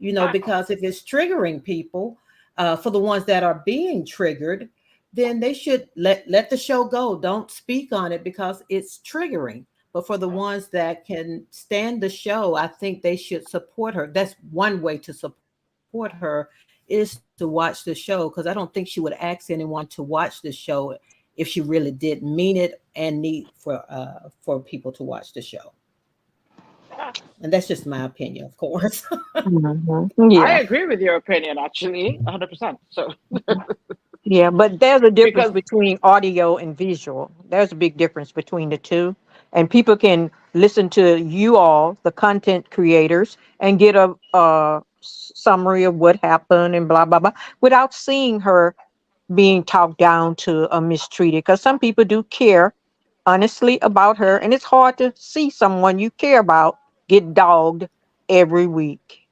Speaker 4: Facts.
Speaker 7: Because if it's triggering people, for the ones that are being triggered, then they should let the show go. Don't speak on it because it's triggering. But for the ones that can stand the show, I think they should support her. That's one way to support her is to watch the show because I don't think she would ask anyone to watch the show if she really did mean it and need for people to watch the show.
Speaker 4: Facts.
Speaker 7: And that's just my opinion, of course.
Speaker 4: I
Speaker 5: Yeah.
Speaker 4: agree with your opinion, actually, 100%. So,
Speaker 5: Yeah, but there's a difference
Speaker 4: because,
Speaker 5: between audio and visual. There's a big difference between the two. And people can listen to you all, the content creators, and get a summary of what happened and blah, blah, blah, without seeing her being talked down to or mistreated. Because some people do care honestly about her. And it's hard to see someone you care about get dogged every week.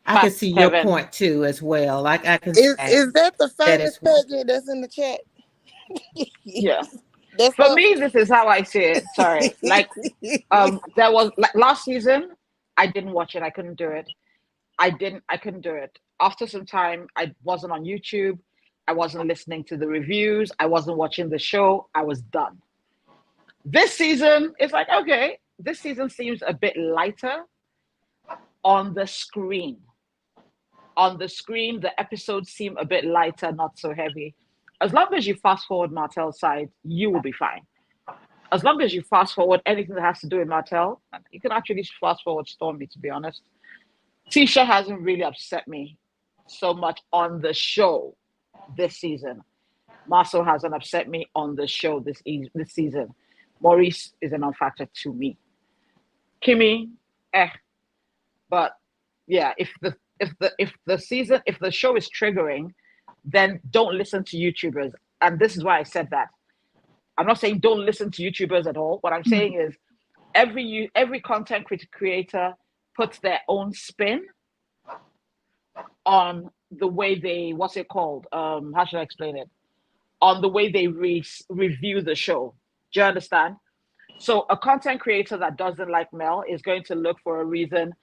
Speaker 7: I can
Speaker 4: facts,
Speaker 7: see your
Speaker 4: Kevin.
Speaker 7: point too as well. I can see
Speaker 3: Is that the
Speaker 7: that as
Speaker 3: famous
Speaker 7: well.
Speaker 3: pageant that's in the chat?
Speaker 4: Yeah.
Speaker 3: That's
Speaker 4: For
Speaker 3: her.
Speaker 4: me, this is how I see it. Sorry. Like, there was like last season, I didn't watch it. I couldn't do it. I couldn't do it. After some time, I wasn't on YouTube. I wasn't listening to the reviews. I wasn't watching the show. I was done. This season, it's like, okay, this season seems a bit lighter on the screen. On the screen, the episodes seem a bit lighter, not so heavy. As long as you fast forward Martell's side, you will be fine. As long as you fast forward anything that has to do with Martell, you can actually fast forward Stormy, to be honest. Tisha hasn't really upset me so much on the show this season. Marcel hasn't upset me on the show this season. Maurice is a non-factor to me. Kimmy, eh. But yeah, if the show is triggering, then don't listen to YouTubers. And this is why I said that. I'm not saying don't listen to YouTubers at all. What I'm saying is every content creator puts their own spin on the way they, what's it called? How should I explain it? On the way they review the show. Do you understand? So a content creator that doesn't like Mel is going to look for a reason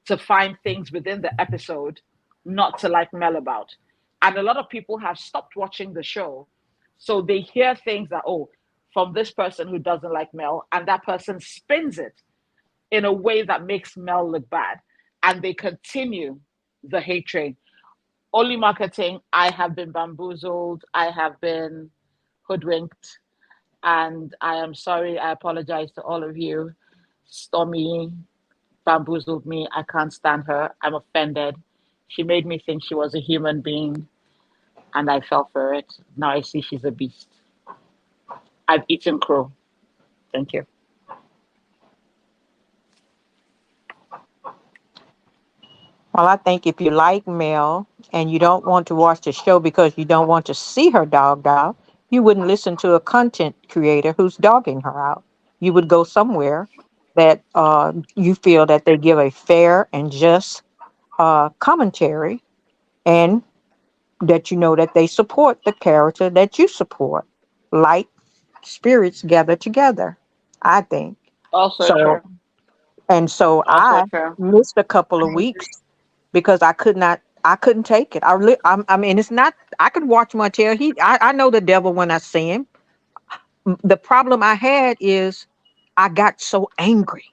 Speaker 4: to find things within the episode not to like Mel about. And a lot of people have stopped watching the show. So they hear things that, oh, from this person who doesn't like Mel, and that person spins it in a way that makes Mel look bad. And they continue the hate train. Only marketing, I have been bamboozled, I have been hoodwinked. And I am sorry. I apologize to all of you. Stormy bamboozled me. I can't stand her. I'm offended. She made me think she was a human being, and I fell for it. Now I see she's a beast. I've eaten crow. Thank you.
Speaker 5: Well, I think if you like Mel and you don't want to watch the show because you don't want to see her dogged out, you wouldn't listen to a content creator who's dogging her out. You would go somewhere that you feel that they give a fair and just commentary, and that you know that they support the character that you support. Like spirits gather together, I think.
Speaker 4: Also
Speaker 5: So,
Speaker 4: true.
Speaker 5: and so
Speaker 4: Also
Speaker 5: I
Speaker 4: true.
Speaker 5: missed a couple of weeks because I couldn't take it. I mean, it's not, I could watch Martell. I know the devil when I see him. The problem I had is I got so angry.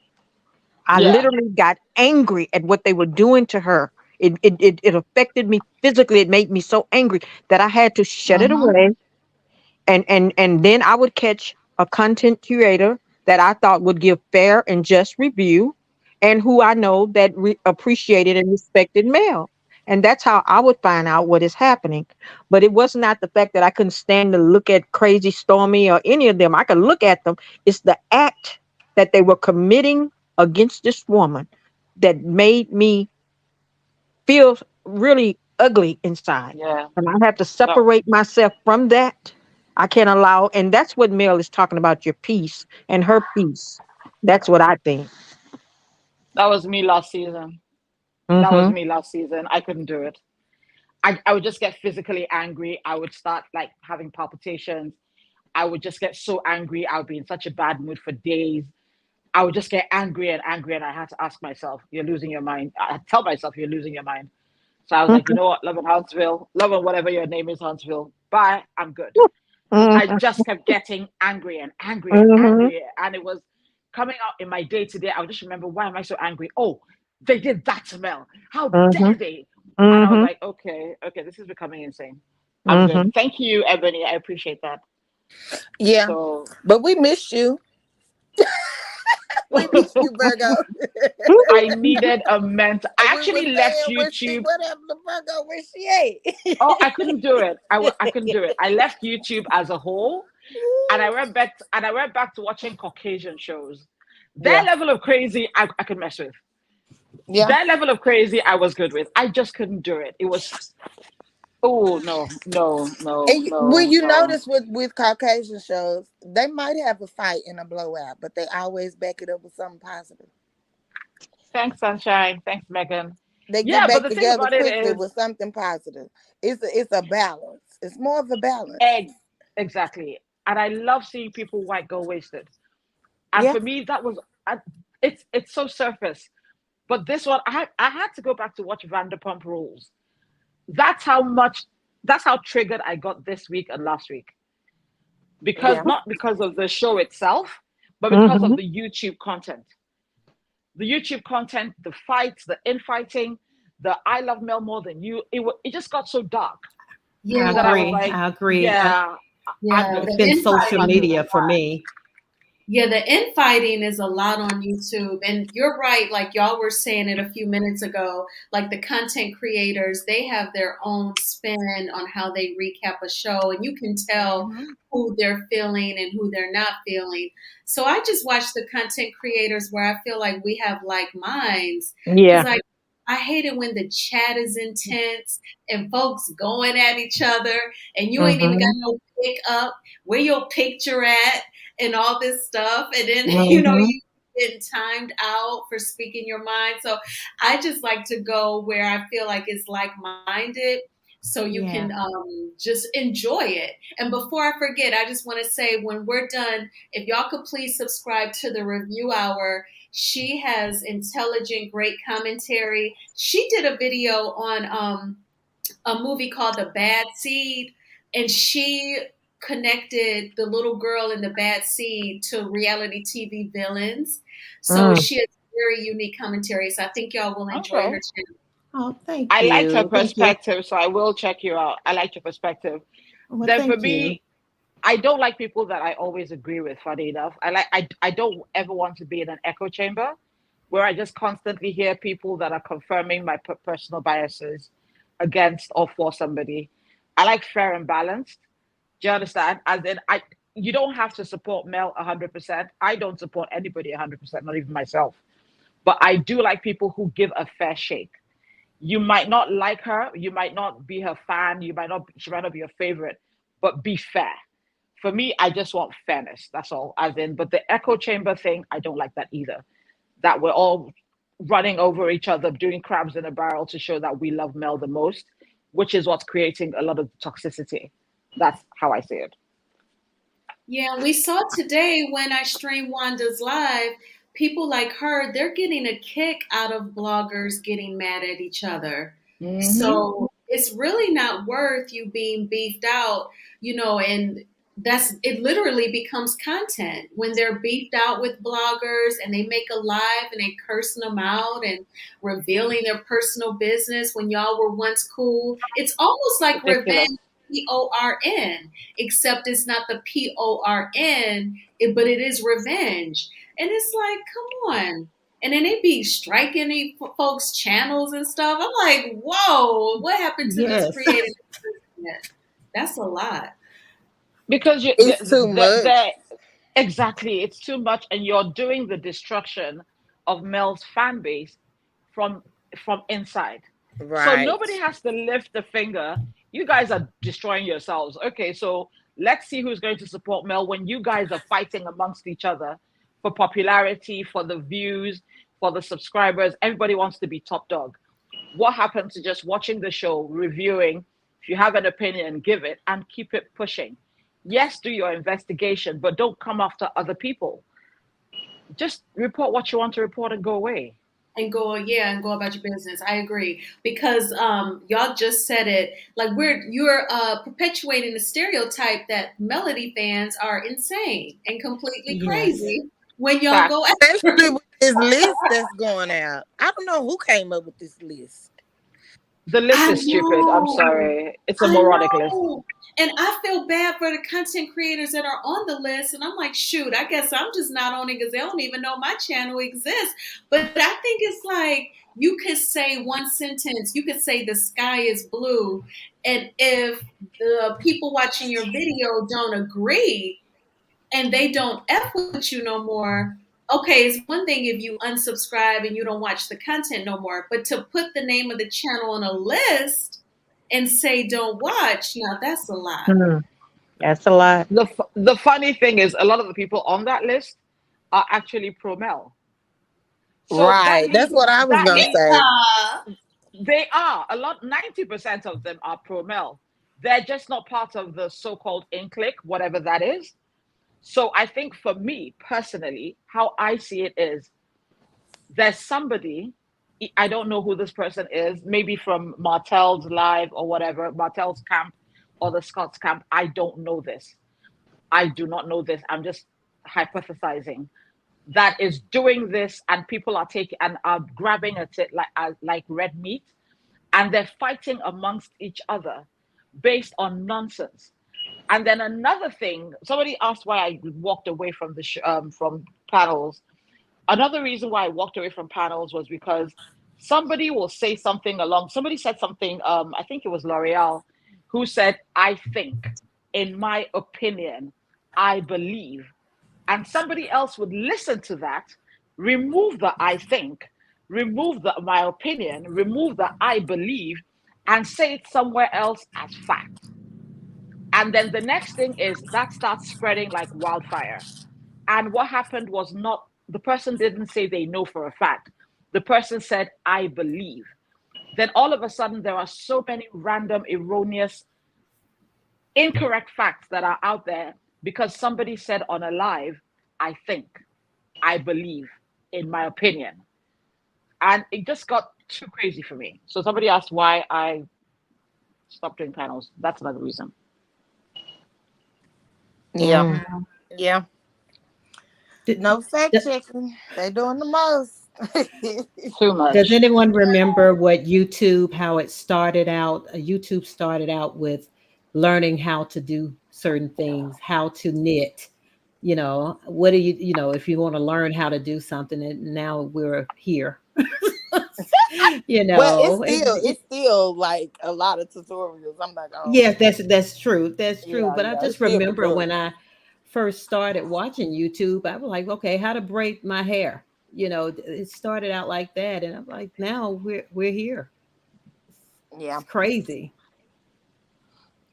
Speaker 5: I
Speaker 4: Yeah.
Speaker 5: literally got angry at what they were doing to her. It affected me physically. It made me so angry that I had to shut it
Speaker 4: Mm-hmm.
Speaker 5: away, and then I would catch a content curator that I thought would give fair and just review, and who I know that appreciated and respected Mel. And that's how I would find out what is happening. But it was not the fact that I couldn't stand to look at Crazy Stormy or any of them. I could look at them. It's the act that they were committing against this woman that made me feel really ugly inside.
Speaker 4: Yeah.
Speaker 5: And I have to
Speaker 4: That
Speaker 5: separate myself from that. I can't allow, and that's what Mel is talking about, your peace and her peace. That's what I think.
Speaker 4: that was me last season. That was
Speaker 5: Mm-hmm.
Speaker 4: me last season. I couldn't do it. I would just get physically angry. I would start like having palpitations. I would just get so angry. I would be in such a bad mood for days. I would just get angry and angry, and I had to ask myself, "You're losing your mind." I tell myself, "You're losing your mind." So I was like, you know what, love and Huntsville, love and whatever your name is, Huntsville. Bye, I'm good. Because I
Speaker 5: Mm-hmm.
Speaker 4: just kept getting angry and angry and
Speaker 5: Mm-hmm.
Speaker 4: angry, and it was coming out in my day to day. I would just remember, why am I so angry? Oh, they did that to Mel. How
Speaker 5: Mm-hmm.
Speaker 4: dare they? And I was
Speaker 5: Mm-hmm.
Speaker 4: like, okay, okay, this is becoming insane. I'm good.
Speaker 5: Mm-hmm.
Speaker 4: Thank you, Ebony. I appreciate that.
Speaker 3: Yeah,
Speaker 4: So
Speaker 3: but we missed you. We missed you, Virgo.
Speaker 4: I needed a mentor. I
Speaker 3: We were
Speaker 4: actually left
Speaker 3: saying, where she,
Speaker 4: YouTube.
Speaker 3: what happened to Virgo? Where she
Speaker 4: Oh, I couldn't do it. I couldn't do it. I left YouTube as a whole, and I went back to watching Caucasian shows. Their
Speaker 3: Yeah,
Speaker 4: level of crazy, I could mess with.
Speaker 3: yeah.
Speaker 4: Their level of crazy, I was good with. I just couldn't do it. It was, oh no, no, no,
Speaker 3: And when
Speaker 4: no,
Speaker 3: you
Speaker 4: no.
Speaker 3: notice with Caucasian shows, they might have a fight and a blowout, but they always back it up with something positive.
Speaker 4: Thanks, Sunshine. Thanks, Megan.
Speaker 3: They get
Speaker 4: Yeah, but
Speaker 3: back
Speaker 4: the thing
Speaker 3: together
Speaker 4: about it
Speaker 3: quickly
Speaker 4: is,
Speaker 3: with something positive. It's a balance. It's more of a balance.
Speaker 4: egg, exactly. And I love seeing people white girl wasted. And
Speaker 3: Yeah,
Speaker 4: for me, that was, it's so surface. But this one, I had to go back to watch Vanderpump Rules. That's how much, that's how triggered I got this week and last week. Because
Speaker 3: yeah,
Speaker 5: Mm-hmm.
Speaker 4: not because of the show itself, but because
Speaker 5: Mm-hmm.
Speaker 4: of the YouTube content. The YouTube content, the fights, the infighting, the I love Mel more than you. It just got so dark
Speaker 7: I
Speaker 2: Yeah,
Speaker 4: that I was
Speaker 7: agree.
Speaker 4: like,
Speaker 7: I agree.
Speaker 4: yeah, I'm
Speaker 2: yeah.
Speaker 4: good.
Speaker 7: It's
Speaker 2: The
Speaker 7: been social
Speaker 2: infighting is a
Speaker 7: media for
Speaker 2: lot.
Speaker 7: me.
Speaker 2: Yeah, the infighting is a lot on YouTube. And you're right, like y'all were saying it a few minutes ago, like the content creators, they have their own spin on how they recap a show, and you can tell
Speaker 3: hmm
Speaker 2: who they're feeling and who they're not feeling. So I just watch the content creators where I feel like we have like minds. Because
Speaker 5: Yeah.
Speaker 2: like I hate it when the chat is intense and folks going at each other and you ain't even got
Speaker 5: Mm-hmm.
Speaker 2: no pick up where your picture at and all this stuff. And then,
Speaker 5: Mm-hmm.
Speaker 2: you getting timed out for speaking your mind. So I just like to go where I feel like it's like minded. So you
Speaker 7: Yeah.
Speaker 2: can just enjoy it. And before I forget, I just want to say when we're done, if y'all could please subscribe to the Review Hour. She has intelligent, great commentary. She did a video on a movie called The Bad Seed, and she connected the little girl in The Bad Seed to reality TV villains. So
Speaker 5: Mm.
Speaker 2: she has very unique commentary. So I think y'all will enjoy
Speaker 4: Okay.
Speaker 2: her channel.
Speaker 7: Oh, thank
Speaker 4: I liked her
Speaker 7: you. Thank you.
Speaker 4: perspective, so I will check you out. I liked your perspective.
Speaker 7: Well,
Speaker 4: Then for
Speaker 7: thank you.
Speaker 4: me, I don't like people that I always agree with, funny enough. I don't ever want to be in an echo chamber where I just constantly hear people that are confirming my personal biases against or for somebody. I like fair and balanced. Do you understand? As in, you don't have to support Mel 100%. I don't support anybody 100%, not even myself. But I do like people who give a fair shake. You might not like her, you might not be her fan, she might not be your favorite, but be fair. For me, I just want fairness. That's all. As in, but the echo chamber thing, I don't like that either. That we're all running over each other, doing crabs in a barrel to show that we love Mel the most, which is what's creating a lot of toxicity. That's how I see it.
Speaker 2: Yeah, we saw today when I streamed Wanda's live, people like her, they're getting a kick out of bloggers getting mad at each other. So it's really not worth you being beefed out, and it literally becomes content when they're beefed out with bloggers and they make a live and they cursing them out and revealing their personal business when y'all were once cool. It's almost like
Speaker 4: Ridiculous.
Speaker 2: revenge. PORN, except it's not the PORN, but it is revenge. And it's like, come on. And then they be striking these folks' channels and stuff. I'm like, whoa, what happened to this
Speaker 7: Yes.
Speaker 2: creative? That's a lot.
Speaker 4: Because
Speaker 3: It's too much.
Speaker 4: exactly, it's too much, and you're doing the destruction of Mel's fan base from inside. So
Speaker 3: Right.
Speaker 4: nobody has to lift the finger. You guys are destroying yourselves. Okay, so let's see who's going to support Mel when you guys are fighting amongst each other for popularity, for the views, for the subscribers. Everybody wants to be top dog. What happened to just watching the show, reviewing? If you have an opinion, give it and keep it pushing. Yes, do your investigation, but don't come after other people. Just report what you want to report and go away.
Speaker 2: And go about your business. I agree, because y'all just said it, like you're perpetuating the stereotype that Melody fans are insane and completely
Speaker 7: Yes.
Speaker 2: crazy when y'all
Speaker 4: Facts.
Speaker 2: go after
Speaker 3: Especially with this list that's going out. I don't know who came up with this list.
Speaker 4: The list
Speaker 2: I
Speaker 4: is stupid. I'm
Speaker 2: know.
Speaker 4: sorry. It's a
Speaker 2: I
Speaker 4: moronic list.
Speaker 2: know. And I feel bad for the content creators that are on the list. And I'm like, shoot, I guess I'm just not on it because they don't even know my channel exists. But I think it's like you could say one sentence, you could say the sky is blue. And if the people watching your video don't agree and they don't F with you no more, okay, it's one thing if you unsubscribe and you don't watch the content no more. But to put the name of the channel on a list and say don't watch, now that's a lot.
Speaker 5: That's a lot.
Speaker 4: The funny thing is, a lot of the people on that list are actually pro Mel. So
Speaker 3: Right. That's what I was gonna say.
Speaker 4: they are a lot. 90% of them are pro Mel. They're just not part of the so-called in click, whatever that is. So I think for me personally, how I see it is, there's somebody, I don't know who this person is, maybe from Martell's live or whatever, Martell's camp or the Scots camp. I don't know this. I do not know this. I'm just hypothesizing. That is doing this, and people are taking and are grabbing at it like red meat, and they're fighting amongst each other based on nonsense. And then another thing, somebody asked why I walked away from from panels. Another reason why I walked away from panels was because somebody will say something somebody said something, I think it was L'Oreal, who said, I think, in my opinion, I believe. And somebody else would listen to that, remove the I think, remove the my opinion, remove the I believe, and say it somewhere else as fact. And then the next thing is that starts spreading like wildfire. And what happened was not, the person didn't say they know for a fact. The person said, I believe. Then all of a sudden, there are so many random, erroneous, incorrect facts that are out there because somebody said on a live, I think, I believe, in my opinion. And it just got too crazy for me. So somebody asked why I stopped doing panels. That's another reason.
Speaker 3: Yeah. Yeah. No fact
Speaker 7: Does
Speaker 3: checking. They doing the most.
Speaker 4: Too much.
Speaker 7: anyone remember what YouTube, how it started out? YouTube started out with learning how to do certain things, how to knit. What do if you want to learn how to do something, and now we're here.
Speaker 3: Well,
Speaker 7: It,
Speaker 3: it's still like a lot of tutorials. I'm not gonna.
Speaker 7: yes, that's true. That's true.
Speaker 3: Yeah,
Speaker 7: But I
Speaker 3: yeah, it's
Speaker 7: just
Speaker 3: still
Speaker 7: remember
Speaker 3: tutorials.
Speaker 7: when I first started watching YouTube, I was like, okay, how to braid my hair. It started out like that, and I'm like, now we're here.
Speaker 3: Yeah,
Speaker 7: It's crazy,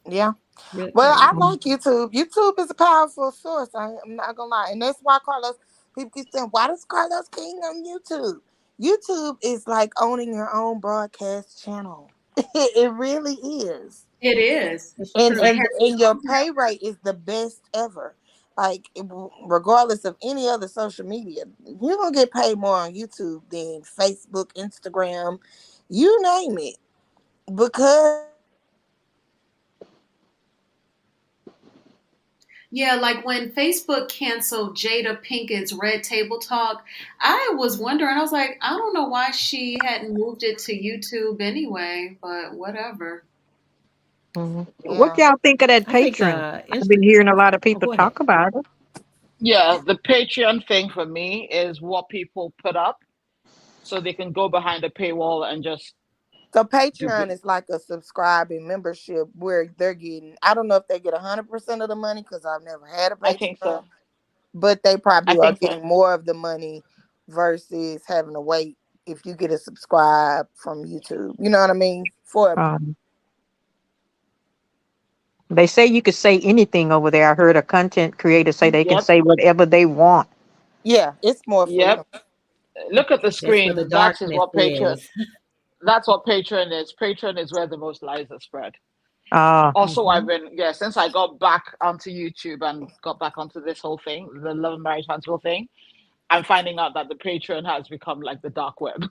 Speaker 3: yeah.
Speaker 7: really
Speaker 3: Well, I
Speaker 7: crazy.
Speaker 3: like YouTube. YouTube is a powerful source. I'm not gonna lie, and that's why Carlos. People keep saying, "Why does Carlos King on YouTube?" YouTube is like owning your own broadcast channel. It really is.
Speaker 2: It is.
Speaker 7: It's
Speaker 3: and
Speaker 7: true.
Speaker 2: It
Speaker 3: and
Speaker 2: has
Speaker 3: and your pay rate is the best ever. Like regardless of any other social media, you're gonna get paid more on YouTube than Facebook, Instagram, you name it, because
Speaker 2: Yeah, like when Facebook canceled Jada Pinkett's Red Table Talk, I was wondering, I was like, I don't know why she hadn't moved it to YouTube anyway, but whatever.
Speaker 5: Mhm. What
Speaker 3: yeah,
Speaker 5: y'all think of that
Speaker 7: I think
Speaker 5: Patreon? I've been hearing a lot of
Speaker 7: oh,
Speaker 5: people
Speaker 7: go ahead.
Speaker 5: talk about it.
Speaker 4: Yeah, the Patreon thing for me is what people put up so they can go behind a paywall and just
Speaker 3: so
Speaker 4: do.
Speaker 3: Patreon is like a subscribing membership where they're getting. I don't know if they get 100% of the money because I've never had a
Speaker 4: I think
Speaker 3: Patreon,
Speaker 4: so.
Speaker 3: but they
Speaker 4: I
Speaker 3: probably are
Speaker 4: think so.
Speaker 3: getting more of the money versus having to wait if you get a subscribe from YouTube. You know what I mean? For
Speaker 5: Um, they say you could say anything over there. I heard a content creator say they can
Speaker 4: Yep.
Speaker 5: say whatever they want.
Speaker 3: yeah, it's more
Speaker 4: Yep.
Speaker 3: freedom.
Speaker 4: Look at the
Speaker 7: That's where the
Speaker 4: screen. That is
Speaker 7: darkness
Speaker 4: what Patreon.
Speaker 7: is.
Speaker 4: That's what Patreon is. Patreon is where the most lies are spread.
Speaker 5: Uh,
Speaker 4: Also, I've
Speaker 7: Hmm.
Speaker 4: been, yeah, since I got back onto YouTube and got back onto this whole thing, the Love and Marriage Huntsville thing, I'm finding out that the Patreon has become like the dark web.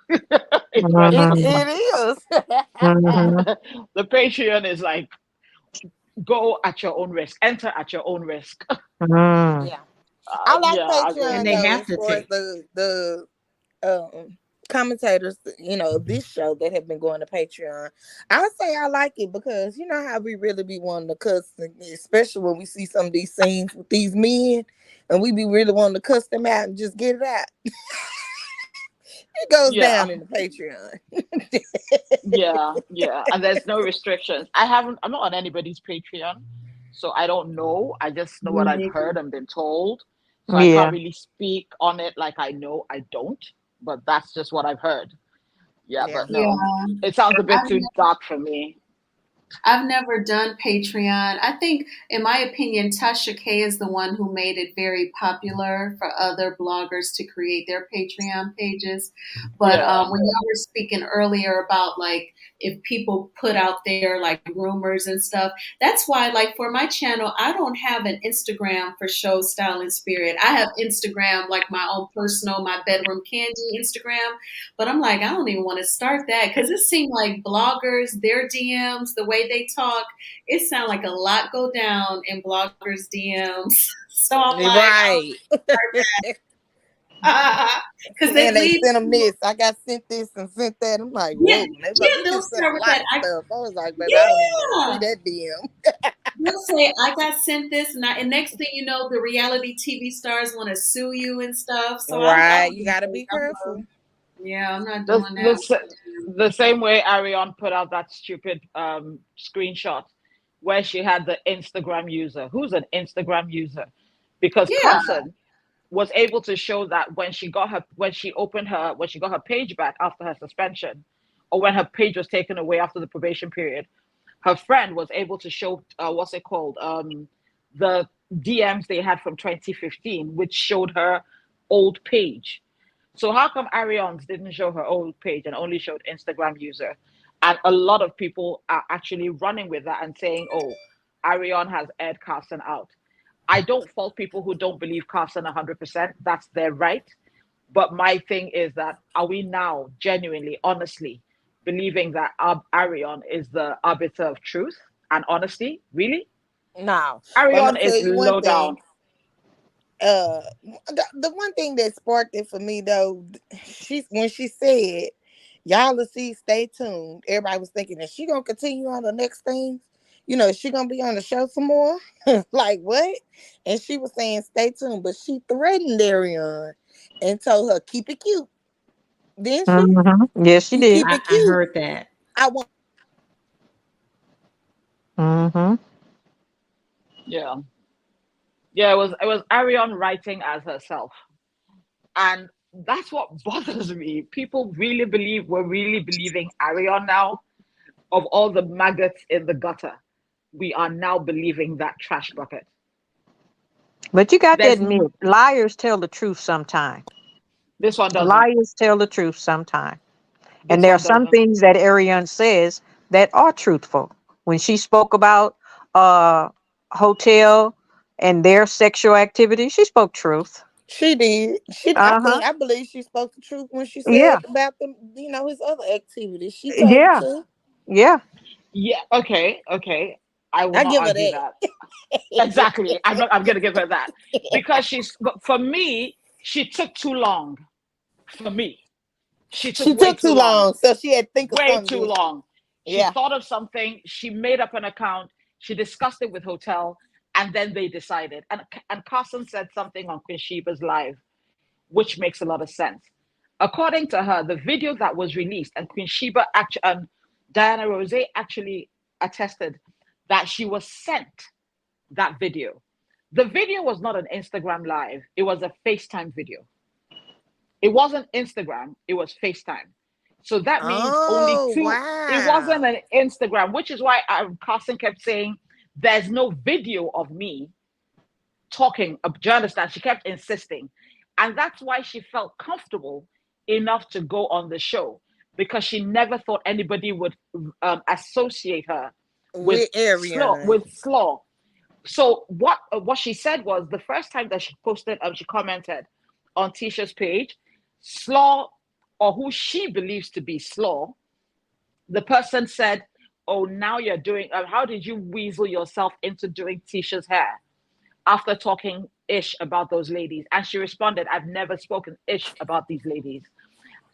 Speaker 4: It's where the
Speaker 3: It
Speaker 5: mhm,
Speaker 3: it is.
Speaker 5: mhm,
Speaker 4: the Patreon is like go at your own risk, enter at your own risk.
Speaker 5: mhm.
Speaker 3: Yeah, I like
Speaker 4: Yeah, as
Speaker 7: And
Speaker 3: Patreon
Speaker 7: they
Speaker 4: in,
Speaker 3: though
Speaker 7: have
Speaker 3: as
Speaker 7: to
Speaker 3: far as
Speaker 7: take.
Speaker 3: the commentators, this show that have been going to Patreon. I say I like it because you know how we really be wanting to cuss, especially when we see some of these scenes with these men, and we be really wanting to cuss them out and just get it out. It goes
Speaker 4: yeah,
Speaker 3: down in the Patreon.
Speaker 4: yeah, and there's no restrictions. I'm not on anybody's Patreon, so I don't know. I just know what I've
Speaker 2: Me
Speaker 4: heard and been told. So I can't
Speaker 5: Yeah.
Speaker 4: really speak on it like I know. I don't, but that's just what I've heard. Yeah,
Speaker 3: Yeah.
Speaker 4: but no,
Speaker 2: Yeah.
Speaker 4: it sounds a bit
Speaker 2: I've
Speaker 4: too dark for me.
Speaker 2: I've never done Patreon. I think, in my opinion, Tasha K is the one who made it very popular for other bloggers to create their Patreon pages. But
Speaker 4: Yeah,
Speaker 2: when y'all were speaking earlier about like if people put out there like rumors and stuff, that's why, like for my channel, I don't have an Instagram for Show Style and Spirit. I have Instagram like my own personal, my bedroom candy Instagram. But I'm like, I don't even want to start that because it seemed like bloggers, their DMs, the way they talk, it sounds like a lot go down in bloggers' DMs. So I'm like,
Speaker 3: Right.
Speaker 2: because they
Speaker 3: And they
Speaker 2: leave.
Speaker 3: sent them this. I got sent this and sent that. I'm like,
Speaker 2: Yeah,
Speaker 3: whoa. They like,
Speaker 2: yeah,
Speaker 3: you
Speaker 2: they'll
Speaker 3: just sent a
Speaker 2: start with
Speaker 3: lot
Speaker 2: that.
Speaker 3: of stuff. I was like, baby, I don't even want to see
Speaker 2: Yeah,
Speaker 3: that DM.
Speaker 2: they'll say I got sent this, and next thing you know, the reality TV stars want to sue you and stuff. So I
Speaker 3: Right.
Speaker 2: don't
Speaker 3: You
Speaker 2: even
Speaker 3: gotta
Speaker 2: think
Speaker 3: be careful.
Speaker 2: yeah, I'm not
Speaker 4: the
Speaker 2: doing that.
Speaker 4: the same way Ariane put out that stupid screenshot where she had the Instagram user. Who's an Instagram user? Because
Speaker 2: Yeah,
Speaker 4: Carson was able to show that when she got her page back after her suspension, or when her page was taken away after the probation period, her friend was able to show what's it called, the DMs they had from 2015, which showed her old page. So how come Ariane's didn't show her old page and only showed Instagram user? And a lot of people are actually running with that and saying, "Oh, Ariane has aired Carson out." I don't fault people who don't believe Carson 100%. That's their right. But my thing is that are we now genuinely, honestly believing that Ariane is the arbiter of truth and honesty? Really?
Speaker 3: No. But I'm
Speaker 4: Ariane
Speaker 3: gonna
Speaker 4: is
Speaker 3: tell you one
Speaker 4: low down.
Speaker 3: thing. Uh the one thing that sparked it for me though, when she said, y'all will see, stay tuned. Everybody was thinking, is she gonna continue on the next thing? Is she gonna be on the show some more? Like what? And she was saying, stay tuned, but she threatened Arionne and told her, keep it cute. Then she,
Speaker 5: Yes, she
Speaker 3: you
Speaker 5: did.
Speaker 3: keep
Speaker 7: I,
Speaker 3: it
Speaker 7: I
Speaker 3: cute.
Speaker 7: heard that.
Speaker 3: I want.
Speaker 5: Mm-hmm.
Speaker 4: Yeah. Yeah, it was Arion writing as herself. And that's what bothers me. People really believe we're really believing Arion now. Of all the maggots in the gutter, we are now believing that trash bucket.
Speaker 5: But you got to
Speaker 4: There's
Speaker 5: admit, liars tell the truth sometimes.
Speaker 4: this one doesn't.
Speaker 5: Liars tell the truth sometimes. And
Speaker 4: This
Speaker 5: there are
Speaker 4: one
Speaker 5: some
Speaker 4: doesn't.
Speaker 5: things that Ariane says that are truthful. When she spoke about uh hotel and their sexual activity, she spoke truth.
Speaker 3: She did.
Speaker 5: Uh-huh.
Speaker 3: I believe she spoke the truth when she said
Speaker 5: Yeah.
Speaker 3: about them, his other activities. She told the
Speaker 5: Yeah.
Speaker 3: truth.
Speaker 5: Yeah.
Speaker 4: Yeah, okay, okay. I will
Speaker 3: I
Speaker 4: not
Speaker 3: give her
Speaker 4: argue
Speaker 3: that.
Speaker 4: that. Exactly. I'm gonna give her that. Because but for me, she took too long. For me. She took
Speaker 3: She
Speaker 4: way
Speaker 3: took
Speaker 4: too
Speaker 3: too
Speaker 4: long.
Speaker 3: long, so she had to think of
Speaker 4: Way
Speaker 3: something,
Speaker 4: too
Speaker 3: didn't she?
Speaker 4: long. She
Speaker 3: Yeah.
Speaker 4: thought of something, she made up an account, she discussed it with Hotel, and then they decided. And Carson said something on Queen Sheba's live, which makes a lot of sense. According to her, the video that was released, and Queen Sheba actually, and Diana Rose actually attested that she was sent that video. The video was not an Instagram live, it was a FaceTime video. It wasn't Instagram, it was FaceTime. So that means only
Speaker 3: Oh
Speaker 4: two, it wasn't
Speaker 3: wow.
Speaker 4: an Instagram, which is why Carson kept saying, there's no video of me talking. Do you understand? She kept insisting. And that's why she felt comfortable enough to go on the show, because she never thought anybody would associate her with
Speaker 3: With Ariana.
Speaker 4: slaw. So what she said was, the first time that she posted, she commented on Tisha's page, Slaw, or who she believes to be Slaw, the person said, "Oh, now you're doing. How did you weasel yourself into doing Tisha's hair after talking ish about those ladies?" And she responded, "I've never spoken ish about these ladies."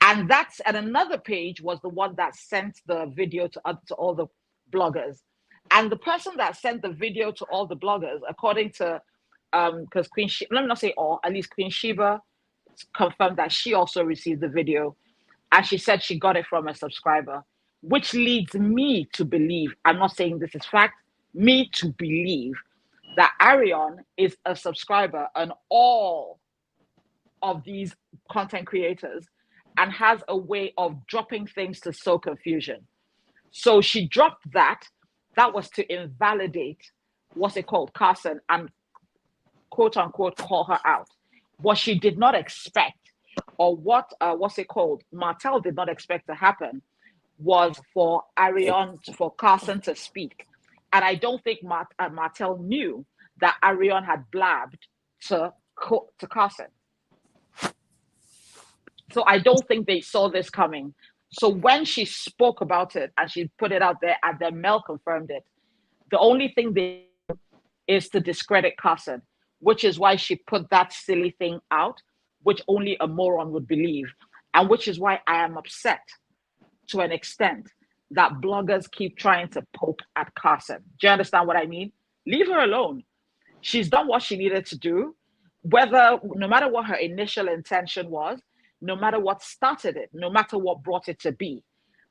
Speaker 4: And another page was the one that sent the video to all the bloggers. And the person that sent the video to all the bloggers, according to because let me not say all, at least Queen Sheba confirmed that she also received the video, and she said she got it from a subscriber, which leads me to believe, I'm not saying this is fact, me to believe that Arion is a subscriber on all of these content creators and has a way of dropping things to sow confusion. So she dropped that. That was to invalidate, what's it called, Carson, and quote unquote call her out. What she did not expect, or what's it called, Martell did not expect to happen, was for for Carson to speak. And I don't think Martell knew that Arion had blabbed to Carson. So I don't think they saw this coming. So when she spoke about it and she put it out there, and then Mel confirmed it, the only thing they is to discredit Carson, which is why she put that silly thing out, which only a moron would believe. And which is why I am upset to an extent that bloggers keep trying to poke at Carson. Do you understand what I mean? Leave her alone. She's done what she needed to do, no matter what her initial intention was, no matter what started it, no matter what brought it to be.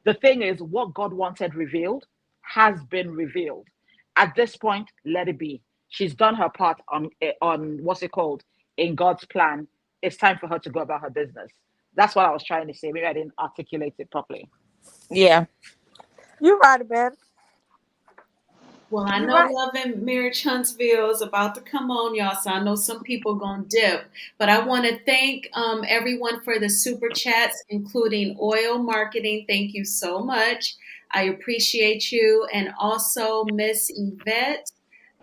Speaker 4: The thing is, what God wanted revealed has been revealed. At this point, let it be. She's done her part on what's it called, in God's plan. It's time for her to go about her business. That's what I was trying to say. Maybe I didn't articulate it properly.
Speaker 3: Yeah. You're right about it.
Speaker 2: Well, I
Speaker 3: You're
Speaker 2: know
Speaker 3: right.
Speaker 2: Love and Marriage Huntsville is about to come on, y'all, so I know some people gonna dip. But I want to thank everyone for the super chats, including Oil Marketing. Thank you so much. I appreciate you. And also Miss Yvette.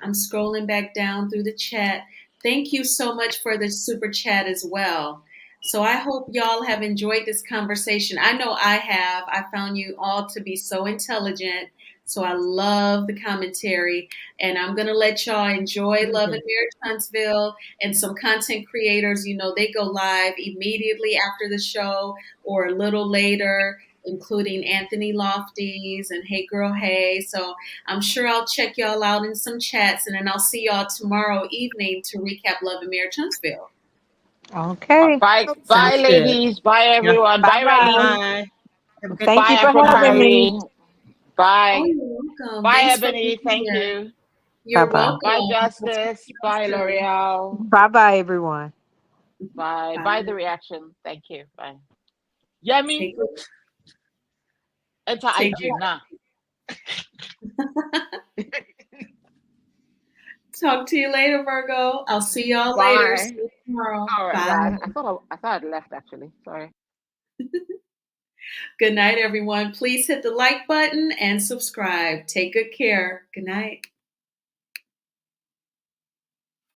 Speaker 2: I'm scrolling back down through the chat. Thank you so much for the super chat as well. So I hope y'all have enjoyed this conversation. I know I have. I found you all to be so intelligent. So I love the commentary, and I'm gonna let y'all enjoy Love and Marriage Huntsville and some content creators. They go live immediately after the show or a little later. including Anthony Lofties and Hey Girl Hey. So I'm sure I'll check y'all out in some chats, and then I'll see y'all tomorrow evening to recap Love and Mayor Huntsville.
Speaker 5: Okay.
Speaker 4: Bye, bye,
Speaker 7: Sounds good.
Speaker 4: ladies. Bye,
Speaker 7: Yeah.
Speaker 4: everyone. Bye,
Speaker 5: Bye-bye.
Speaker 4: Remy.
Speaker 7: Bye. Have a good
Speaker 5: Thank
Speaker 4: Bye,
Speaker 5: you
Speaker 7: day,
Speaker 5: for
Speaker 4: Afro
Speaker 5: having
Speaker 7: everybody.
Speaker 5: me.
Speaker 4: Curry.
Speaker 2: Oh,
Speaker 4: Bye.
Speaker 2: you're welcome.
Speaker 4: Bye,
Speaker 2: Thanks for
Speaker 4: Ebony.
Speaker 2: being
Speaker 4: Thank
Speaker 2: here.
Speaker 4: you.
Speaker 2: You're
Speaker 5: Bye-bye.
Speaker 4: Bye,
Speaker 2: welcome. I'll talk to
Speaker 4: Justice.
Speaker 2: you
Speaker 4: Bye,
Speaker 2: soon.
Speaker 4: L'Oreal.
Speaker 5: Bye-bye, everyone.
Speaker 4: Bye.
Speaker 2: Bye.
Speaker 4: Bye, the reaction. Thank you. Bye. Yemi,
Speaker 2: Take
Speaker 4: enter
Speaker 2: take
Speaker 4: IG now.
Speaker 2: Talk to you later, Virgo. I'll see y'all later. See
Speaker 3: Bye.
Speaker 2: you tomorrow.
Speaker 4: All right,
Speaker 2: Bye.
Speaker 4: bye. I thought I'd left actually. Sorry.
Speaker 2: Good night, everyone. Please hit the like button and subscribe. Take good care. Good night.